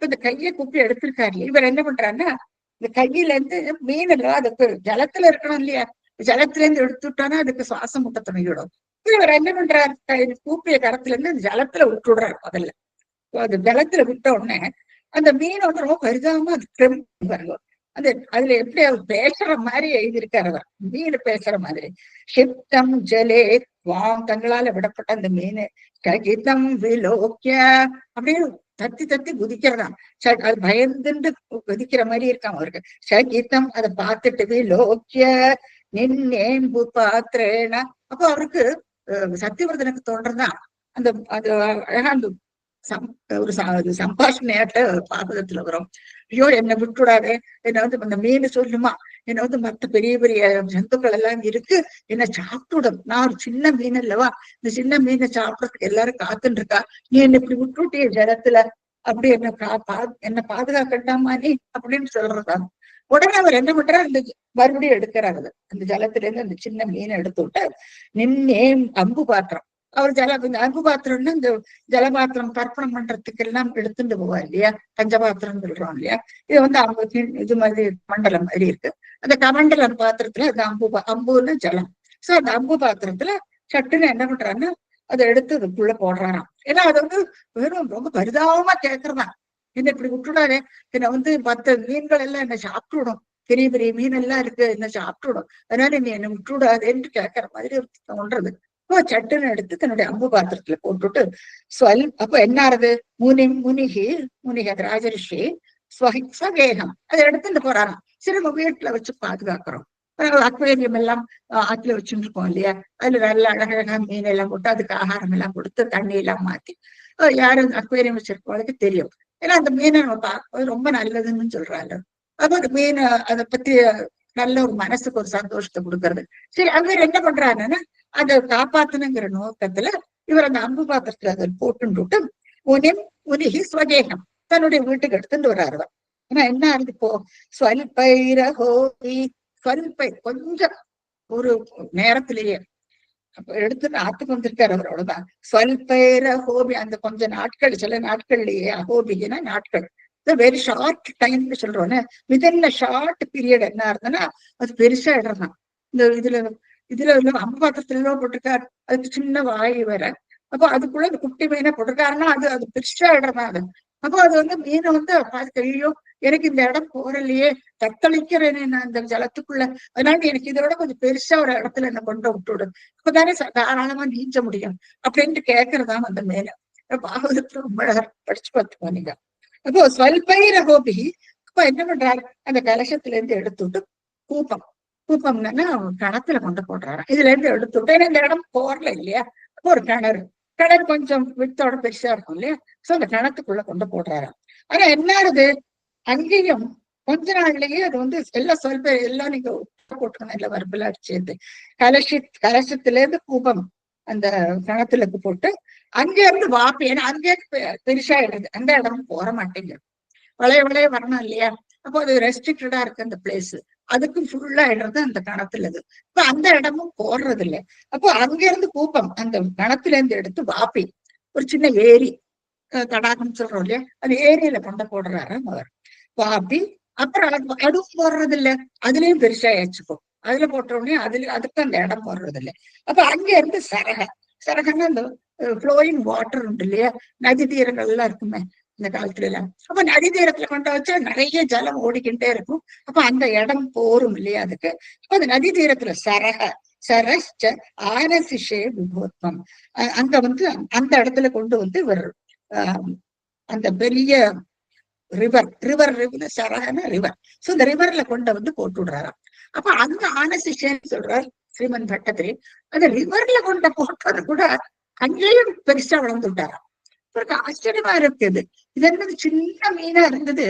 இந்த கையை கூப்பி எடுத்திருக்காரு. இவர் என்ன பண்றாருன்னா, இந்த கையில இருந்து மீன் எல்லாம் அதுக்கு ஜலத்துல இருக்கணும் இல்லையா, ஜலத்துல இருந்து எடுத்துட்டானா அதுக்கு சுவாசம் முட்ட துணையிடும். இவர் என்ன பண்றாரு, கூப்பிய கரத்துல இருந்து அந்த ஜலத்துல விட்டுடுறாரு. முதல்ல அது ஜலத்துல விட்ட உடனே அந்த மீன் வந்து ரொம்ப பரிதாபமா அது பாருங்க. அந்த அதுல எப்படி அவர் பேசுற மாதிரி எழுதியிருக்காரு அவர், மீன் பேசுற மாதிரி. ஷிப்தம் ஜலே வாம், தங்களால விடப்பட்ட அந்த மீன் ககிதம் விலோக்கிய அப்படின்னு தத்தி தத்தி குதிக்கிறதாம். அது பயந்துட்டு குதிக்கிற மாதிரி இருக்கான் அவருக்கு. சகிதம் அதை பார்த்துட்டு விலோக்கிய நின்னேம்பு பாத்திரேனா. அப்போ அவருக்கு சத்தியவர்தனுக்கு தோன்றதான் அந்த அது அழகா அந்த ஒரு சம்பாஷணையாட்ட பாகவதத்துல வரும். ஐயோ என்னை விட்டுடாதே, என்னை வந்து அந்த மீன் சொல்லுமா, என்னை வந்து மத்த பெரிய பெரிய ஜந்துக்கள் எல்லாம் இருக்கு, என்னை சாப்பிட்டுடும், நான் ஒரு சின்ன மீன் அல்லவா, இந்த சின்ன மீனை சாப்பிடறதுக்கு எல்லாரும் காத்துட்டு இருக்கா, நீ என்னை இப்படி விட்டுட்டிய ஜலத்துல, அப்படி என்ன பாதுகாக்கட்டாமா நீ அப்படின்னு சொல்றதா. உடனே அவர் என்ன பண்றாரு, அந்த மறுபடியும் எடுக்கிறாரு அந்த ஜலத்துல இருந்து அந்த சின்ன மீனை எடுத்து விட்டு நின்னே அம்பு பாத்திரம். அவர் அம்பு பாத்திரம்னா இந்த ஜலபாத்திரம் தர்ப்பணம் பண்றதுக்கு எல்லாம் எடுத்துட்டு போவார் இல்லையா, பஞ்சபாத்திரம் சொல்றோம் இல்லையா. இது வந்து இது மாதிரி மண்டலம் மாதிரி இருக்கு. அந்த கமண்டலம் பாத்திரத்துல அந்த அம்புன்னு ஜலம். சோ அந்த அம்பு பாத்திரத்துல சட்டுன்னு என்ன பண்றாருன்னா அதை எடுத்து அதுக்குள்ள போடுறாராம். ஏன்னா அது வந்து வெறும் ரொம்ப பரிதாபமா கேட்கறதான், என்ன இப்படி விட்டுடாதே, என்னை வந்து மத்த மீன்கள் எல்லாம் என்ன சாப்பிட்டு விடும், பெரிய பெரிய மீன் எல்லாம் இருக்கு, என்ன சாப்பிட்டு விடும், அதனால நீ என்னை விட்டுடாதேன்னு கேட்கற மாதிரி தோன்றது. சட்டுன்னு எடுத்து தன்னுடைய அம்பு பாத்திரத்துல போட்டுட்டு அப்ப என்ன ஆறுது, முனிகி அது ராஜரிஷி ஸ்வகேகம் அதை எடுத்துட்டு போறாராம். சரி நம்ம வீட்டுல வச்சு பாதுகாக்கிறோம், அக்வேரியம் எல்லாம் ஆத்துல வச்சுட்டு இருக்கோம் இல்லையா, அதுல நல்ல அழகழகா மீன் எல்லாம் போட்டு அதுக்கு ஆகாரம் எல்லாம் கொடுத்து தண்ணி எல்லாம் மாத்தி யாரும் அக்வேரியம் வச்சிருக்கோம் அதுக்கு தெரியும். ஏன்னா அந்த மீனை நம்ம பார்க்கும்போது ரொம்ப நல்லதுன்னு சொல்றாங்க. அப்ப அந்த மீன் அதை பத்தி நல்ல ஒரு மனசுக்கு ஒரு சந்தோஷத்தை கொடுக்கறது. சரி அவர் என்ன பண்றாருன்னா அதை காப்பாத்தணுங்கிற நோக்கத்துல இவர் அந்த அம்பு பாத்திரத்துல அதை போட்டுட்டு முனிகி ஸ்வகேகம் தன்னுடைய வீட்டுக்கு எடுத்துட்டு வர்றாரு. ஆனா என்ன ஆகுது இப்போ, ஸ்வல்பை கொஞ்சம் ஒரு நேரத்திலேயே அப்ப எடுத்துட்டு ஆத்துக்கு வந்திருக்காரு அவர், அவ்வளவுதான். ஸ்வல்பைர ஹோபி, அந்த கொஞ்ச நாட்கள், சில நாட்கள்லயே, அஹோபினா நாட்கள், வெரி ஷார்ட் டைம்னு சொல்றோன்னு, வித்தின் ஷார்ட் பீரியட் என்ன இருந்ததுன்னா அது பெருசா இடம்தான். இந்த இதுல அம்பு பாத்திரத்துல போட்டிருக்காரு, அதுக்கு சின்ன வாய் வேற. அப்போ அதுக்குள்ள அந்த குட்டி மீனை போட்டிருக்காருன்னா அது பெருசா இடம்தான் அது. அப்போ அது மீனை பார்த்து, ஐயோ எனக்கு இந்த இடம் போறலையே, தத்தளிக்கிறேனே நான் இந்த ஜலத்துக்குள்ள, அதனால எனக்கு இதோட கொஞ்சம் பெருசா ஒரு இடத்துல என்ன கொண்டு விட்டுவிடு, அப்பதானே தாராளமா நீஞ்ச முடியும் அப்படின்ட்டு கேட்கறதான் அந்த மேல. பாகவதத்துல ரொம்ப படிச்சு பார்த்துக்கோ நீங்க. அப்போ ஸ்வல்பைர கோபி, அப்ப என்ன பண்றாரு, அந்த கலசத்துல இருந்து எடுத்துட்டு கூப்பம்னா கணத்துல கொண்டு போடுறாரு. இதுல இருந்து எடுத்துட்டு, ஏன்னா இந்த இடம் போறல இல்லையா, அப்போ ஒரு கிணறு கொஞ்சம் வித்தோட பெருசா இருக்கும் இல்லையா, சோ அந்த கிணத்துக்குள்ள கொண்டு போடுறாரு. ஆனா என்ன ஆகுது, அங்கேயும் கொஞ்ச நாள்லயே அது எல்லாம் எல்லாம் நீங்க போட்டுக்கணும், இல்ல வரப்புல அடிச்சது கலசத்துல இருந்து கூபம் அந்த கிணத்துல போட்டு அங்கே இருந்து வாப்பி, ஏன்னா அங்கே பெருசா இடுது, அந்த இடமும் போற மாட்டேங்குது, வளைய வரணும் இல்லையா. அப்போ அது ரெஸ்ட்ரிக்டடா இருக்கு அந்த பிளேஸ், அதுக்கும் ஃபுல்லா இடுறது அந்த கணத்துல இது. இப்ப அந்த இடமும் போடுறது இல்லை. அப்போ அங்க இருந்து கூப்பம் அந்த கணத்துல இருந்து எடுத்து வாப்பி, ஒரு சின்ன ஏரி, தடாகம் சொல்றோம் இல்லையா, அந்த ஏரியில கொண்ட போடுறாரு அவர். வாப்பி அப்புறம் அதுவும் போடுறது இல்லை, அதுலயும் பெருசா ஏச்சுக்கும், அதுல போட்ட உடனே அதுக்கு அந்த இடம் போடுறது இல்லை. அப்ப அங்க இருந்து சரகன்னா அந்த ஃப்ளோயிங் வாட்டர் உண்டு இல்லையா, நதி தீரங்கள் எல்லாம் இருக்குமே இந்த காலத்துல எல்லாம். அப்ப நதி தீரத்துல கொண்டு வச்சா நிறைய ஜலம் ஓடிக்கிட்டே இருக்கும், அப்ப அந்த இடம் போரும் இல்லையா அதுக்கு. அப்ப அந்த நதி தீரத்துல சரஸ்ச ஆனசிஷே விபோத்வம், அங்க அந்த இடத்துல கொண்டு இவர் அந்த பெரிய ரிவர் சரகன ரிவர், சோ இந்த ரிவர்ல கொண்டு போட்டு விடுறாராம். அப்ப அங்க ஆனசிஷேன்னு சொல்றார் ஸ்ரீமன் பட்டத்திரி, அந்த ரிவர்ல கொண்ட போட்டது கூட அங்கேயும் பெருசா வளர்ந்து விட்டாராம். ஆச்சரியமா இருக்குது, இது என்னது சின்ன மீனா இருந்தது,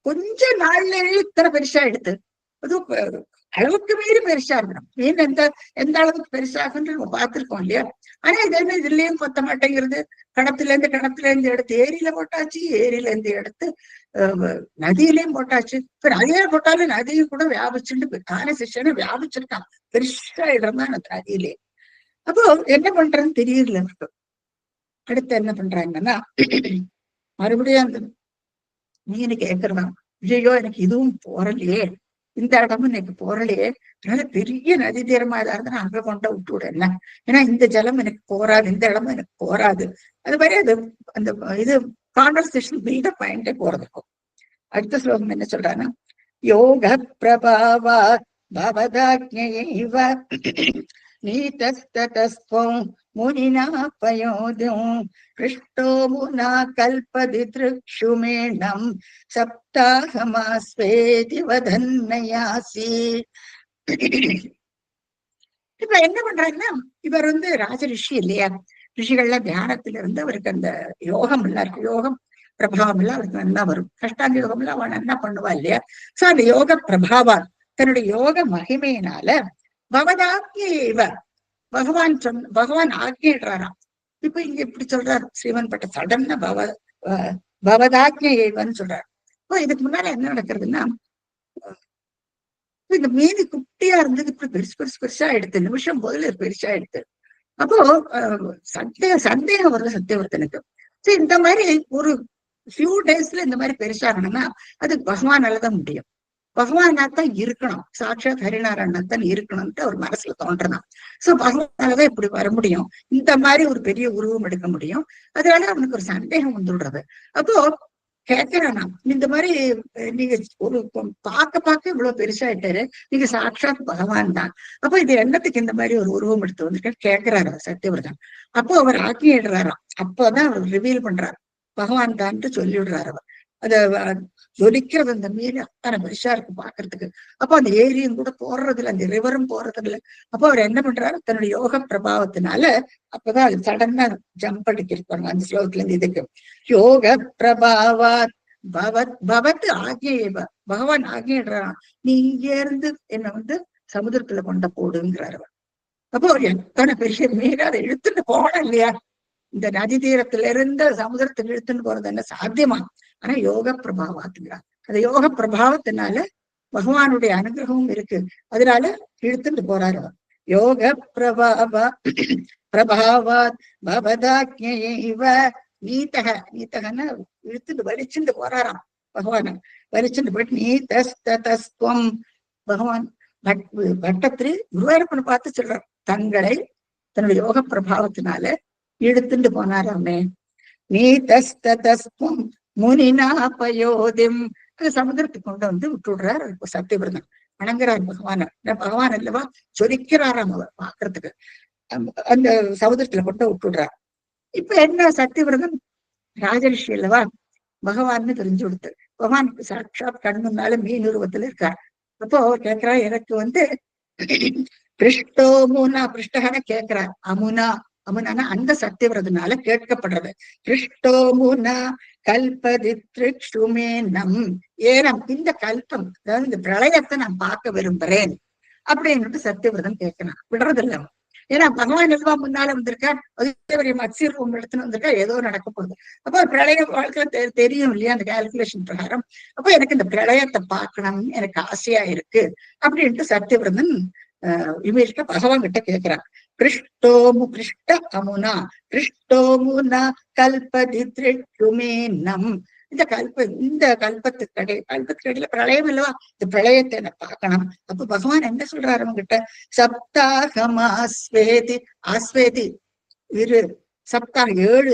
கொஞ்ச நாள்லயே இத்தனை பெருசா எடுத்து, அது அளவுக்கு மீறி பெருசா இருக்கணும். மீன் எந்த அளவுக்கு பெருசாகுன்னு நம்ம பார்த்திருக்கோம் இல்லையா. ஆனா இது என்ன, இதுலயும் கொத்த மாட்டேங்கிறது, கணத்துல இருந்து எடுத்து ஏரியில போட்டாச்சு, ஏரியில இருந்து எடுத்து நதியிலையும் போட்டாச்சு. இப்ப நதியில போட்டாலும் நதியும் கூட வியாபிச்சுட்டு ஆனசிஷனை வியாபிச்சிருக்கான், பெருசா இடம் தான் அந்த நதியிலே. அப்போ என்ன பண்றதுன்னு தெரியல எனக்கு. அடுத்து என்ன பண்றாங்கன்னா, மறுபடியும் அந்த மீன் கேட்கறதான், ஐயோ எனக்கு இதுவும் போறலையே, இந்த இடமும் எனக்கு போறலையே, அதனால பெரிய நதி தீரமா இருந்தா அங்க கொண்ட விட்டு விட என்ன, ஏன்னா இந்த ஜலம் எனக்கு போராது, இந்த இடமும் எனக்கு போராது. அது மாதிரி அது அந்த இது கான்வர்சேஷன் பில்டப் பாயிண்டே போறதுக்கும். அடுத்த ஸ்லோகம் என்ன சொல்றாங்கன்னா, யோக பிரபாவா பவதாக்ஞைவ நீதஸ்ததஸ்வம் முனினா பயோதும் கிருஷ்டோ முனா கல்பதி திருக்ஷுமேணம் சப்தாகமாஸ்வேதி வதன்னயாசி. இப்ப என்ன பண்றாங்கன்னா, இவர் ராஜ ரிஷி இல்லையா, ரிஷிகள்லாம் தியானத்துல இருந்து அவருக்கு அந்த யோகம் எல்லாம் இருக்கு, யோகம் பிரபாவம் எல்லாம் அவருக்கு நல்லா வரும், கஷ்டாங்க யோகம் எல்லாம் அவன் என்ன பண்ணுவா இல்லையா. சோ அந்த யோக பிரபாவம் தன்னுடைய யோக மகிமையினால பவதாக்கிய பகவான் ஆக்கிடுறாராம். இப்ப இங்க இப்படி சொல்றாரு ஸ்ரீமன் பட்ட சடன்ன பவதாக்கியவன்னு சொல்றாரு. இப்போ இதுக்கு முன்னால என்ன நடக்கிறதுன்னா, இந்த மீதி குட்டியா இருந்தது இப்படி பெருசா எடுத்து, நிமிஷம் போதுல பெருசா எடுத்து. அப்போ சந்தேகம் வருது சத்தியவர்த்தனுக்கு, சரி இந்த மாதிரி ஒரு ஃபியூ டேஸ்ல இந்த மாதிரி பெருசாகணும்னா அது பகவானாலதான் முடியும், பகவானாத்தான் இருக்கணும், சாட்சாத் ஹரிநாராயணத்தான் இருக்கணும்ட்டு அவர் மனசுல தோன்றதான். சோ பகவானாலதான் இப்படி வர முடியும், இந்த மாதிரி ஒரு பெரிய உருவம் எடுக்க முடியும். அதனால அவனுக்கு ஒரு சந்தேகம் வந்துடுறது. அப்போ கேட்கிறானா, இந்த மாதிரி நீங்க ஒரு பார்க்க இவ்வளவு பெருசாயிட்டாரு, நீங்க சாட்சாத் பகவான் தான், அப்போ இது என்னத்துக்கு இந்த மாதிரி ஒரு உருவம் எடுத்து வந்துட்டு கேட்கிறாரு சத்தியவர்தன். அப்போ அவர் ஆக்கிடுறாராம், அப்போதான் அவர் ரிவீல் பண்றாரு பகவான் தான்ட்டு சொல்லிவிடுறாரு அவர். அத ஜொலிக்கிறது அந்த மீன் அத்தனை பெருசா இருக்கு பாக்குறதுக்கு. அப்போ அந்த ஏரியும் கூட போடுறது இல்லை, அந்த ரிவரும் போடுறது இல்லை. அப்போ அவர் என்ன பண்றாரு, தன்னுடைய யோக பிரபாவத்தினால அப்பதான் அது சடனா ஜம்ப் அடிக்கிருப்பாங்க அந்த ஸ்லோகத்துல இருந்து இதுக்கு. யோக பிரபாவா பவத் ஆகிய பகவான் ஆகிடுறான், நீ இங்க இருந்து என்ன சமுதிரத்துல கொண்ட போடுங்கிறாரு. அப்போ அவர் எத்தனை பெரிய மீன் அதை இழுத்துட்டு போனோம் இல்லையா, இந்த நதி தீரத்துல இருந்து சமுதிரத்துக்கு இழுத்துன்னு போறது என்ன சாத்தியமா, ஆனா யோக பிரபாவத்துங்கிறார். அந்த யோக பிரபாவத்தினால பகவானுடைய அனுகிரகமும் இருக்கு, அதனால இழுத்துட்டு போறாரு அவர். யோக பிரபாவாத் பவதாக்ஞைவ நீதக. நீதகன்னா இழுத்துட்டு வலிச்சுட்டு போறாராம் பகவான. வலிச்சுட்டு போயிட்டு நீதஸ்தஸ்துவம் பகவான் பட்டத்திரி குருவாயூரப்பனை பார்த்து சொல்றார், தங்களை தன்னுடைய யோக பிரபாவத்தினால இழுத்துட்டு போனாராமே. நீதஸ்தஸ்துவம் முனினா பயோதிம். அது சமுதிரத்துக்கு கொண்டு வந்து விட்டு விடுறார் சத்தியவிரதன். வணங்குறார் பகவான. பகவான் அல்லவா சொரிக்கிறாராம் அவர் பாக்குறதுக்கு. அந்த சமுதிரத்துல கொண்டு விட்டுடுறார். இப்ப என்ன, சத்தியவிரதன் ராஜரிஷி அல்லவா, பகவான்னு தெரிஞ்சு கொடுத்து பகவானுக்கு சாட்சாத் கண் முன்னால மீன் உருவத்துல இருக்கார். அப்போ கேட்கிறா, எனக்கு வந்து பிருஷ்டோமுனா, பிருஷ்டகன கேட்கிறார், அமுனா, அமுனானா அந்த சத்தியவிரதனால கேட்கப்படுறது. பிருஷ்டோமுனா கல்பதித்ருமேனம் ஏனம், இந்த கல்பம், அதாவது இந்த பிரளயத்தை நான் பார்க்க விரும்புறேன் அப்படின்னு சத்தியவிரதன் கேட்கிறான். விடுறதில்ல. ஏன்னா பகவான் எல்வா முன்னால வந்திருக்கார், அதே மத்ஸ்ய ரூபம் எடுத்துன்னு வந்திருக்கா, ஏதோ நடக்க போகுது. அப்போ பிரளய வாழ்க்கை தெரியும் இல்லையா அந்த கால்குலேஷன் பிரகாரம். அப்போ எனக்கு இந்த பிரளயத்தை பார்க்கணும்னு எனக்கு ஆசையா இருக்கு அப்படின்ட்டு சத்தியவிரதன் இமேஜ்ல பகவான் கிட்ட கேட்கிறான். பிருஷ்ட அமுனா பிருஷ்டோமுனா கல்பதித்ருமேனம். இந்த கல்பத்துக்கடையில பிரளயம் இல்லவா, இந்த பிரளயத்தை என்ன பார்க்கணும். அப்ப பகவான் என்ன சொல்றாரு அவங்க கிட்ட, சப்தாகமாஸ்வேதி ஆஸ்வேதி இரு சப்தாகம் 7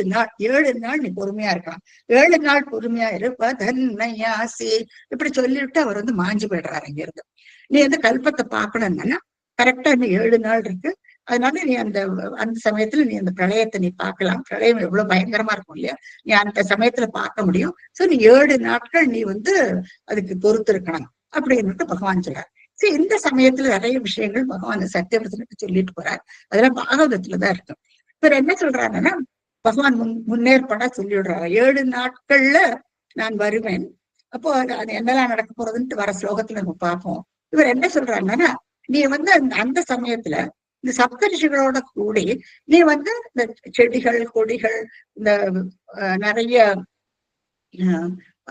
நாள் நீ பொறுமையா இருக்கலாம், 7 நாள் பொறுமையா இருப்பதன்மையாசி இப்படி சொல்லிவிட்டு அவர் வந்து மாஞ்சு போயிடுறாரு. இங்க இருந்து நீ வந்து கல்பத்தை பார்க்கணும்னா கரெக்டா இன்னும் 7 நாள் இருக்கு. அதனால நீ அந்த சமயத்துல நீ அந்த பிரளயத்தை நீ பார்க்கலாம். பிரளயம் எவ்வளவு பயங்கரமா இருக்கும் இல்லையா, நீ அந்த சமயத்துல பார்க்க முடியும். சோ நீ 7 நாட்கள் நீ வந்து அதுக்கு பொறுத்து இருக்கணும் அப்படின்னு பகவான் சொல்றாரு. சரி, இந்த சமயத்துல நிறைய விஷயங்கள் பகவான் சத்தியவிரதனுக்கு சொல்லிட்டு போறார். அதெல்லாம் பாகவதத்துலதான் இருக்கு. இவர் என்ன சொல்றாருன்னா, பகவான் முன்னேற்பாடா சொல்லி விடுறாரு, 7 நாட்கள்ல நான் வருவேன். அப்போ அது என்னெல்லாம் நடக்க போறதுன்ட்டு வர ஸ்லோகத்துல நம்ம பார்ப்போம். இவர் என்ன சொல்றாருன்னா, நீ வந்து அந்த சமயத்துல இந்த சப்த ரிஷிகளோட கூடி நீ வந்து இந்த செடிகள் கொடிகள் இந்த நிறைய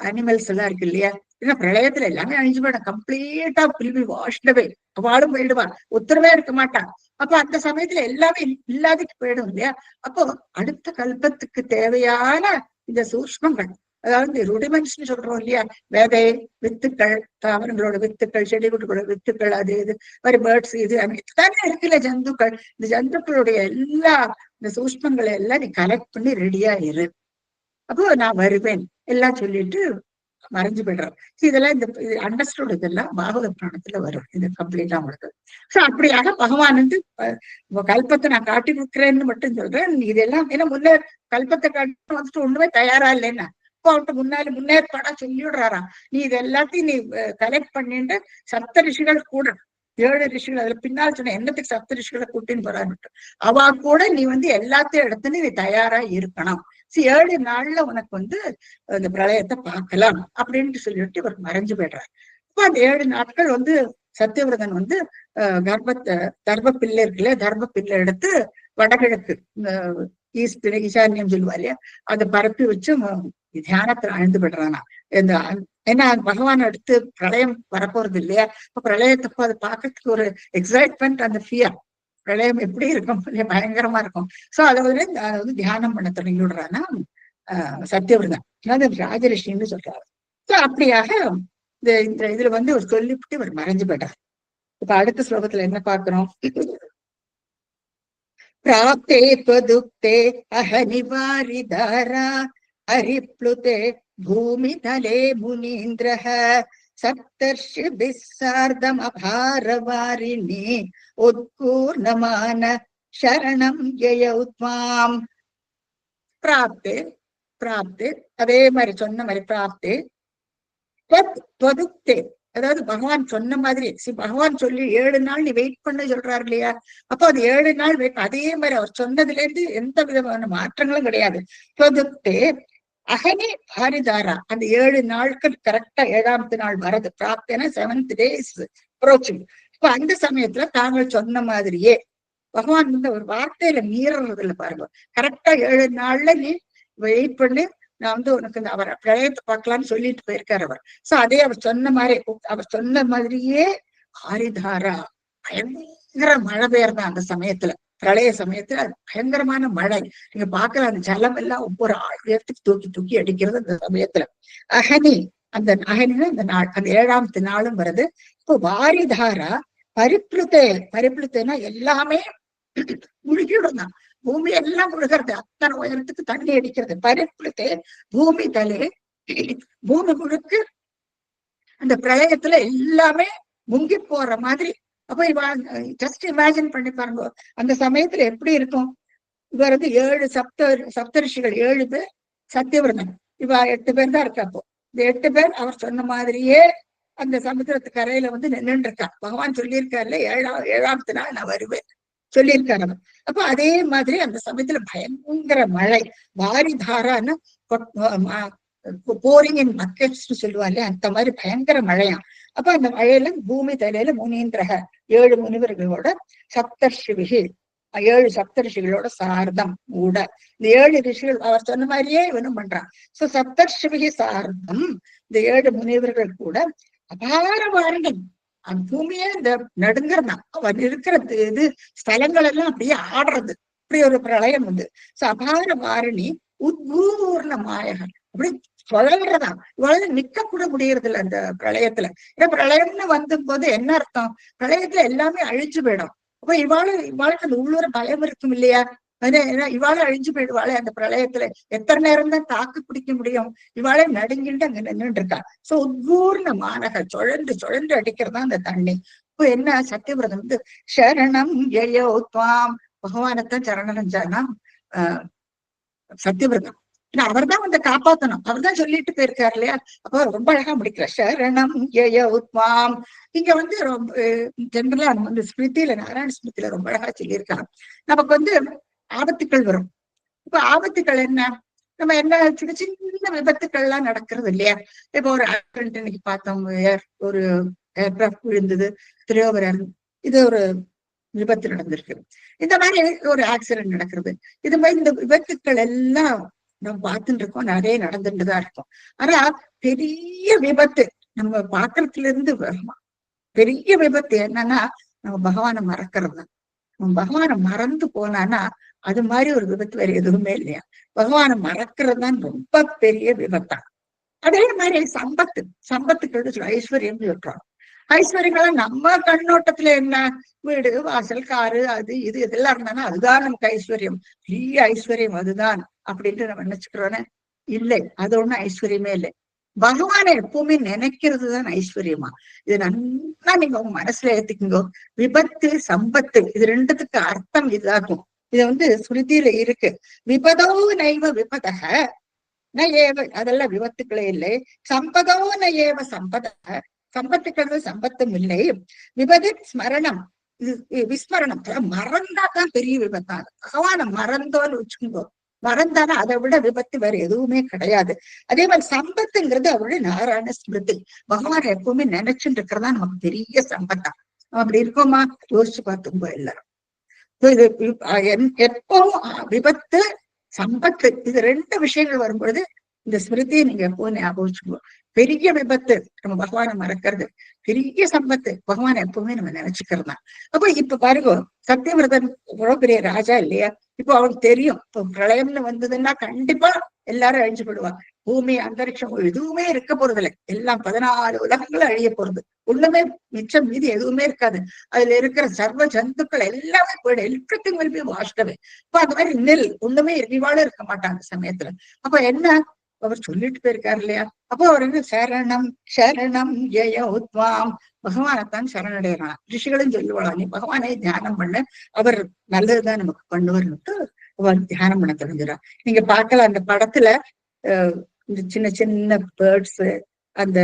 அனிமல்ஸ் எல்லாம் இருக்கு இல்லையா, ஏன்னா பிரளயத்துல எல்லாமே அழிஞ்சு போயிடும், கம்ப்ளீட்டா பில்வி வாஷ்டவே, அவளும் போயிடுவா, ஒத்துருவே இருக்க மாட்டான். அப்ப அந்த சமயத்துல எல்லாமே இல்லாதக்கு போயிடும் இல்லையா. அப்போ அடுத்த கல்பத்துக்கு தேவையான இந்த சூஷ்மங்கள், அதாவது ருடிமெண்ட்ஸ்ன்னு சொல்றோம் இல்லையா, விதை வித்துக்கள், தாவரங்களோட வித்துக்கள், செடிகளோட வித்துக்கள், அது இது மாதிரி பேர்ட்ஸ், இது தானே இருக்குல்ல ஜந்துக்கள், இந்த ஜந்துக்களுடைய எல்லா இந்த சூஷ்மங்களை எல்லாம் நீ கலெக்ட் பண்ணி ரெடியா இரு, அப்போ நான் வருவேன் எல்லாம் சொல்லிட்டு மறைஞ்சு போயிடுறாரு. இதெல்லாம் இந்த அண்டர்ஸ்டுட் இதெல்லாம் பாகவத புராணத்துல வரும், இது கம்ப்ளீட்டா உங்களுக்கு. சோ அப்படியாக பகவான் வந்து கல்பத்தை நான் காட்டி கொடுக்குறேன்னு மட்டும் சொல்றேன். இதெல்லாம் ஏன்னா முன்னே கல்பத்தை காட்டி வந்துட்டு ஒண்ணுமே தயாரா இல்லைன்னா அவன்கிட்ட முன்னேற்பாடா சொல்லிவிடுறாராம், நீ இது எல்லாத்தையும் நீ கலெக்ட் பண்ணிட்டு சப்த ரிஷிகள் கூட 7 ரிஷிகள், அதுல பின்னால் சொன்ன என்னத்துக்கு சப்த ரிஷிகளை கூட்டின்னு போறான்னு அவ கூட நீ வந்து எல்லாத்தையும் எடுத்துன்னு நீ தயாரா இருக்கணும். 7 நாள்ல உனக்கு வந்து அந்த பிரளயத்தை பார்க்கலாம் அப்படின்ட்டு சொல்லிட்டு இவர் மறைஞ்சு போயிடுறாரு. அப்ப அந்த 7 நாட்கள் வந்து சத்தியவிரதன் வந்து தர்மப்பிள்ளை இருக்குல்ல, தர்மப்பிள்ளை எடுத்து வடகிழக்கு ஈசான்யம் சொல்லுவா இல்லையா, அதை பரப்பி வச்சு தியானத்துல அழிந்து விடுறானா. ஏன்னா பகவான் அடுத்து பிரளயம் வரப்போறது இல்லையா, இப்ப பிரளயத்தப்போ அதை பார்க்கறதுக்கு ஒரு எக்ஸைட்மெண்ட், அந்த ஃபியர், பிரளயம் எப்படி இருக்கும், பயங்கரமா இருக்கும். சோ அதை வந்து தியானம் பண்ண தொடங்கி விடுறான்னா சத்தியவிரதன், அதாவது ராஜரிஷின்னு சொல்றாரு. சோ அப்படியாக இந்த இதுல வந்து ஒரு சொல்லிவிட்டு இவர் மறைஞ்சு போயிட்டார். இப்ப அடுத்த ஸ்லோகத்துல என்ன பார்க்கிறோம், பிராப்தே த்வதுக்தே அஹநிவாரிதாரா ஹரிப்ளுதே பூமிதலே முனீந்திரஹ சப்தர்ஷிபிஸ் சார்தம் அபாரவாரிணி உத்கூர்ணமான சரணம் ஜெயௌ த்வாம். பிராப்தே பிராப்தே அதே மாதிரி சொன்ன மாதிரி பிராப்தே த்வதுக்தே, அதாவது பகவான் சொன்ன மாதிரி, பகவான் சொல்லி 7 நாள் நீ வெயிட் பண்ண சொல்றாரு இல்லையா, அப்போ அது 7 நாள் வெயிட், அதே மாதிரி அவர் சொன்னதுல இருந்து எந்த விதமான மாற்றங்களும் கிடையாது. அகனே ஹரிதாரா, அந்த 7 நாட்கள் கரெக்டா 7ஆவது நாள் வரது, பிராப்தேனா 7th days approaching. இப்ப அந்த சமயத்துல தாங்கள் சொன்ன மாதிரியே பகவான் வந்து ஒரு வார்த்தையில மீறதுல பாருங்க, கரெக்டா 7 நாள்ல நீ வெயிட் பண்ணி நான் வந்து உனக்கு அவர் பிரளயத்தை பார்க்கலாம்னு சொல்லிட்டு போயிருக்காரு அவர். சோ அதே அவர் சொன்ன மாதிரியே ஹரிதாரா, பயங்கர மழை பெய்யறதான் அந்த சமயத்துல, பிரளய சமயத்துல பயங்கரமான மழை. நீங்க பாக்கலாம், அந்த ஜலம் எல்லாம் ஒவ்வொரு உயரத்துக்கு தூக்கி தூக்கி அடிக்கிறது அந்த சமயத்துல. அகனி, அந்த அகனின்னு அந்த நாள், அந்த 7ஆம் நாளும் வருது. இப்போ வாரிதாரா பரிப்ளுத்தே, பரிப்ளுத்தேன்னா எல்லாமே முழுகிடும் தான், பூமி எல்லாம் முழுகிறது, அத்தனை உயரத்துக்கு தண்ணி அடிக்கிறது. பரிப்ளுத்தே பூமி தலே, பூமி முழுக்கு அந்த பிரளயத்துல எல்லாமே முங்கி போற மாதிரி. அப்ப இவ ஜஸ்ட் இமேஜின் பண்ணி பாருங்க, அந்த சமயத்துல எப்படி இருக்கும். இவ வந்து 7 சப்தரிஷிகள், 7 பேர் சத்தியவிரதன், இவ 8 பேர் தான் இருக்கா. அப்போ இந்த 8 பேர் அவர் சொன்ன மாதிரியே அந்த சமுத்திரத்து கரையில வந்து நின்றுட்டு இருக்கா. பகவான் சொல்லியிருக்காருல்ல, 7ஆவது நாள் நான் வருவேன் சொல்லியிருக்காரு அவர். அப்ப அதே மாதிரி அந்த சமயத்துல பயங்கர மழை, வாரிதாரான்னு போரிங் இன் பக்கெட்ஸ் சொல்லுவாங்க, அந்த மாதிரி பயங்கர மழையாம். அப்ப அந்த மழையில பூமி தலையில முனீந்திரக 7 முனிவர்களோட சப்தர்ஷிவிகி, 7 சப்தரிஷிகளோட சார்தம் கூட, இந்த 7 ரிஷிகள் அவர் சொன்ன மாதிரியே இவனும் பண்றான். சோ சப்தர்ஷிவிகி சார்தம், இந்த 7 முனிவர்கள் கூட அபார வாரணம், அந்த பூமியே இந்த நடுங்கறதான், அவன் இருக்கிற இது ஸ்தலங்கள் எல்லாம் அப்படியே ஆடுறது, இப்படி ஒரு பிரளயம் வந்து. சோ அபார வாரணி உத்பூர்ண மாயகன், அப்படி சுழல்றதான், இவ்வளவு நிக்க கூட முடியறது இல்லை அந்த பிரளயத்துல. ஏன்னா பிரளயம்னு வந்த போது என்ன அர்த்தம், பிரளயத்துல எல்லாமே அழிஞ்சு போயிடும். அப்ப இவாளுக்கு அந்த உள்ளூர பயம் இருக்கும் இல்லையா, இவாளை அழிஞ்சு போயிடுவாளே அந்த பிரளயத்துல, எத்தனை நேரம் தான் தாக்கு பிடிக்க முடியும், இவாளை நடுங்கிட்டு அங்க நின்றுட்டு இருக்கா. சோ உத்பூர்ண மாநக, சுழன்று சுழன்று அடிக்கிறதா அந்த தண்ணி. இப்போ என்ன, சத்தியவிரதம் வந்து சரணம் ஜெயோ துவாம், பகவானத்தான் சரணம் சத்தியவிரதம், அவர் தான் வந்து காப்பாத்தணும், அவர் தான் சொல்லிட்டு போயிருக்காரு இல்லையா. அப்போ ரொம்ப அழகா முடிக்கிற சரணம் ஜெய உத்மாம். இங்க வந்து ரொம்ப ஜென்ரலா நம்ம வந்து ஸ்மிருதியில, நாராயண ஸ்மிருதியில ரொம்ப அழகா சொல்லியிருக்காங்க. நமக்கு வந்து ஆபத்துக்கள் வரும். இப்ப ஆபத்துக்கள் என்ன, நம்ம என்ன சின்ன சின்ன விபத்துக்கள் எல்லாம் நடக்கிறது இல்லையா. இப்ப ஒரு ஆக்சிடென்ட் இன்னைக்கு பார்த்தோம், ஒரு ஏர்கிராஃப்ட் விழுந்தது, திரையோவர், இது ஒரு விபத்து நடந்திருக்கு. இந்த மாதிரி ஒரு ஆக்சிடென்ட் நடக்கிறது. இது மாதிரி இந்த விபத்துக்கள் எல்லாம் நம்ம பார்த்துட்டு இருக்கோம், நிறைய நடந்துட்டுதான் இருக்கும். ஆனா பெரிய விபத்து நம்ம பாக்குறதுல இருந்து வருமா, பெரிய விபத்து என்னன்னா நம்ம பகவானை மறக்கிறது தான். நம்ம பகவானை மறந்து போனான்னா அது மாதிரி ஒரு விபத்து வேற எதுவுமே இல்லையா. பகவானை மறக்கிறது தான் ரொம்ப பெரிய விபத்தா. அதே மாதிரி சம்பத்துக்கு ஐஸ்வர்யம் சொல்றோம். ஐஸ்வர்யங்களை நம்ம கண்ணோட்டத்துல என்ன, வீடு வாசல் காரு அது இது இதெல்லாம் இருந்தானா அதுதான் நமக்கு ஐஸ்வர்யம், பெரிய ஐஸ்வர்யம் அதுதான் அப்படின்ட்டு நம்ம நினைச்சுக்கிறோன்னு இல்லை. அது ஒண்ணும் ஐஸ்வர்யமே இல்லை. பகவானை எப்பவுமே நினைக்கிறது தான் ஐஸ்வர்யமா. இது நல்லா நீங்க உங்க மனசுல ஏத்துக்குங்க. விபத்து சம்பத்து இது ரெண்டுத்துக்கு அர்த்தம் இதாகும். இது வந்து ஸ்ருதியில இருக்கு. விபதோ நைவ விபதக ந ஏவ, அதெல்லாம் விபத்துக்களே இல்லை. சம்பதோ ந ஏவ சம்பதக, சம்பத்துக்கிறது சம்பத்தும் இல்லை. விபதி ஸ்மரணம், இது விஸ்மரணம், மறந்தாதான் பெரிய விபத்தான். பகவான மறந்தோன்னு வச்சுக்கோங்க, மறந்தானா அதை விட விபத்து வேற எதுவுமே கிடையாது. அதே மாதிரி சம்பத்துங்கிறது அவருடைய நாராயண ஸ்மிருதி, பகவான எப்பவுமே நினைச்சுட்டு இருக்கிறதா நமக்கு பெரிய சம்பத்தா. அப்படி இருக்கோமா, யோசிச்சு பார்த்துக்கோ எல்லாரும். இது எப்பவும் விபத்து சம்பத்து இது 2 விஷயங்கள் வரும்பொழுது இந்த ஸ்மிருதியை நீங்க எப்பவும் ஞாபகம் வச்சுக்கோ. பெரிய விபத்து நம்ம பகவானை மறக்கிறது, பெரிய சம்பத்து பகவானை எப்பவுமே நம்ம நினைச்சுக்கிறது தான். அப்ப இப்ப பாருங்க, சத்தியவிரதன் எவ்வளவு பெரிய ராஜா இல்லையா. இப்போ அவனுக்கு தெரியும், இப்போ பிரளயம்னு வந்ததுன்னா கண்டிப்பா எல்லாரும் அழிஞ்சு போடுவாங்க. பூமி அந்தரிக்ஷம் எதுவுமே இருக்க போறது இல்லை, எல்லாம் 14 உலகங்களும் அழிய போறது, ஒண்ணுமே மிச்சம் மீதி எதுவுமே இருக்காது. அதுல இருக்கிற சர்வ ஜந்துக்கள் எல்லாமே போயிடும், எவ்ரிதிங் வில் பி வாஷ்ட் அவே. இப்ப அந்த மாதிரி நெல் ஒண்ணுமே எரிவாளும் இருக்க மாட்டாங்க சமயத்துல. அப்ப என்ன, அவர் சொல்லிட்டு போயிருக்காரு இல்லையா. அப்போ அவர் என்ன, சரணம் சரணம் ஜெய உத்வாம், பகவானைத்தான் சரணடைகிறான். ரிஷிகளும் சொல்லுவாளாம், நீ பகவானை தியானம் பண்ண, அவர் நல்லதுதான் நமக்கு பண்ணுவார்னுட்டு அவர் தியானம் பண்ண தெரிஞ்சிடான். நீங்க பார்க்கலாம் அந்த படத்துல இந்த சின்ன சின்ன பேர்ட்ஸ், அந்த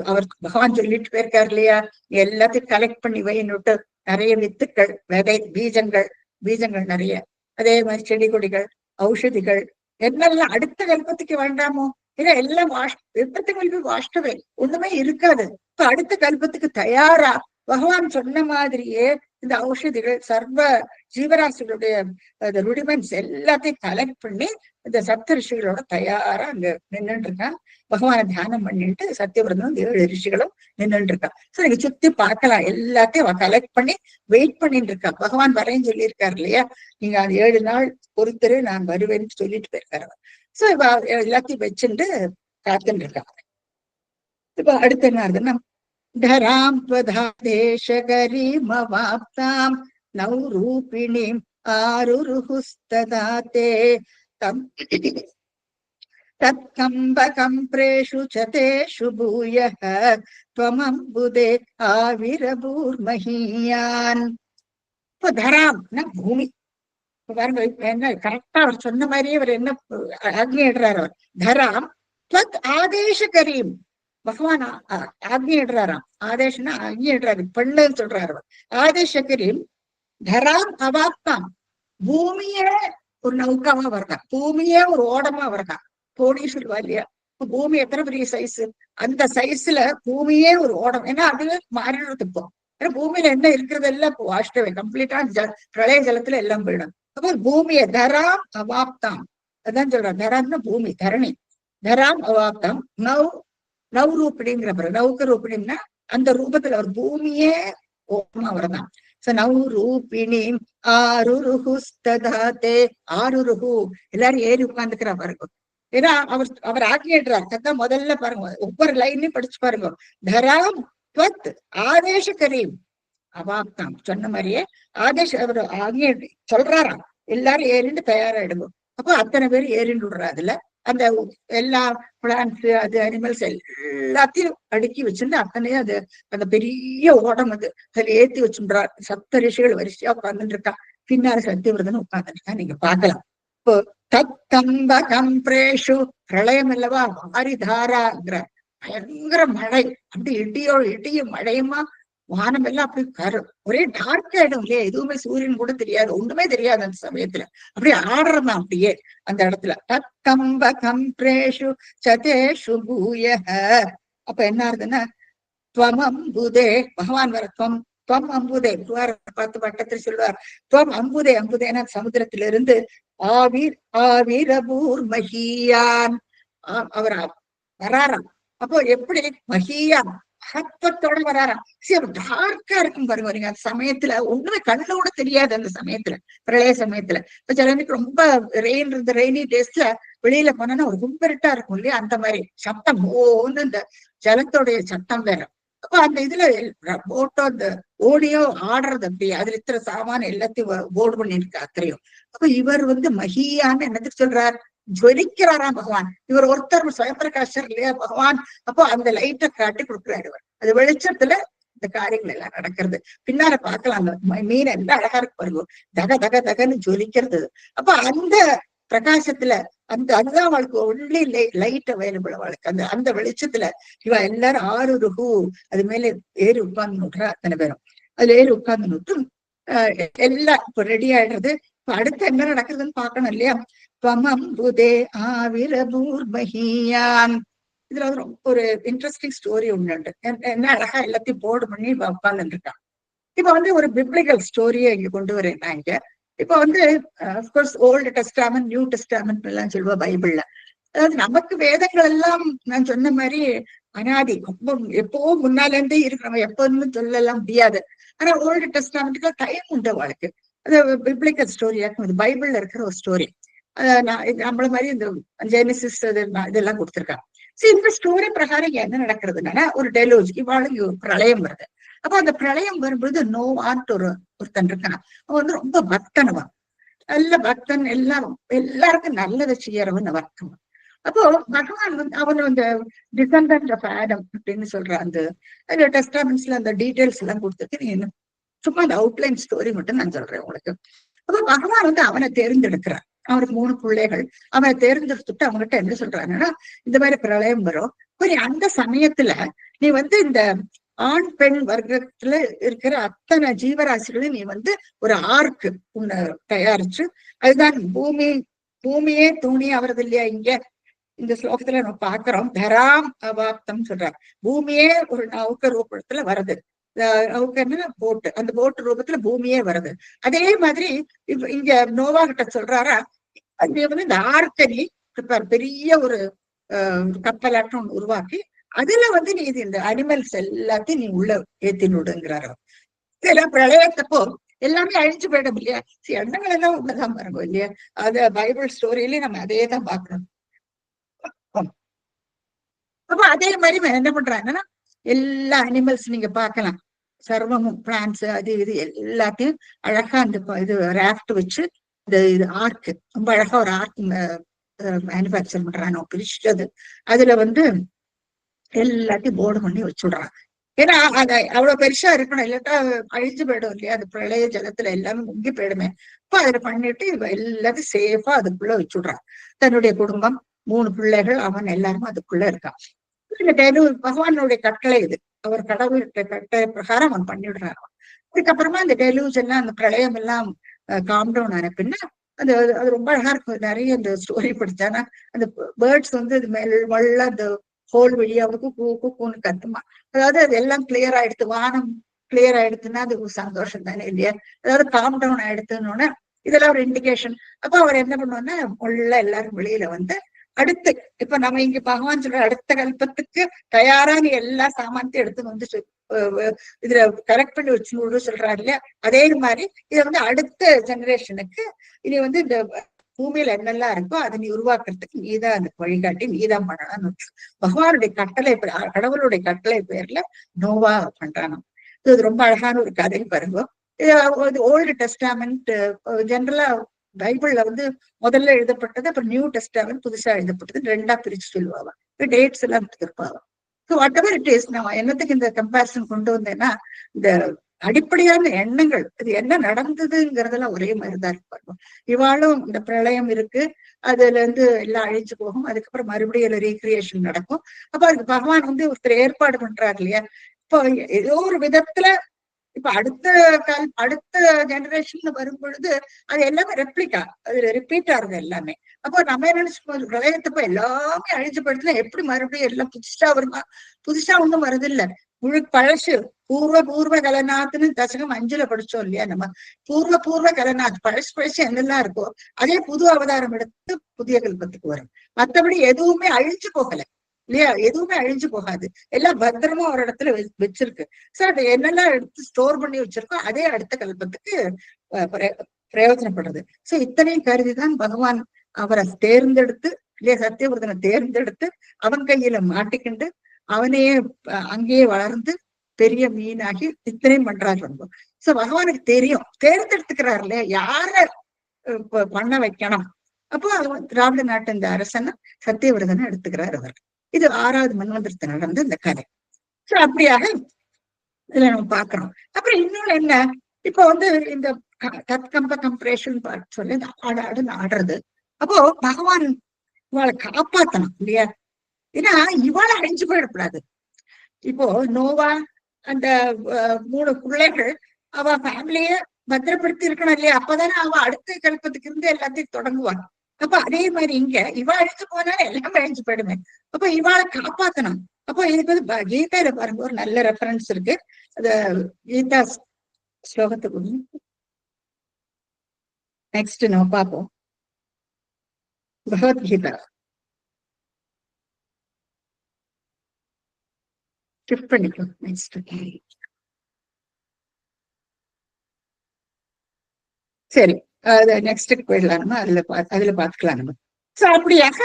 அவர் பகவான் சொல்லிட்டு போயிருக்காரு இல்லையா, எல்லாத்தையும் கலெக்ட் பண்ணி வைன்னுட்டு, நிறைய வித்துக்கள், விதை, பீஜங்கள் நிறைய, அதே மாதிரி செடி கொடிகள், ஔஷதிகள் என்னெல்லாம் அடுத்த கல்பத்துக்கு வேண்டாமோ, ஏன்னா எல்லாம் வாஷ்டவே ஒண்ணுமே இருக்காது. இப்ப அடுத்த கல்பத்துக்கு தயாரா பகவான் சொன்ன மாதிரியே இந்த ஔஷதிகள் சர்வ ஜீவராசிகளுடைய ருடிமெண்ட்ஸ் எல்லாத்தையும் கலெக்ட் பண்ணி இந்த சப்த ரிஷிகளோட தயாரா அங்க நின்றுட்டு இருக்கான். பகவானை தியானம் பண்ணிட்டு சத்தியவிரதம் 7 ரிஷிகளும் நின்றுட்டு இருக்கான். சோ நீங்க சுத்தி பார்க்கலாம், எல்லாத்தையும் கலெக்ட் பண்ணி வெயிட் பண்ணிட்டு இருக்கா. பகவான் வரேன்னு சொல்லியிருக்காரு இல்லையா, நீங்க அது 7 நாள் பொறுத்தரு நான் வருவேன்னு சொல்லிட்டு போயிருக்காரு. சோ இப்ப எல்லாத்தையும் வச்சுட்டு காத்துட்டு இருக்காங்க. இப்ப அடுத்து என்ன ஆகுதுன்னா, தராம் தேசகரீமவாப்தாம் நௌரூபிணீம் ஆருருஹுஸ்ததாதே தம் தத்கம்பகம்ப்ரேஷு சதேஷு பூயஹ த்வமம்புதே ஆவிரபூர்மஹீயான். இப்போ தராம் பூமி பாருங்க, என்ன கரெக்டா அவர் சொன்ன மாதிரியே அவர் என்ன ஆக்ஞையிடுறாரு. அவர் தராம் துவத் ஆதேசகரீம், பகவான் ஆக்ஞையிடுறாராம். ஆதேசம்னா ஆக்ஞையிடுறாரு, பெண்ணுன்னு சொல்றாரு அவர். ஆதேசகரீம் தராம் அவாப்தாம், பூமியே ஒரு நௌக்காவா வருதான், பூமியே ஒரு ஓடமா வருதான். தோணி சொல்லுவா இல்லையா, பூமி எத்தனை பெரிய சைஸ், அந்த சைஸ்ல பூமியே ஒரு ஓடம். ஏன்னா அது மாறிடுறது இப்போ. ஏன்னா பூமியில என்ன இருக்கிறது எல்லாம் வாஷ்டவே கம்ப்ளீட்டா பிரளய ஜலத்துல எல்லாம் போயிடும். அப்போ பூமியை தராம் அவாப்தாம், அதான் சொல்றான். தராம்னா பூமி, தரணி. தராம் அவாப்தாம் நவ் ரூபிணிங்கிற பிறகு நவுக்க ரூபிணின்னா அந்த ரூபத்துல ஒரு பூமியே ஓடமா வரதான். நௌரூபிணி ஆருருஹுஸ்ததாதே, ஆருருஹு எல்லாரும் ஏறி உட்கார்ந்துக்கிறா பாருங்க. ஏன்னா அவர் ஆக்ஞிடுறார். அதான் முதல்ல பாருங்க, ஒவ்வொரு லைன்லயும் படிச்சு பாருங்க. தராம் துவத் ஆதேசகரீம் அவாப்தாம், சொன்ன மாதிரியே அவர் ஆக்ஞை சொல்றாராம், எல்லாரும் ஏறிண்டு தயாராயிடுங்க. அப்போ அத்தனை பேர் ஏறிண்டு விடுறா. அதுல அந்த எல்லா பிளான்ஸ் அது அனிமல்ஸ் எல்லாத்தையும் அடுக்கி வச்சிருந்து அத்தனையும் அது அந்த பெரிய ஓடம் அது அதுல ஏத்தி வச்சுன்றார். சப்த ரிஷிகள் வரிசையா உட்கார்ந்துட்டு இருக்கா. பின்னால சத்தியவிரதன் உட்கார்ந்துட்டு இருக்கா, நீங்க பாக்கலாம். இப்போ தத்தம்பகம்ப்ரேஷு, பிரளயம் அல்லவா, வாரிதாராங்கிற பயங்கர மழை, அப்படி இடியும் மழையுமா, வானம் எல்லாம் அப்படி ஒரே டார்க் ஆயிடும் இல்லையா, எதுவுமே சூரியன் கூட தெரியாது, ஒண்ணுமே தெரியாது அந்த சமயத்துல. அப்படியே ஆடுறதான் அப்படியே அந்த இடத்துல. தத்தம்பகம்ப்ரேஷு சதேஷு பூயஹ. அப்ப என்ன ஆகுதுன்னா, துவமம்புதே, பகவான் வர துவம் அம்புதே, பார்த்து வட்டத்தில் சொல்வார். துவம் அம்புதே, அம்புதேனா சமுத்திரத்திலிருந்து ஆவிரபூர் மகியான், அவர் வராராம். அப்போ எப்படி மகியான் மகத்துவத்தோட வராராம். சரி, டார்க்கா இருக்கும் பாருங்க. வரீங்க அந்த சமயத்துல ஒண்ணுமே கண்ணுல கூட தெரியாது. அந்த சமயத்துல பிரளய சமயத்துல இப்ப சிலருக்கு ரொம்ப ரெயின் இருந்த ரெய்னி டேஸ்ல வெளியில போனா ஒரு கும்பரிட்டா இருக்கும் இல்லையா, அந்த மாதிரி சத்தம் ஓன்னு இந்த ஜலத்தோடைய சத்தம் வேற. அப்ப அந்த இதுல போட்டோ அந்த ஓடியோ ஆடுறது அப்படி, அதுல இத்தனை சாமான எல்லாத்தையும் போர்டு பண்ணிருக்கு அத்தனையும். அப்ப இவர் மகியான்னு என்னத்துக்கு சொல்றார், ஜொலிக்கிறாராம் பகவான். இவர் ஒருத்தர் சுயப்பிரகாஷர் இல்லையா பகவான். அப்போ அந்த லைட்டை காட்டி கொடுக்குறாரு இவர். அது வெளிச்சத்துல இந்த காரியங்கள் எல்லாம் நடக்கிறது. பின்னால பார்க்கலாம், அந்த மீன் எல்லாம் அழகா இருக்கு பாருங்க, தக தக தகன்னு ஜொலிக்கிறது. அப்ப அந்த பிரகாசத்துல அதுதான் அவளுக்கு ஒன்லி லைட் அவைலபிள் அவளுக்கு. அந்த வெளிச்சத்துல இவ எல்லாரும் ஆருருஹு அது மேல ஏறி உட்கார்ந்து நோட்டுறா. அத்தனை பேரும் அதுல ஏறி உட்கார்ந்து நோட்டு எல்லாம் இப்ப ரெடி ஆயிடுறது. இப்ப அடுத்து என்ன நடக்குதுன்னு பாக்கணும் இல்லையா. துவமம்புதே ஆவிரபூர்மஹீயான். இதுல ரொம்ப ஒரு இன்ட்ரெஸ்டிங் ஸ்டோரி ஒண்ணு. என்ன அழகா எல்லாத்தையும் போர்டு பண்ணி உட்கார்ந்து இருக்கான். இப்ப ஒரு பிப்ளிக்கல் ஸ்டோரியை இங்க கொண்டு வரேன் நான் இங்க. இப்ப அப்கோர்ஸ் ஓல்டு டெஸ்டாமென்ட், நியூ டெஸ்டாமென்ட் எல்லாம் சொல்லுவா பைபிள்ல. அதாவது நமக்கு வேதங்கள் எல்லாம் நான் சொன்ன மாதிரி அனாதி, ரொம்ப எப்பவோ முன்னால இருந்தே இருக்கு, நம்ம எப்போன்னு சொல்லலாம் முடியாது. ஆனா ஓல்டு டெஸ்டாமெண்ட்டுக்கு டைம் உண்டு அவளுக்கு. அது பிப்ளிக்கல் ஸ்டோரியாக்கும் இது பைபிள்ல இருக்கிற ஒரு ஸ்டோரி. நம்மள மாதிரி இந்த ஜெனிசிஸ் இதெல்லாம் கொடுத்துருக்காங்க. சரி, இந்த ஸ்டோரி பிரகாரம் என்ன நடக்கிறதுனால ஒரு டெலூஜ், இவாளுக்கு ஒரு பிரளயம் வருது. அப்ப அந்த பிரளயம் வரும்பொழுது நோவான்ட்டு ஒருத்தன் இருக்கான். அவன் ரொம்ப பக்தனவன், நல்ல பக்தன், எல்லாருக்கும் நல்லதை செய்யறவன் வர்க்கம். அப்போ பகவான் அவன் அந்த டிசெண்டன்ட் ஆஃப் ஆடம் அப்படின்னு சொல்ற அந்த டெஸ்டாமெண்ட்ஸ்ல அந்த டீடைல்ஸ் எல்லாம் கொடுத்துட்டு நீ சும்மா அந்த அவுட்லைன் ஸ்டோரி மட்டும் நான் சொல்றேன் உங்களுக்கு. அப்ப பகவான் அவனை தேர்ந்தெடுக்கிறான். அவனுக்கு 3 பிள்ளைகள். அவனை தேர்ந்தெடுத்துட்டு அவங்ககிட்ட என்ன சொல்றாங்கன்னா, இந்த மாதிரி பிரளயம் வரும், அந்த சமயத்துல நீ இந்த ஆண் பெண் வர்க்கத்துல இருக்கிற அத்தனை ஜீவராசிகளையும் நீ ஒரு ஆர்க்கு உன்னை தயாரிச்சு, அதுதான் பூமியே தூணி ஆவறது இல்லையா. இங்க இந்த ஸ்லோகத்துல நம்ம பாக்குறோம், தராம் அவாப்தம் சொல்றார். பூமியே ஒரு நௌக்க ரூபத்துல வருது. அவங்க என்ன போட்டு அந்த போட்டு ரூபத்துல பூமியே வருது. அதே மாதிரி இப்ப இங்க நோவா கிட்ட சொல்றாரா, அது வந்து இந்த ஆர்க்கனி பெரிய ஒரு கப்பலாட்டம் ஒண்ணு உருவாக்கி அதுல வந்து நீ இது இந்த அனிமல்ஸ் எல்லாத்தையும் நீ உள்ள ஏத்தினுடுங்கிறாரு. இதெல்லாம் பிரளயத்தப்போ எல்லாமே அழிஞ்சு போயிடும் இல்லையா? எண்ணங்கள் எல்லாம் உள்ளதான் பாருங்க இல்லையா? அது பைபிள் ஸ்டோரியிலேயே நம்ம அதே தான் பாக்கணும். அப்ப அதே மாதிரி என்ன பண்றாங்கன்னா எல்லா அனிமல்ஸ் நீங்க பார்க்கலாம், சர்வமும் பிளான்ஸ் அது இது எல்லாத்தையும் அழகா அந்த இது ராஃப்ட் வச்சு இந்த இது ஆர்க் ரொம்ப அழகா ஒரு ஆர்க் மேனுபேக்சர் பண்றாங்க பிரிச்சது. அதுல வந்து எல்லாத்தையும் போர்டு பண்ணி வச்சுடுறாங்க. ஏன்னா அது அவ்வளவு பெருசா இருக்கணும், இல்லாட்டா அழிஞ்சு போயிடும் இல்லையா? அது பிரளய ஜலத்துல எல்லாமே முங்கி போயிடுமே. இப்ப அதுல பண்ணிட்டு எல்லாத்தையும் சேஃபா அதுக்குள்ள வச்சுடுறான். தன்னுடைய குடும்பம் 3 பிள்ளைகள் அவன் எல்லாருமே அதுக்குள்ள இருக்கான். பகவானுடைய கட்டளை இது, அவர் கடவுள் கட்டளை பிரகாரம் அவன் பண்ணிடுறான். அதுக்கப்புறமா அந்த டெலூஜ் எல்லாம் அந்த பிரளயம் எல்லாம் காம்டவுன் ஆன பின்ன அது அது ரொம்ப அழகா இருக்கும். நிறைய அந்த ஸ்டோரி படிச்சானா அந்த பேர்ட்ஸ் வந்து அது வெள்ள அந்த ஹோல் வழியா கூன்னு கத்துமா. அதாவது அது எல்லாம் கிளியர் ஆயிடுத்து, வானம் கிளியர் ஆயிடுத்துன்னா அது ஒரு சந்தோஷம் தானே இல்லையா? அதாவது காம் டவுன் ஆயிடுத்துன்னு இதெல்லாம் ஒரு இண்டிகேஷன். அப்ப அவர் என்ன பண்ணுவோம்னா உள்ள எல்லாரும் வெளியில வந்து அடுத்து இப்ப நம்ம இங்க பகவான் சொல்ற அடுத்த கல்பத்துக்கு தயாரா நீ எல்லா சாமானத்தையும் எடுத்து வந்து இதுல கரெக்ட் பண்ணி வச்சு சொல்றாரு இல்லையா? அதே மாதிரி இதை வந்து அடுத்த ஜெனரேஷனுக்கு இனி வந்து இந்த பூமியில என்னெல்லாம் இருக்கோ அதை நீ உருவாக்குறதுக்கு நீதான் அந்த வழிகாட்டி, நீதான் பண்ணணும்னு பகவானுடைய கட்டளை, கடவுளுடைய கட்டளை பேர்ல நோவா பண்றாங்க. இது ரொம்ப அழகான ஒரு கதை பாருங்க. இது ஓல்டு டெஸ்டாமெண்ட் ஜெனரலா பைபிள்ல வந்து முதல்ல எழுதப்பட்டது, அப்புறம் நியூ டெஸ்டாமெண்ட் புதுசா எழுதப்பட்டது, 2ஆ பிரிச்சு சொல்லுவாங்க. டேட்ஸ் எல்லாம் இருப்பாங்க. வாட் எவர் இட் இஸ், நான் என்னத்துக்கு இந்த கம்பேரிசன் கொண்டு வந்தேன்னா இந்த அடிப்படையான எண்ணங்கள் இது என்ன நடந்ததுங்கிறதெல்லாம் ஒரே மாதிரிதான் இருப்பாங்க. இவாளும் இந்த பிரளயம் இருக்கு, அதுல இருந்து எல்லாம் அழிஞ்சு போகும், அதுக்கப்புறம் மறுபடியும் ரீக்ரியேஷன் நடக்கும். அப்ப அதுக்கு பகவான் வந்து ஒருத்தர் ஏற்பாடு பண்றாரு இல்லையா? இப்போ ஏதோ ஒரு விதத்துல இப்ப அடுத்த ஜெனரேஷன் வரும் பொழுது அது எல்லாமே ரெப்ளிகா, அது ரிப்பீட் ஆகுது எல்லாமே. அப்போ நம்ம என்ன நினைச்சு பிரளயத்தப்ப எல்லாமே அழிஞ்சு போயிடுச்சுன்னா எப்படி மறுபடியும் எல்லாம் புதுசா வருமா? புதுசா ஒண்ணும் வருது இல்ல, பழசு. பூர்வ கலநாத்னு தசகம் 5ல படிச்சோம் இல்லையா நம்ம? பூர்வ கலநாத் பழசு என்னெல்லாம் இருக்கோ அதே புது அவதாரம் எடுத்து புதிய கல்பத்துக்கு வரும். மற்றபடி எதுவுமே அழிஞ்சு போகல இல்லையா? எதுவுமே அழிஞ்சு போகாது, எல்லாம் பத்திரமா ஒரு இடத்துல வச்சிருக்கு. சோ அதை என்னெல்லாம் எடுத்து ஸ்டோர் பண்ணி வச்சிருக்கோ அதே அடுத்த கல்பத்துக்கு பிரயோஜனப்படுறது. சோ இத்தனையும் கருதிதான் பகவான் அவரை தேர்ந்தெடுத்து இல்லையா, சத்தியவர்தனை தேர்ந்தெடுத்து அவன் கையில மாட்டிக்கிண்டு அவனையே அங்கேயே வளர்ந்து பெரிய மீனாகி இத்தனையும் பண்றாரு. ரொம்ப சோ பகவானுக்கு தெரியும், தேர்ந்தெடுத்துக்கிறாரு இல்லையா யார பண்ண வைக்கணும். அப்போ திராவிட நாட்டு இந்த அரசனை சத்தியவிரதனை எடுத்துக்கிறார் அவர். இது 6வது மன்வந்திரத்தை நடந்த இந்த கதை. சோ அப்படியாக இதுல நம்ம பாக்குறோம். அப்புறம் இன்னொன்னு என்ன, இப்ப வந்து இந்த தற்கம்ப கம்பரேஷன் சொல்லி ஆடுறது. அப்போ பகவான் இவாளை காப்பாத்தணும் இல்லையா? ஏன்னா இவாளை அழிஞ்சு போயிடக்கூடாது. இப்போ நோவா அந்த 3 பிள்ளைகள் அவ ஃபேமிலிய பத்திரப்படுத்தி இருக்கணும் இல்லையா? அப்பதானே அவ அடுத்த கல்பத்துக்கு இருந்து எல்லாத்தையும் தொடங்குவான். அப்ப அதே மாதிரி இங்க இவ அழிஞ்சு போனாலும் எல்லாமே அழிஞ்சு போயிடுமே. அப்ப இவாளை காப்பாத்தணும். அப்போ இதுக்கு வந்து கீதையில பாருங்க ஒரு நல்ல ரெஃபரன்ஸ் இருக்கு. அந்த கீதா ஸ்லோகத்துக்கு நெக்ஸ்ட் நம்ம பார்ப்போம். பகவத்கீதா ஷிஃப்ட் பண்ணிக்கோ நெக்ஸ்ட். சரி, நெக்ஸ்ட்டுக்கு போயிடலாம் நம்ம. அதுல பாத்துக்கலாம் நம்ம. சோ அப்படியாக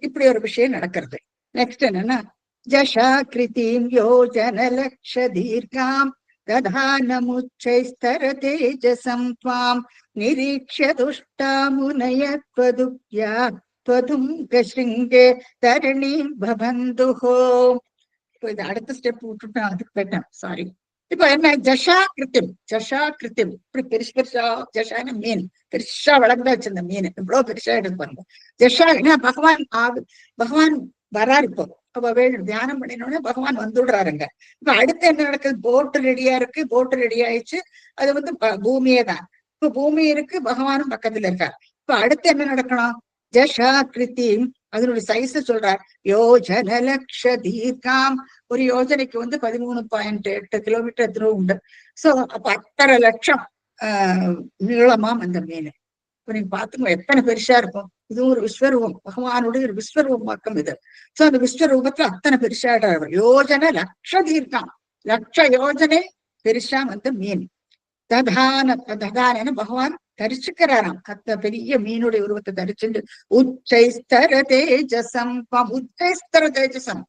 இப்படி ஒரு விஷயம் நடக்கிறது. நெக்ஸ்ட் என்னன்னா, ஜஷா கிருதிம் யோஜன லக்ஷ தீர்காம் ததானமுச்சைஸ்தர தேஜசம் த்வாம் நிரீக்ஷ்ய துஷ்டா முனய த்வதுக்யா த்வதுங்க ஸ்ருங்கே தரணீம் பவந்துஹோ. இது அடுத்த ஸ்டெப் விட்டுட்டு அதுக்கு போயிட்டேன், சாரி. இப்ப என்ன, ஜஷா கிருத்திம் இப்படி பெருசா ஜஷான மீன் பெருசா வளர்ந்தா வச்சிருந்த மீன் இவ்வளவு பெருசா எடுப்பாங்க. ஜஷா என்ன, பகவான் வராரு. இப்போ அப்ப தியானம் பண்ணினோடனே பகவான் வந்துடுறாருங்க. இப்ப அடுத்து என்ன நடக்குது, போட்டு ரெடியா இருக்கு, போட்டு ரெடி ஆயிடுச்சு. அது வந்து பூமியே தான். இப்ப பூமி இருக்கு, பகவானும் பக்கத்துல இருக்கார். இப்ப அடுத்து என்ன நடக்கணும், ஜஷா கிருத்திம் அதனுடைய சைஸ் சொல்றார். யோஜன லட்ச தீர்க்காம். ஒரு யோஜனைக்கு வந்து 13.8 கிலோமீட்டர் தூரம் உண்டு. சோ அப்ப 1.5 லட்சம் நீளமாம் அந்த மீன். இப்ப நீங்க பாத்துக்கோ எத்தனை பெருசா இருக்கும். இது ஒரு விஸ்வரூபம், பகவானுடைய ஒரு விஸ்வரூபமாக்கம் இது. சோ அந்த விஸ்வரூபத்துல அத்தனை பெருசா யோஜன லட்ச தீர்க்காம், லட்ச யோஜனை பெருசா வந்து மீன். ததான பகவான் தரிச்சுக்கிறாராம். அத்த பெரிய மீனுடைய உருவத்தை தரிச்சுட்டு உச்சைஸ்தர தேஜசம், உச்சைஸ்தர தேஜசம்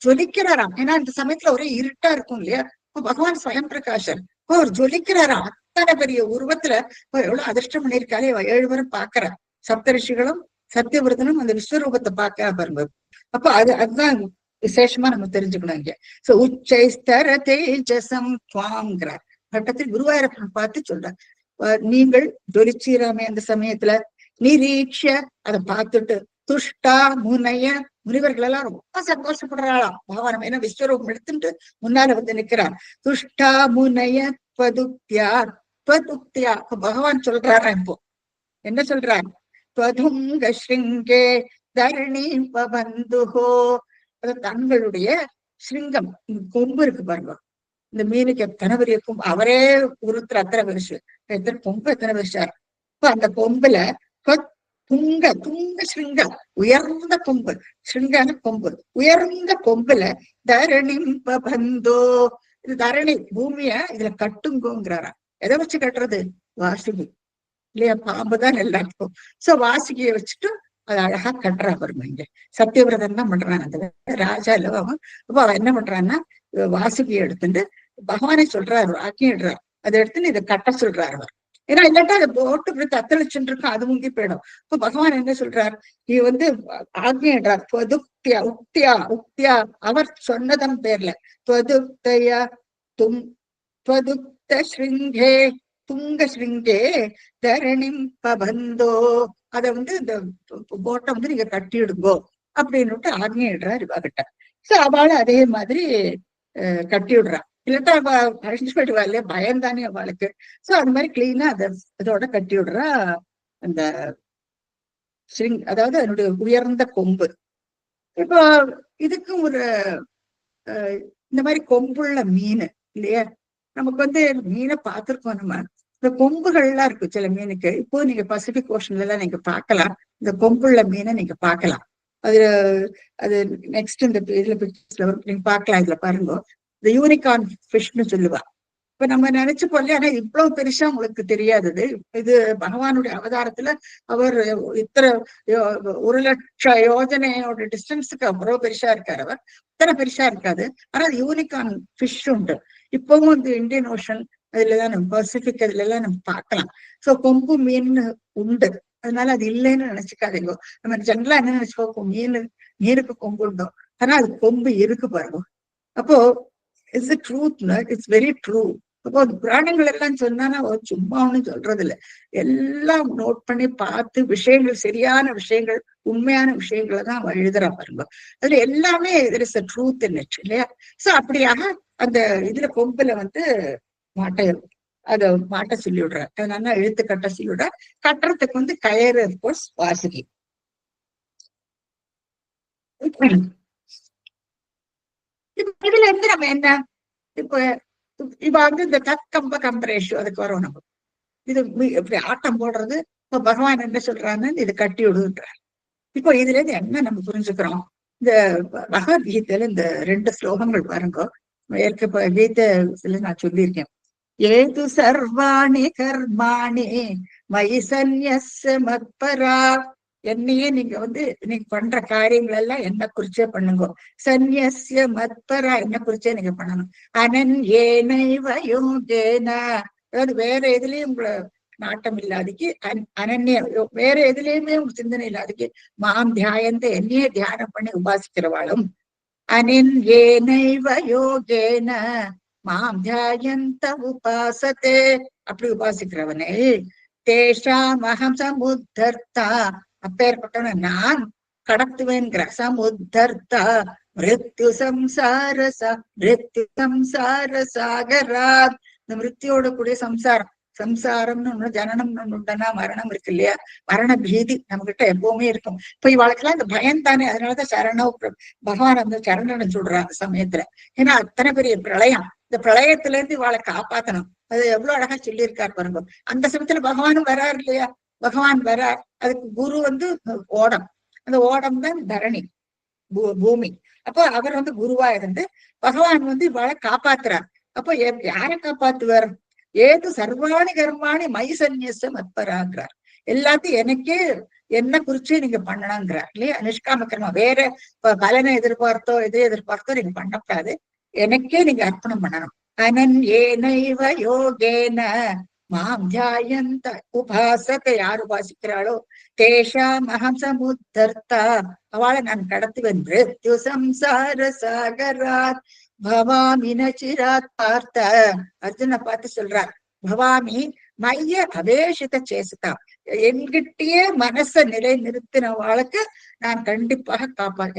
ஜொலிக்கிறாராம். ஏன்னா இந்த சமயத்துல ஒரே இருட்டா இருக்கும் இல்லையா. பகவான் ஸ்வயம் பிரகாஷர் அவர் ஜொலிக்கிறாராம். அத்தனை பெரிய உருவத்துல எவ்வளவு அதிர்ஷ்டம் பண்ணியிருக்காரு. 7 பேரும் பாக்குற சப்தரிஷிகளும் சத்தியவிரதனும் அந்த விஸ்வரூபத்தை பார்க்க பாருங்க. அப்ப அதுதான் விசேஷமா நம்ம தெரிஞ்சுக்கணும் இங்க. சோ உச்சைஸ்தர தேஜசம் துவாங்கிறார். கட்டத்தில் குருவாயூரப்பன் பார்த்து சொல்றார், நீங்கள் ஜொலிச்சீராமே அந்த சமயத்துல நிரீட்ச அதை பார்த்துட்டு துஷ்டா முனைய முனிவர்கள் எல்லாம் ரொம்ப சந்தோஷப்படுறாளாம். பகவான் ஏன்னா விஸ்வரூபம் எடுத்துட்டு முன்னால வந்து நிக்கிறார். துஷ்டா முனைய பதுக்தியா பதுக்தியா. பகவான் சொல்றாரா இப்போ என்ன சொல்றார்? பதுங்க ஸ்ருங்கே தரணி பபந்துஹோ. அது தங்களுடைய ஸ்ருங்கம் கொம்பு இருக்கு பாருங்க. இந்த மீனுக்கு எத்தனை பெரிய கொம்பு, அவரே உருத்துற அத்தனை பெருசு, எத்தனை கொம்பு எத்தனை பெருசாரு. இப்ப அந்த கொம்புல துங்க துங்க ஸ்ருங்க உயர்ந்த கொம்பு, ஸ்ருங்கான கொம்பு, உயர்ந்த கொம்புல தரணி பபந்தோ. இது தரணி பூமிய இதுல கட்டுங்கோங்கிறாரா. எதை வச்சு கட்டுறது? வாசுகி இல்லையா, பாம்புதான் எல்லாருக்கும். சோ வாசுகியை வச்சுட்டு அது அழகா கட்டுறா பாருங்க. இங்க சத்தியவிரதன் தான் பண்றான் அந்த ராஜா இல்ல அவன். அப்ப அவன் என்ன பண்றான்னா வாசுகியை எடுத்துட்டு பகவானே சொல்றாரு, ஆக்கிடுறாரு, அதை எடுத்துன்னு இதை கட்ட சொல்றாரு அவர். ஏன்னா இல்லாட்டா அதை போட்டு இப்படி தத்தளிச்சுட்டு இருக்கும், அது முங்கி போயிடும். இப்ப பகவான் என்ன சொல்றார்? நீ வந்து ஆக்ஞிடுறார். துவதுக்தியா உக்தியா உக்தியா அவர் சொன்னதன் பேர்ல துவதுக்தயா துவதுக்த ஸ்ருங்கே துங்க ஸ்ருங்கே தரணிம் பபந்தோ. அதை வந்து இந்த போட்டை வந்து நீங்க கட்டிடுங்கோ அப்படின்னுட்டு ஆக்ஞிடுறார் இவாகிட்ட. சோ அவளை அதே மாதிரி கட்டி விடுறா. இல்லாட்டா அவ அழிஞ்சு போயிடுவா இல்லையா, பயம்தானே அவளுக்கு. சோ அது மாதிரி கிளீனா அதோட கட்டி விடுறா அந்த ஸ்ரிங், அதாவது அதனுடைய உயர்ந்த கொம்பு. இப்போ இதுக்கும் ஒரு இந்த மாதிரி கொம்புள்ள மீன் இல்லையா, நமக்கு வந்து மீனை பார்த்திருக்கோம் நம்ம. இந்த கொம்புகள் எல்லாம் இருக்கு சில மீனுக்கு. இப்போ நீங்க பசிபிக் ஓஷன்ல எல்லாம் நீங்க பார்க்கலாம், இந்த கொம்புள்ள மீனை நீங்க பார்க்கலாம். அது நெக்ஸ்ட் இந்த இதுல பிக்சர்ஸ்ல நீங்க பார்க்கலாம். இதுல பாருங்க, இந்த யூனிகார்ன் ஃபிஷ்னு சொல்லுவா. இப்ப நம்ம நினைச்சு போல, ஆனா இவ்வளவு பெருசா உங்களுக்கு தெரியாதது. இது பகவானுடைய அவதாரத்துல அவர் இத்தனை 1,00,000 யோஜனையோட டிஸ்டன்ஸுக்கு அவ்வளவு பெருசா இருக்காரு அவர். இத்தனை பெருசா இருக்காது. ஆனா யூனிகார்ன் ஃபிஷ் உண்டு. இப்பவும் இந்த இந்தியன் ஓஷன் அதுலதான் நம்ம பசிபிக் அதுல எல்லாம் நம்ம பார்க்கலாம். சோ கொம்பு மீன் உண்டு, அதனால அது இல்லைன்னு நினைச்சுக்காதீங்க. நம்ம ஜென்ரலா என்ன நினைச்சுக்கோ, மீனுக்கு கொம்பு உண்டோம், ஆனா அது கொம்பு இருக்கு பாருங்க. அப்போ it's truth, it's very true. அப்போ புராணங்கள் எல்லாம் சொன்னா சும்மா ஒண்ணும் சொல்றது இல்லை, எல்லாம் நோட் பண்ணி பார்த்து விஷயங்கள், சரியான விஷயங்கள், உண்மையான விஷயங்களை தான் அவ எழுதுறா பாருங்க. அதுல எல்லாமே is a truth in it இல்லையா. சோ அப்படியாக அந்த இதுல கொம்புல வந்து அத மாட்ட சொல்லி விடுற, அதனால இழுத்து கட்ட சொல்லி விடுற. கட்டுறதுக்கு வந்து கயிறு கோர்ஸ் வாசுகி. இதுல இருந்து நம்ம என்ன இப்ப வந்து இந்த கம்பக கம்பரேஷு அதுக்கு வரும். நம்ம இது இப்படி ஆட்டம் போடுறது. இப்ப பகவான் என்ன சொல்றாங்கன்னு இது கட்டி விடுன்றார். இப்போ இதுல இருந்து என்ன நம்ம புரிஞ்சுக்கிறோம்? இந்த பகவத்கீதையில இந்த 2 ஸ்லோகங்கள் பாருங்க. கீதையில நான் சொல்லியிருக்கேன். ஏது சர்வாணி கர்மாணி மயி சந்நியஸ்ய மத்பரா. என்னையே நீங்க வந்து நீங்க பண்ற காரியங்கள் எல்லாம் என்ன குறிச்சே பண்ணுங்க. சந்நியஸ்ய மத்பரா, என்ன குறிச்சே நீங்க பண்ணணும். அனன்யேனைவ யோகேன, அதாவது வேற எதுலயும் உங்களை நாட்டம் இல்லாதக்கு, அனன்ய வேற எதுலயுமே உங்க சிந்தனை இல்லாதக்கு மாம் தியாயந்த, என்னையே தியானம் பண்ணி உபாசிக்கிறவாளும். அனன்யேனைவ யோகேன மாம் தியாயந்த உபாசத்தே, அப்படி உபாசிக்கிறவனே தேஷாம் அகம் சமுத்தர்த்தா, அப்பேற்பட்டவன நான் கடத்துவேன்கிற. சமுத்தர்த்தா மிருத்யு மிருத்யு சம்சார சாகராத், இந்த மிருத்தியோட கூடிய சம்சாரம், சம்சாரம்னு ஒண்ணு, ஜனனம்னு ஒண்ணு உண்டனா மரணம் இருக்கு இல்லையா? மரண பீதி நம்ம கிட்ட எப்பவுமே இருக்கும். இப்ப இவாளுக்கெல்லாம் இந்த பயம் தானே. அதனாலதான் பகவான் வந்து சரணன்னு சொல்றான் அந்த சமயத்துல. ஏன்னா அத்தனை பெரிய பிரளயம், இந்த பிரளயத்துல இருந்து இவாளை காப்பாத்தணும். அது எவ்வளவு அழகா சொல்லியிருக்காரு பாருங்க. அந்த சமயத்துல பகவானும் வராரு இல்லையா? பகவான் வரார். அதுக்கு குரு வந்து ஓடம், அந்த ஓடம் தான் தரணி, பூமி. அப்போ அவர் வந்து குருவா இருந்து பகவான் வந்து இவாளை காப்பாத்துறார். அப்போ யாரை காப்பாத்துவார்? ஏது சர்வாணி கர்மாணி மை சந்நியசம் அற்பராங்கிறார். எல்லாத்தையும் எனக்கே என்ன குறிச்சு நீங்க பண்ணணுங்கிறார் இல்லையா? நிஷ்காம கர்மா, வேற பலனை எதிர்பார்த்தோ எதை எதிர்பார்த்தோ நீங்க பண்ணக்கூடாது, எனக்கே நீங்க அர்ப்பணம் பண்ணணும். அனன்யேனைவ யோகேன மாம் தியாயந்த உபாசத்தை, யார் உபாசிக்கிறாளோ தேஷாம் அகம் சமுத்தர்த்தா, அவளை நான் கடத்துவேன். மிருத்யு சம்சார சாகராத் பவாமி நச்சிராத் பார்த்த. அர்ஜுனை பார்த்து சொல்றார், பவாமி மைய அவேஷித சேசுதா, என்கிட்டயே மனச நிலை நிறுத்தினவாளுக்கு நான் கண்டிப்பாக காப்பான்.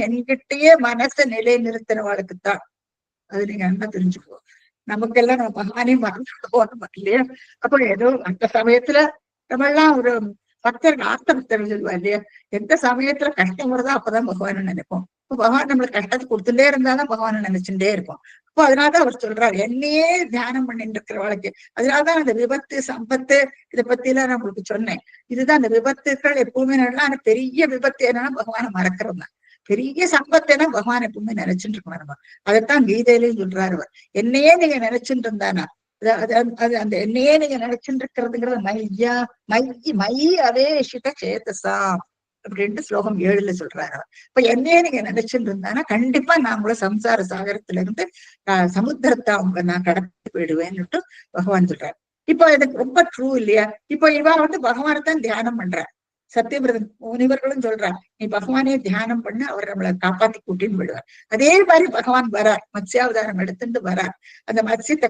என்கிட்டயே மனச நிலை நிறுத்தினவாளுக்குத்தான். அது நீங்க என்ன தெரிஞ்சுக்கோ. நமக்கெல்லாம் நம்ம பகவானே மறந்து போனோம் இல்லையா? அப்போ ஏதோ அந்த சமயத்துல நம்ம எல்லாம் ஒரு பக்தர்கள், ஆஸ்த பக்தர்கள் சொல்லுவா இல்லையா? எந்த சமயத்துல கஷ்டம் வருதோ அப்பதான் பகவானை நினைப்போம். இப்போ பகவான் நம்மளுக்கு கஷ்டத்தை கொடுத்துட்டே இருந்தாதான் பகவானை நினைச்சுட்டே இருப்போம். அப்போ அதனாலதான் அவர் சொல்றாரு, என்னையே தியானம் பண்ணிட்டு இருக்கிறவளுக்கு. அதனாலதான் அந்த விபத்து சம்பத்து இதை பத்தி எல்லாம் நான் உங்களுக்கு சொன்னேன். இதுதான் அந்த விபத்துக்கள் எப்பவுமே நல்லா. ஆனா பெரிய விபத்து என்னன்னா பகவானை மறக்கிறது தான். பெரிய சம்பத்தைனா பகவான் எப்பவுமே நினைச்சுட்டு இருக்கணும் நம்ம. அதைத்தான் கீதையிலையும் சொல்றாரு அவர். என்னையே நீங்க நினைச்சுட்டு இருந்தானா, அது அந்த என்னையே நீங்க நினைச்சுட்டு இருக்கிறதுங்கிறது மையா மையி அவேஷித சேதசாம் அப்படின்ட்டு ஸ்லோகம் 7ல சொல்றாரு. இப்ப என்னையே நீங்க நினைச்சுட்டு இருந்தானா கண்டிப்பா நான் உங்களை சம்சார சாகரத்துல இருந்து சமுத்திரத்தை அவங்க நான் கடத்தி போயிடுவேன்னுட்டு பகவான் சொல்றாரு. இப்போ எனக்கு ரொம்ப ட்ரூ இல்லையா? இப்போ இவா வந்து பகவானைத்தான் தியானம் பண்ற. சத்தியபிரதன் முனிவர்களும் சொல்றார், நீ பகவானே தியானம் பண்ணு, அவர் நம்மளை காப்பாத்தி கூட்டின்னு விடுவார். அதே மாதிரி பகவான் வரார், மத்ஸ்யாவதாரம் எடுத்துட்டு வரார். அந்த மத்ஸ்யத்தை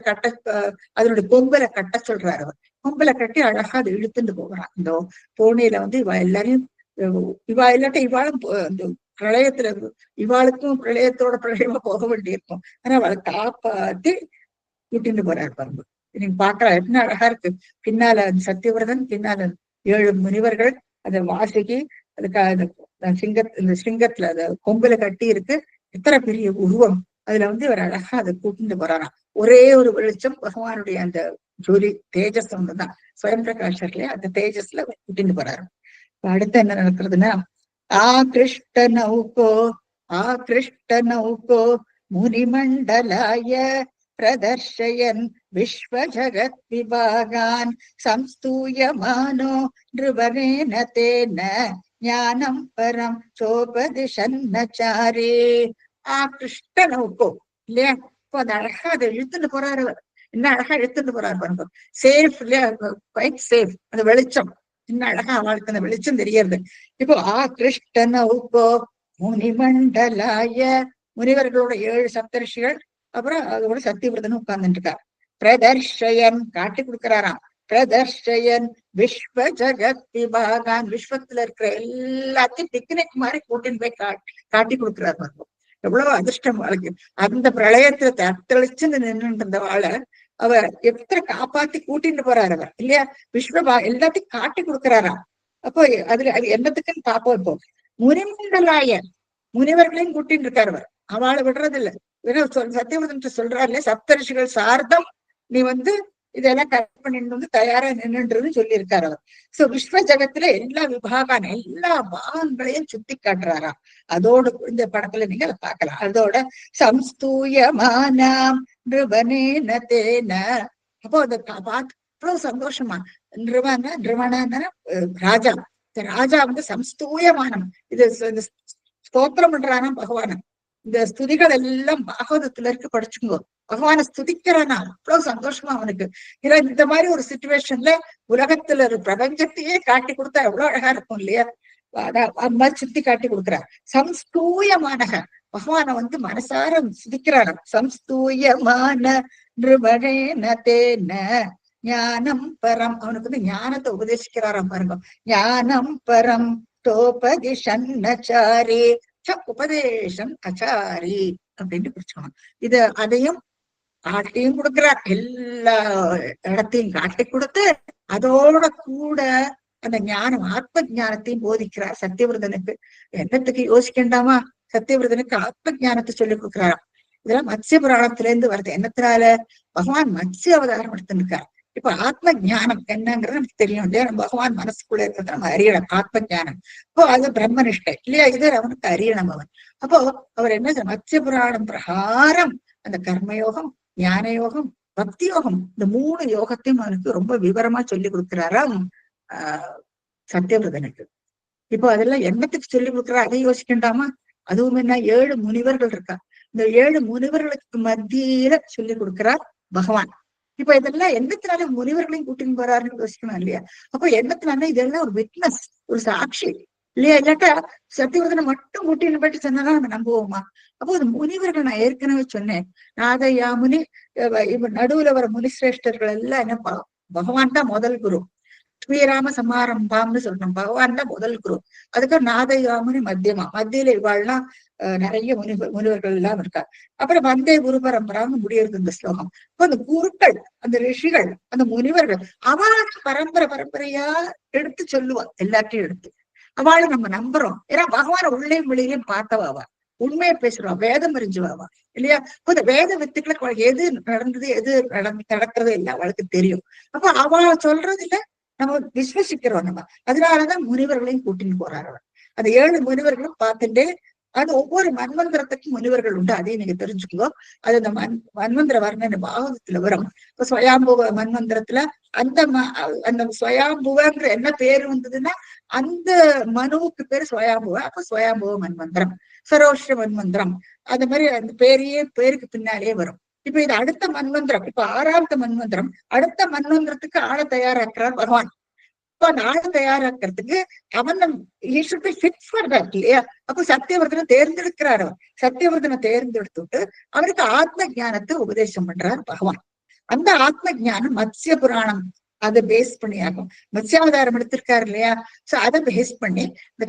அதனுடைய கொம்பலை கட்ட சொல்றாரு அவர். கொம்பலை கட்டி அழகா அதை இழுத்துட்டு போகிறான். இந்த தோணியில வந்து இவா எல்லாரையும், இவா இல்லாட்ட இவாளும் இந்த பிரளயத்துல இவாளுக்கும் பிரளயத்தோட பிரளயமா போக வேண்டியிருக்கும். ஆனா அவளை காப்பாத்தி கூட்டிட்டு போறாரு பாருங்க. நீங்க பாக்கலாம் என்ன அழகா இருக்கு. பின்னால சத்தியவிரதன், பின்னால 7 முனிவர்கள், அந்த வாசுகி, அதுக்கு இந்த சிங்கத்துல அந்த கொம்புல கட்டி இருக்கு. எத்தனை பெரிய உருவம். அதுல வந்து இவர் அழகா அதை கூட்டிட்டு போறாராம். ஒரே ஒரு வெளிச்சம், பகவானுடைய அந்த ஜோலி தேஜஸ் ஒன்றுதான், ஸ்வயம் பிரகாஷர்லயே அந்த தேஜஸ்ல கூட்டிட்டு போறாரு. அடுத்து என்ன நடக்கிறதுன்னா, ஆகிருஷ்ட நௌகோ ஆகிருஷ்ட நௌகோ முனிமண்டலாய பிரதர்ஷயன் விஸ்வஜகத் விபாகான் சம்ஸ்தூயமானோ நிருபரேன தேன ஞானம் பரம் சோபதிஷன்னச்சாரே. கிருஷ்ண நௌகோ இல்லையா? இப்போ அது அழகா அதை இழுத்துட்டு போறாரு. என்ன அழகா இழுத்துட்டு போறாரு பாருங்க. சேஃப் இல்லையா? Quite safe. அந்த வெளிச்சம் இன்னும் அழகா அவளுக்கு அந்த வெளிச்சம் தெரியறது. இப்போ கிருஷ்ண நௌகோ முனிமண்டலாய, முனிவர்களோட 7 சப்தரிஷிகள், அப்புறம் அதோட சத்தியவிரதனும் உட்கார்ந்துட்டு இருக்கார். பிரதர்ஷயன் காட்டி கொடுக்கிறாராம். பிரதர்ஷயன் விஸ்வ ஜகத் விபாகான், விஸ்வத்துல இருக்கிற எல்லாத்தையும் பிக்னிக் மாதிரி கூட்டின்னு போய் காட்டி கொடுக்கிறார் பாருங்க. எவ்வளவு அதிர்ஷ்டம் வாழ்க்கை. அந்த பிரளயத்துல தத்தளிச்சு நின்று இருந்த வாழை அவர் எத்தனை காப்பாத்தி கூட்டிட்டு போறாரு அவர் இல்லையா? விஸ்வபா எல்லாத்தையும் காட்டி கொடுக்கிறாராம். அப்போ அது என்னத்துக்குன்னு பார்ப்போம். இப்போ முனிமண்டலாய முனிவர்களையும் கூட்டிட்டு இருக்காரு அவர். அவளை விடுறது இல்லை. சத்தியவதன் சொல்றாரு இல்லையா, சப்தரிஷிகள் சார்த்தம் நீ வந்து இதெல்லாம் கரெக்ட் பண்ணிட்டு வந்து தயாரா நின்றுன்னு சொல்லி இருக்காரு அவர். சோ விஸ்வ ஜகத்துல எல்லா விபாகான எல்லா பாகங்களையும் சுத்தி காட்டுறாராம். அதோட இந்த படத்துல நீங்க அதை பார்க்கலாம். அதோட சம்ஸ்தூயமானாம் நிருபனேன தேன. அப்போ அதை பார்த்து அவ்வளவு சந்தோஷமா. நிருவன ராஜா, ராஜா வந்து சம்ஸ்தூயமானம் இது ஸ்தோத்திரம் பண்றானா பகவான. இந்த ஸ்துதிகள் எல்லாம் பாகவதத்துல இருக்கு, படிச்சுங்கோ. பகவானை ஸ்துதிக்கிறானா அவ்வளவு சந்தோஷமா அவனுக்கு. ஏன்னா இந்த மாதிரி ஒரு சிச்சுவேஷன்ல உலகத்துல ஒரு பிரபஞ்சத்தையே காட்டி கொடுத்தா எவ்வளவு அழகா இருக்கும் இல்லையா? அந்த மாதிரி சுத்தி காட்டி கொடுக்குறார். சம்ஸ்தூயமானக பகவானை வந்து மனசார சுதிக்கிறார். சம்ஸ்தூயமான ஞானம் பரம், அவனுக்கு வந்து ஞானத்தை உபதேசிக்கிறாராம் பாருங்க. ஞானம் பரம் தோபதிஷன்னச்சாரி, உபதேசம் அச்சாரி அப்படின்னு பிடிச்சுக்கணும். இது அதையும் காட்டியும் கொடுக்கிறார், எல்லா இடத்தையும் காட்டி கொடுத்து அதோட கூட அந்த ஞானம் ஆத்ம ஞானத்தையும் போதிக்கிறார் சத்தியவிரதனுக்கு. என்னத்துக்கு யோசிக்கண்டாமா, சத்தியவிரதனுக்கு ஆத்ம ஞானத்தை சொல்லி கொடுக்கிறாராம். இதெல்லாம் மத்ஸ்ய புராணத்துல இருந்து வருது. என்னத்தினால? பகவான் மத்ஸ்ய அவதாரம் எடுத்துருக்கார். இப்ப ஆத்ம ஞானம் என்னங்கிறது நமக்கு தெரியும் இல்லையா? நம்ம பகவான் மனசுக்குள்ள இருக்கிறத நம்ம அறியணும். ஆத்ம ஞானம் இப்போ அது பிரம்மனிஷ்டை இல்லையா? இது அவனுக்கு அறியணும். அவன் அப்போ அவர் என்ன மத்ஸ்ய புராணம் பிரகாரம் அந்த கர்மயோகம், ஞான யோகம், பக்தி யோகம், இந்த 3 யோகத்தையும் அவனுக்கு ரொம்ப விவரமா சொல்லி கொடுக்கிறாராம் சத்தியவிரதனுக்கு. இப்போ அதெல்லாம் என்னத்துக்கு சொல்லி கொடுக்குறா அதை யோசிக்கண்டாமா? அதுவும் என்ன 7 முனிவர்கள் இருக்கா, இந்த 7 முனிவர்களுக்கு மத்தியில சொல்லி கொடுக்கிறார் பகவான். இப்ப இதெல்லாம் என்னத்தினால முனிவர்களையும் கூட்டின்னு போறாருன்னு யோசிக்கணும் இல்லையா? அப்போ என்னத்தினால இதெல்லாம் ஒரு விட்னஸ், ஒரு சாட்சி இல்லையா? இல்லாட்டா சத்தியவர்தனை மட்டும் கூட்டின்னு போயிட்டு சொன்னா நம்ம நம்புவோமா? அப்போ அது முனிவர்கள் நான் ஏற்கனவே சொன்னேன், நாதையா முனி, நடுவுல வர முனிசிரேஷ்டர்கள் எல்லாம் என்ன, பகவான் தான் முதல் குரு. ஸ்ரீராம சமாரம்பாம்னு சொல்றோம், பகவான் தான் முதல் குரு. அதுக்கு நாதையாமுனி மத்தியமா, மத்தியில இவாள்லாம் நிறைய முனிவர்கள் எல்லாம் இருக்கா. அப்புறம் வந்தே குரு பரம்பரான்னு முடியிறது இந்த ஸ்லோகம். இப்போ அந்த குருக்கள், அந்த ரிஷிகள், அந்த முனிவர்கள் அவளை பரம்பரையா எடுத்து சொல்லுவா, எல்லாத்தையும் எடுத்து அவளை நம்ம நம்புறோம். ஏன்னா பகவான உள்ளேயும் வெளியிலையும் பார்த்தவாவா, உண்மையை பேசுறோம், வேதம் அறிஞ்சுவாவா இல்லையா? இப்போ இந்த வேத வித்துக்களை எது நடந்தது எது நடக்கிறது இல்லை அவளுக்கு தெரியும். அப்ப அவளை சொல்றதுல நம்ம விஸ்வசிக்கிறோம். நம்ம அதனாலதான் முனிவர்களையும் கூட்டின்னு போறாரு அவர். அந்த 7 முனிவர்களும் பார்த்துட்டே, அது ஒவ்வொரு மன்வந்திரத்துக்கும் முனிவர்கள் உண்டு, அதையும் நீங்க தெரிஞ்சுக்கோ. அது அந்த மன்வந்திர வர்ணனை பாகவதத்துல வரும். இப்ப ஸ்வயாம்புவ மன்வந்திரத்துல அந்த ஸ்வயாம்புவங்கிற என்ன பேரு வந்ததுன்னா, அந்த மனுவுக்கு பேரு ஸ்வயாம்புவ. அப்ப ஸ்வயாம்புவ மன்வந்திரம், சரோஷ மன்வந்திரம், அந்த மாதிரி அந்த பேருக்கு பின்னாலேயே வரும். இப்ப இது அடுத்த மன்வந்திரம், இப்ப 6வது மன்வந்திரம். அடுத்த மன்வந்திரத்துக்கு ஆளை தயாராக்குறார் பகவான். இப்ப அந்த ஆளை தயாராக்குறதுக்கு அவன் ஃபிட் ஃபார் தட் இல்லையா? அப்ப சத்தியவர்தனை தேர்ந்தெடுக்கிறார். அவர் சத்தியவர்தனை தேர்ந்தெடுத்துட்டு அவருக்கு ஆத்ம ஞானத்தை உபதேசம் பண்றார் பகவான். அந்த ஆத்ம ஞானம் மத்ஸ்ய புராணம் அதை பேஸ் பண்ணி ஆகும். மத்ஸ்யாவதாரம் எடுத்திருக்காரு இல்லையா? சோ அதை பேஸ் பண்ணி இந்த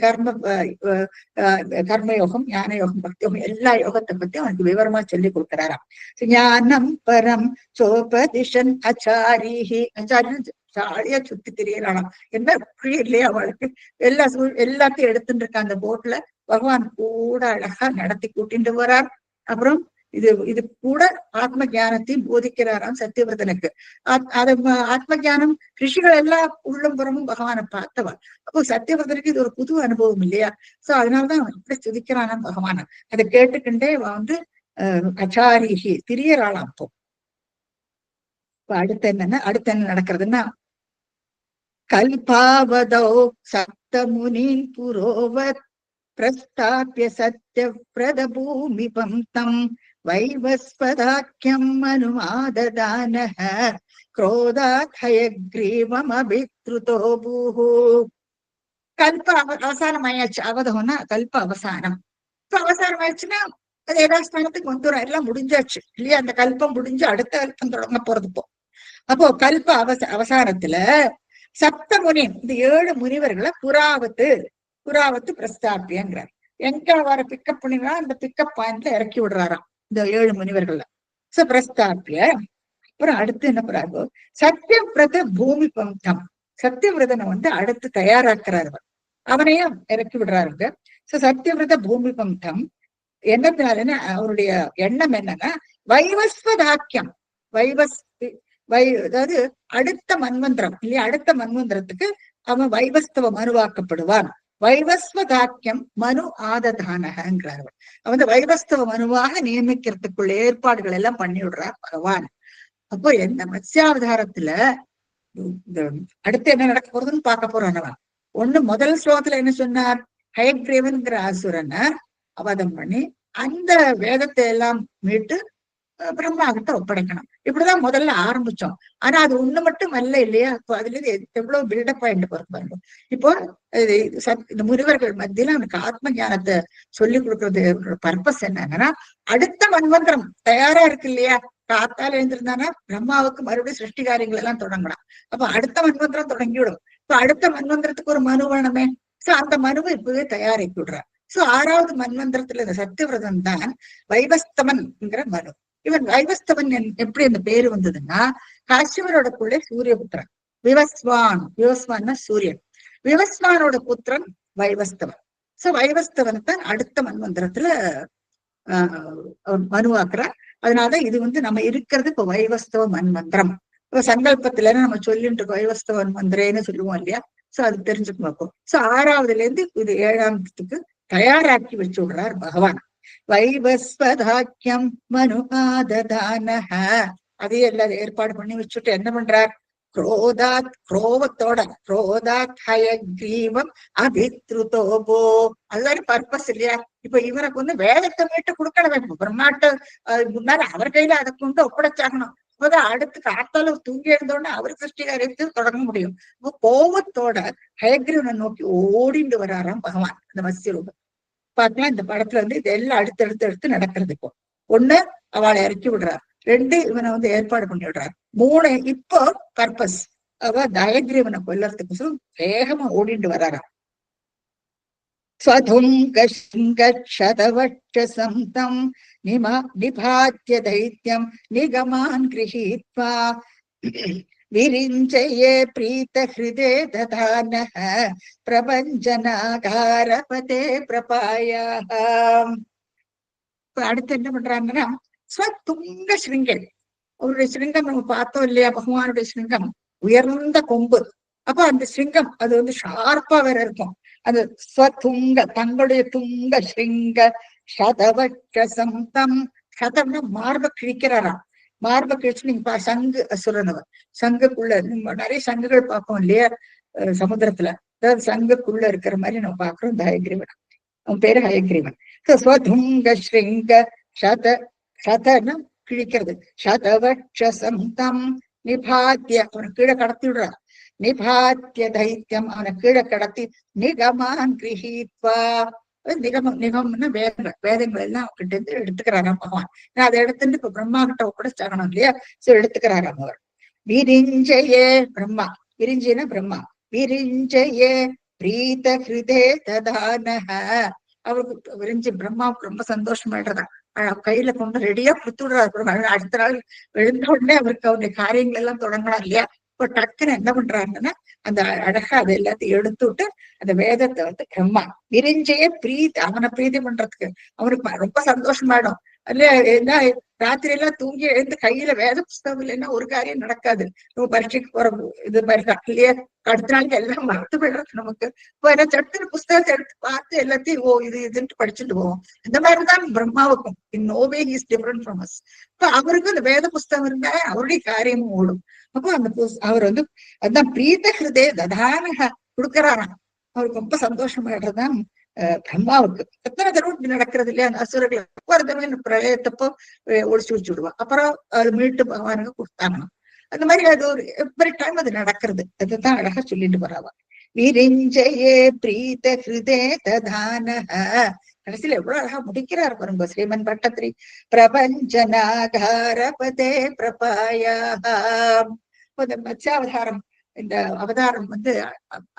கர்மயோகம், ஞான யோகம், பக்தி யோகம் எல்லா யோகத்தை பத்தி அவனுக்கு விவரமா சொல்லி கொடுக்கிறாராம். ஞானம் பரம் சோபதிஷன் அச்சாரிஹி, அச்சாரியன் ஜாலியா சுத்தி தெரியலாம். என்ன இல்லையா அவளுக்கு எல்லாத்தையும் எடுத்துட்டு இருக்க அந்த போட்ல பகவான் கூட அழகா நடத்தி கூட்டிட்டு வரார். அப்புறம் இது கூட ஆத்ம ஞானத்தையும் போதிக்கிறாராம் சத்தியவிரதனுக்கு. ஆத்ம ஞானம் ரிஷிகள் எல்லாம் உள்ளம் புறமும் பகவானை பார்த்தவன். அப்போ சத்தியவிரதனுக்கு இது ஒரு புது அனுபவம் இல்லையா? சோ அதனாலதான் அவன் இப்படி துதிக்கிறானா பகவான. அதை கேட்டுக்கிண்டே வந்து அச்சாரிஹி திரியறாளாம். அப்போ இப்ப அடுத்து என்ன நடக்கிறதுன்னா, கல்பாவதோ சப்தமுனின் புரோவத் பிரஸ்தாபிய சத்யவ்ரத பூமிபம் தம் வைவஸ்வதாக்கியம் அனுமாததானஹ க்ரோதாத் ஹயக்ரீவம் அபித்ருதோ பூஹு. கல்ப அவசானம் ஆயாச்சு. அவதம்னா கல்ப அவசானம். இப்ப அவசானம் ஆயிடுச்சுன்னா அது யதாஸ்தானத்துக்கு வந்துடும். எல்லாம் முடிஞ்சாச்சு இல்லையா? அந்த கல்பம் முடிஞ்சு அடுத்த கல்பம் தொடங்க போறது. அப்போ கல்ப அவசானத்துல சப்தமுனி, இந்த 7 முனிவர்களை புறாவத்து பிரஸ்தாபியங்கிறார். எங்க வர பிக்கப் பண்ணினா அந்த பிக்கப் பாயிண்ட்ல இறக்கி விடுறாராம் இந்த 7 முனிவர்கள்ல. சோ பிரஸ்தாபிய. அப்புறம் அடுத்து என்ன பண்றாரு, சத்தியவிரத பூமி பந்தம், சத்தியவிரதனை வந்து அடுத்து தயாராக்குறாரு. அவனையும் இறக்கி விடுறாருங்க. சோ சத்தியவிரத பூமி பந்தம் என்னதுனாலன்னா அவருடைய எண்ணம் என்னன்னா வைவஸ்வதாக்கியம், அதாவது அடுத்த மன்வந்திரம் இல்லையா? அடுத்த மன்வந்திரத்துக்கு அவன் வைவஸ்தவ மனுவாக்கப்படுவான். வைவஸ்வதாக்கியம் மனு ஆததானகங்கிறார். அவன் வைவஸ்தவ மனுவாக நியமிக்கிறதுக்குள்ள ஏற்பாடுகள் எல்லாம் பண்ணி விடுறார் பகவான். அப்போ எந்த மத்ஸ்யாவதாரத்துல அடுத்து என்ன நடக்க போறதுன்னு பார்க்க போறோம். ஒண்ணு முதல் ஸ்லோகத்துல என்ன சொன்னார், ஹயக்ரீவன்கிற அசுரனை அவதம் பண்ணி அந்த வேதத்தை எல்லாம் மீட்டு பிரம்மா கிட்ட ஒப்படைக்கணும். இப்படிதான் முதல்ல ஆரம்பிச்சோம். ஆனா அது ஒண்ணு மட்டும் அல்ல இல்லையா? இப்போ அதுல இருந்து எவ்வளவு பில்டப் ஆயிட்டு போறது பாருங்க. இப்போ இந்த முனிவர்கள் மத்தியில அவனுக்கு ஆத்ம ஞானத்தை சொல்லி கொடுக்கறது பர்பஸ் என்னன்னா, அடுத்த மன்வந்திரம் தயாரா இருக்கு இல்லையா? காத்தால எழுந்திருந்தானா பிரம்மாவுக்கு மறுபடியும் சிருஷ்டி காரியங்கள் எல்லாம் தொடங்கலாம். அப்ப அடுத்த மன்வந்திரம் தொடங்கிவிடும். இப்ப அடுத்த மன்வந்திரத்துக்கு ஒரு மனு வேணுமே. சோ அந்த மனுவை இப்பவே தயாரிக்கி விடுறார். சோ 6வது மன்வந்திரத்துல இந்த சத்தியவிரதன் தான் வைவஸ்தவன்ங்கிற மனு. இவன் வைவஸ்தவன் எப்படி அந்த பேரு வந்ததுன்னா, காசியவரோட பிள்ளை சூரியபுத்திரன் விவஸ்வான். விவஸ்வான்னா சூரியன். விவஸ்வானோட புத்திரன் வைவஸ்தவன். சோ வைவஸ்தவன் அடுத்த மன்வந்திரத்துல மனுவாக்குறார். அதனால இது நம்ம இருக்கிறது இப்ப வைவஸ்தவ மன்வந்திரம். இப்ப சங்கல்பத்துல நம்ம சொல்லிட்டு இருக்கோம் வைவஸ்தவ மந்திரேன்னு சொல்லுவோம் இல்லையா? சோ அது தெரிஞ்சுக்க பார்ப்போம். சோ 6வதுல இருந்து இது 7ஆவதுக்கு தயாராக்கி வச்சு விடுறார் பகவான். வைவஸ்வதாக்கியம் மனு ஆததானஹ, அதையே எல்லாரும் ஏற்பாடு பண்ணி வச்சுட்டு என்ன பண்றார்? குரோதாத் ஹயக்ரீவம் அபித்ருதோபோ. அதுதானே பர்பஸ் இல்லையா? இப்ப இவனுக்கு வேதத்தை மீட்டு கொடுக்கணும். இப்ப பிரம்மாட்ட முன்னால அவர் கையில அதை கொண்டு ஒப்படைச்சாகணும். அப்போதான் அடுத்து காத்தால தூங்கி எழுந்தோடனே அவர் சிருஷ்டிகாரியத்தை தொடங்க முடியும். இப்போ கோபத்தோட ஹயக்ரீவனை நோக்கி ஓடிண்டு வராராம் பகவான் இந்த மத்ஸ்ய ரூபம். பாக்கலாம் இந்த படத்துல இது எல்லாம் அடுத்தடுத்து நடக்கிறது. இப்போ 1 அவளை இறக்கி விடுறார், 2 இவனை ஏற்பாடு பண்ணி விடுறார், 3 இப்போ பர்பஸ் அவ ஹயக்ரீவனை கொல்லறதுக்கு வேகமா ஓடிண்டு வராராம். ஸ்வதுங்கஷதவட்சசம்தம் நிபாத்ய தைத்யம் நிகமான் கிரஹீத்வா விரிஞ்சயே பிரீத ஹிருதே ததானஹ பிரபஞ்சனாகாரபதே பிரபாயாஹ. அடுத்து என்ன பண்றாங்கன்னா, ஸ்வதுங்க ஸ்ருங்கல். அவருடைய ஸ்ருங்கம் நம்ம பார்த்தோம் இல்லையா? பகவானுடைய ஸ்ருங்கம் உயர்ந்த கொம்பு. அப்ப அந்த ஸ்ருங்கம் அது ஷார்ப்பா வேற இருக்கும். அது ஸ்வதுங்க, தங்களுடைய துங்க ஸ்ருங்க சதவட்சசம்தம். சதம்னா மார்ப கிழிக்கிறாராம். மார்ப கிழிச்சு நீங்க சங்கு அசுரனவர். சங்குக்குள்ள நிறைய சங்குகள் பார்ப்போம் இல்லையா சமுத்திரத்துல? அதாவது சங்குக்குள்ள இருக்கிற மாதிரி நம்ம பாக்குறோம் இந்த ஹயக்ரீவன். அவன் பேரு ஹயக்ரீவன். ஸ்வதுங்க ஸ்ருங்க சதனம் கிழிக்கிறது. சதவட்சசம்தம் நிபாத்திய, அவனை கீழே கடத்தி விடுறார். நிபாத்திய தைத்தியம், அவனை கீழே கடத்தி நிகமான் கிரஹீத்வா. நிகம்னா வேதங்கள் எல்லாம் அவகிட்ட இருந்து எடுத்துக்கிறாராம் பகவான். அதை எடுத்துட்டு இப்ப பிரம்மா கிட்ட ஒப்படைச்சாகணும் இல்லையா? சோ எடுத்துக்கிறாராம் அவர். விரிஞ்சயே பிரம்மா, விரிஞ்சினா பிரம்மா, விரிஞ்சயே பிரீத ஹிருதே ததானஹ. அவருக்கு விரிஞ்சு பிரம்மாவுக்கு ரொம்ப சந்தோஷமாயிடுறதா. கையில கொண்டு ரெடியா கொடுத்து விடுறாரு. அடுத்த நாள் எழுந்த உடனே அவருக்கு அவருடைய காரியங்கள் எல்லாம் தொடங்கலாம் இல்லையா? இப்போ டக்குன்னு என்ன பண்றாங்கன்னா, அந்த அழகா அதை எல்லாத்தையும் எடுத்துட்டு அந்த வேதத்தை பிரம்மா விரிஞ்சையே அவனை பிரீதி பண்றதுக்கு அவனுக்கு ரொம்ப சந்தோஷமாயிடும் இல்லையா? ஏன்னா ராத்திரி எல்லாம் தூங்கி எழுந்து கையில வேத புஸ்தகம் இல்லைன்னா ஒரு காரியம் நடக்காது. நம்ம பரீட்சைக்கு போற இது மாதிரி இல்லையா? அடுத்த நாளைக்கு எல்லாம் மறந்து போயிடுறது நமக்கு. இப்போ என்ன சட்டுன்னு புஸ்தகத்தை எடுத்து பார்த்து எல்லாத்தையும் இதுன்ட்டு படிச்சுட்டு போவோம். இந்த மாதிரிதான் பிரம்மாவுக்கும் in no way he is different from us. இப்ப அவருக்கும் இந்த வேத புஸ்தகம் இருந்தா அவருடைய காரியமும் ஓடும். அப்போ அந்த அவர் அதான் பிரீத ஹிருதே ததானக கொடுக்கிறாராம். அவருக்கு ரொம்ப சந்தோஷமாயிடுறதுதான் பிரம்மாவுக்கு. எத்தனை தடவை நடக்கிறது இல்லையா? அந்த அசுரர்கள் ஒரு தடவை பிரளயத்தப்போ ஒழிச்சு வச்சு விடுவான். அப்புறம் அது மீட்டு பகவானுக்கு கொடுத்தாங்கணும். அந்த மாதிரி அது ஒரு எவ்வரி டைம் அது நடக்கிறது. அதுதான் அழகா சொல்லிட்டு போறாவா. விரிஞ்சயே பிரீத ஹிருதே ததானஹ. கடைசியில எவ்வளவு அழகா முடிக்கிறார் பாருங்க ஸ்ரீமன் பட்டத்திரி. பிரபஞ்சனாகாரபதே பிரபாயாஹ. மத்ஸ்யாவதாரம், இந்த அவதாரம்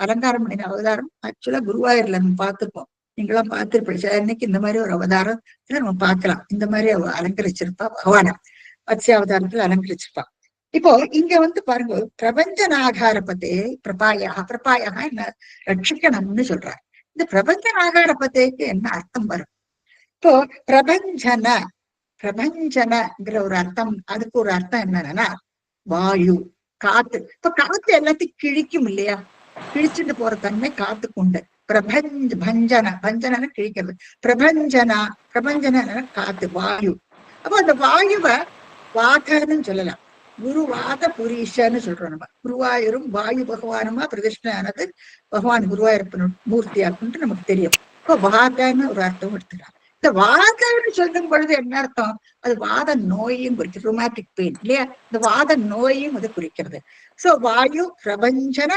அலங்காரம் பண்ணின அவதாரம் ஆக்சுவலா குருவாயூர்ல நம்ம பார்த்திருப்போம். நீங்களாம் பார்த்திருப்பீங்க. இன்னைக்கு இந்த மாதிரி ஒரு அவதாரத்துல நம்ம பார்க்கலாம். இந்த மாதிரி அவ அலங்கரிச்சிருப்பா பகவான. மத்ஸ்யாவதாரத்துல அலங்கரிச்சிருப்பா. இப்போ இங்க பாருங்க, பிரபஞ்சனாகாரபதே பிரபாயாக. பிரபாயாக என்ன? ரட்சிக்கணும்னு சொல்றாரு. இந்த பிரபஞ்சனாகாரபதேக்கு என்ன அர்த்தம் வரும்? இப்போ பிரபஞ்சனங்கிற ஒரு அர்த்தம், அதுக்கு ஒரு அர்த்தம் என்னன்னா வாயு, காத்து. இப்ப காத்து எல்லாத்தையும் கிழிக்கும் இல்லையா? கிழிச்சுட்டு போற தன்மை காத்துக்கு உண்டு. பஞ்சன கிழிக்கிறது. பிரபஞ்சன காத்து, வாயு. அப்ப அந்த வாயுவை வாகன்னு சொல்லலாம். குருவாத புரீஷன்னு சொல்றோம் நம்ம. குருவாயூரும் வாயு பகவானுமா பிரதிஷ்டானது பகவான் குருவாயூரப்பன் மூர்த்தியாக்குன்ட்டு நமக்கு தெரியும். இப்ப வாகன்னு ஒரு அர்த்தம் எடுத்துக்கலாம். இந்த வாதம்னு சொல்லும் பொழுது என்ன அர்த்தம்? அது வாத நோயும் குறிக்கிறது, ருமேட்டிக் பெயின் இல்லையா? இந்த வாத நோயும் அது குறிக்கிறது. சோ வாயு பிரபஞ்சன,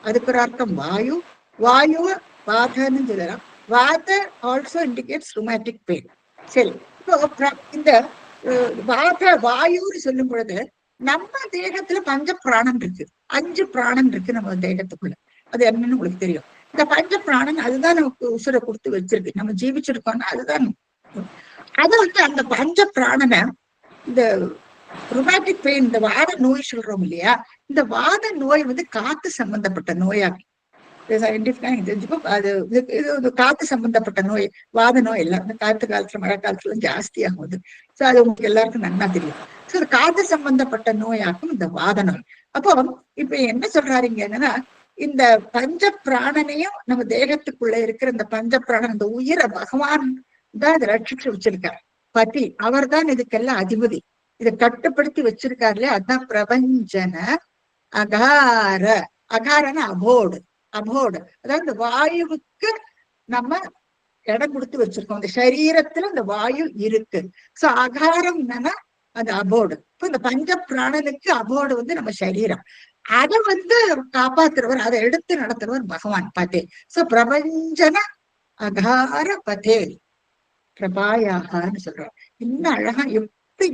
அதுக்கு ஒரு அர்த்தம் வாயு. வாயுவ வாதன்னு சொல்லலாம். வாத ஆல்சோ இண்டிகேட்ஸ் ருமேட்டிக் பெயின். சரி, இப்போ இந்த வாயுன்னு சொல்லும் பொழுது நம்ம தேகத்துல 5 பிராணம் இருக்கு, 5 பிராணம் இருக்கு நம்ம தேகத்துக்குள்ள. அது என்னன்னு உங்களுக்கு தெரியும். இந்த 5 பிராணன் அதுதான் நமக்கு உசுரை கொடுத்து வச்சிருக்கு. நம்ம ஜீவிச்சிருக்கோம்னா அதுதான். அது அந்த 5 பிராணனை இந்த ருமேட்டிக் பெயின், இந்த வாத நோய் சொல்றோம் இல்லையா, இந்த வாத நோய் வந்து காத்து சம்பந்தப்பட்ட நோயாகும். சயின்டிபிக்கா எனக்கு தெரிஞ்சுக்கோ, இது காத்து சம்பந்தப்பட்ட நோய். வாத நோய் எல்லாம் இந்த காத்து காலத்துல மழை காலத்துல ஜாஸ்தியாகும் அது. சோ அது உங்களுக்கு எல்லாருக்கும் நன்னா தெரியும். சோ அது காத்து சம்பந்தப்பட்ட நோயாக்கும் இந்த வாத நோய். அப்போ இப்ப என்ன சொல்றாருங்க என்னன்னா, இந்த பஞ்ச பிராணனையும் நம்ம தேகத்துக்குள்ள இருக்கிற இந்த பஞ்ச பிராணன், இந்த உயிரை பகவான் தான் இதை ரட்சிச்சு வச்சிருக்காரு. பதி அவர் தான் இதுக்கெல்லாம் அதிபதி. இதை கட்டுப்படுத்தி வச்சிருக்காரு இல்லையா, அதுதான் பிரபஞ்சன அகார. அகாரன அபோடு. அபோடு அதாவது இந்த வாயுவுக்கு நம்ம இடம் கொடுத்து வச்சிருக்கோம். இந்த சரீரத்துல இந்த வாயு இருக்கு. சோ அகாரம் என்னன்னா அது அபோடு. இப்ப இந்த பஞ்ச பிராணனுக்கு அபோடு வந்து நம்ம சரீரம். அதை வந்து காப்பாத்துறவர், அதை எடுத்து நடத்துறவர் பகவான் பதே. சோ பிரபஞ்சன அகார பதே பிரபாயாகன்னு சொல்றோம். இன்னும் அழகா எப்படி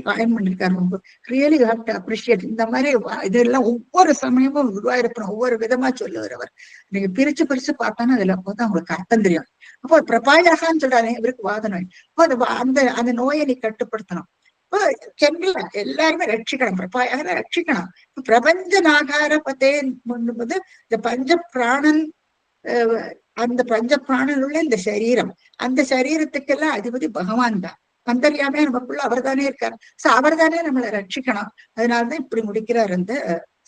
காயம் பண்ணிருக்காரு. ரொம்ப ரியலி ஹாவ் டு அப்ரிஷியேட். இந்த மாதிரி இதெல்லாம் ஒவ்வொரு சமயமும் குருவாயிருப்பணும் ஒவ்வொரு விதமா சொல்லுவார் அவர். நீங்க பிரிச்சு பிரிச்சு பார்த்தாலும் அதுல போது அவங்களுக்கு அர்த்தம் தெரியும். அப்போ பிரபாயாகான்னு சொல்றாரு, இவருக்கு வாத நோய். அப்போ அந்த அந்த நோயை நீ கட்டுப்படுத்தணும். இப்போ ஜென்ரலா எல்லாருமே ரட்சிக்கணும், பிரபாயாக ரட்சிக்கணும். பிரபஞ்ச நாகார பத்தே போது இந்த பஞ்ச பிராணன், அந்த பஞ்ச பிராணன் உள்ள இந்த சரீரம், அந்த சரீரத்துக்கெல்லாம் அதிபதி பகவான் தான். அந்தர்யாமே நமக்குள்ள அவர் தானே இருக்காரு. சோ அவர் தானே நம்மளை ரட்சிக்கணும். அதனாலதான் இப்படி முடிக்கிறார் அந்த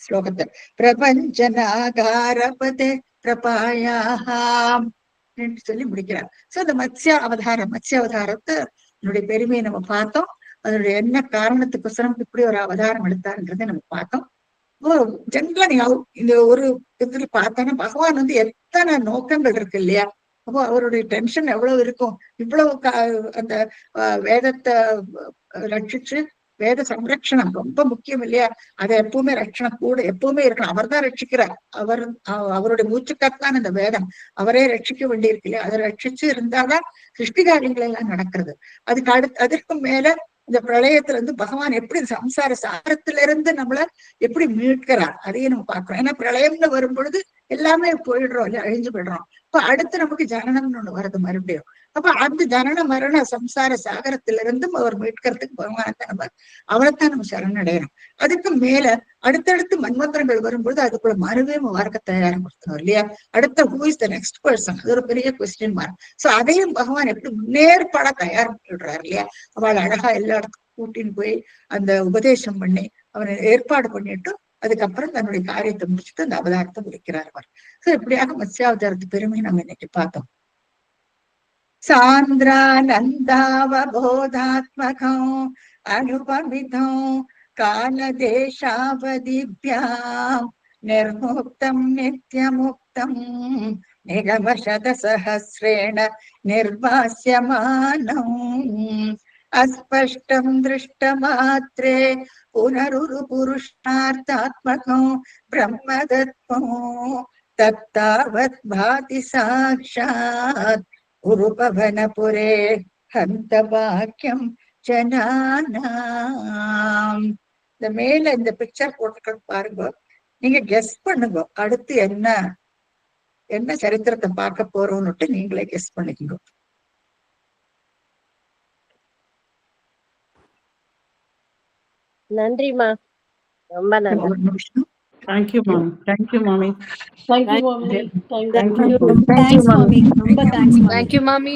ஸ்லோகத்தை. பிரபஞ்சனாகாரபதே பிரபாயாம் சொல்லி முடிக்கிறார். சோ இந்த மத்ஸ்ய அவதாரத்தை என்னுடைய பெருமையை நம்ம பார்த்தோம். அதனுடைய என்ன காரணத்துக்கோசரம் இப்படி ஒரு அவதாரம் எடுத்தாருன்றதை நம்ம பார்த்தோம். ஜென்ரலா நீங்க இந்த ஒரு இதுல பார்த்தோன்னா பகவான் வந்து எத்தனை நோக்கங்கள் இருக்கு இல்லையா. அப்போ அவருடைய டென்ஷன் எவ்வளவு இருக்கும். இவ்வளவு அந்த வேதத்தை ரட்சிச்சு, வேத சம்ரட்சணம் ரொம்ப முக்கியம் இல்லையா. அதை எப்பவுமே ரட்சணம் கூட எப்பவுமே இருக்கணும். அவர் தான் ரட்சிக்கிறார். அவருடைய மூச்சுக்காத்தான் இந்த வேதம். அவரே ரட்சிக்க வேண்டி இருக்கு இல்லையா. அதை ரட்சிச்சு இருந்தாதான் சிருஷ்டி காரியங்கள் எல்லாம் நடக்கிறது. அதற்கு மேல இந்த பிரளயத்துல இருந்து பகவான் எப்படி சம்சார சாரத்துல இருந்து நம்மள எப்படி மீட்கிறார் அதையும் நம்ம பார்க்கிறோம். ஏன்னா பிரளயம்னு வரும் பொழுது எல்லாமே போயிடுறோம் இல்லையா, அழிஞ்சு போயிடுறோம். இப்ப அடுத்து நமக்கு ஜனனம்னு ஒண்ணு வருது மறுபடியும். அப்ப அந்த ஜனன மரண சம்சார சாகரத்திலிருந்தும் அவர் மீட்கிறதுக்கு பகவான் நம்ம அவரைத்தான் நம்ம சரணடைகிறோம். அதுக்கு மேல அடுத்தடுத்து மன்வந்திரங்கள் வரும்பொழுது அதுக்குள்ள மறுவே வார்க்க தயாரிப்படுத்தணும் இல்லையா. அடுத்த who is the next person, அது ஒரு பெரிய கொஸ்டின் மார்க். சோ அதையும் பகவான் எப்படி முன்னேற்பாட தயார் பண்ணிடுறாரு இல்லையா. அவள் அழகா எல்லா இடத்துக்கும் கூட்டின்னு போய் அந்த உபதேசம் பண்ணி அவனை ஏற்பாடு பண்ணிட்டு அதுக்கப்புறம் தன்னுடைய காரியத்தை முடிச்சுட்டு அந்த அவதாரத்தை முடிக்கிறார் அவர். சோ இப்படியாக மத்ஸ்யாவதாரத்து பெருமை நம்ம இன்னைக்கு பார்த்தோம். சாந்திரானந்தாவபோதாத்மகம் அனுபவிதம் காலதேசாவதிभ्याம் நிர்முக்தம் நித்யமுக்தம் நிகமசதசஹஸ்ரேண நிர்வாஸ்யமானம் அஸ்பஷ்டம் திருஷ்டமாத்ரே புனருரு புருஷார்த்தாத்மகம் பிரம்மதத்வம் தத்தாவத் பாதி சாக்ஷாத் உருபவனபுரே ஹந்த பாக்கியம் ஜனானாம். இந்த மேல இந்த பிக்சர் போட்டு பாருங்க, நீங்க கெஸ் பண்ணுங்க அடுத்து என்ன என்ன சரித்திரத்தை பார்க்க போறோம்னுட்டு நீங்களே கெஸ் பண்ணிக்கோங்க. நன்றிமா, ரொம்ப நன்றி. Thank you, mom. Thank you, mommy. Thank you, mommy. Thank you. Thanks, mommy. ரொம்ப thanks, mommy. Thank you, mommy.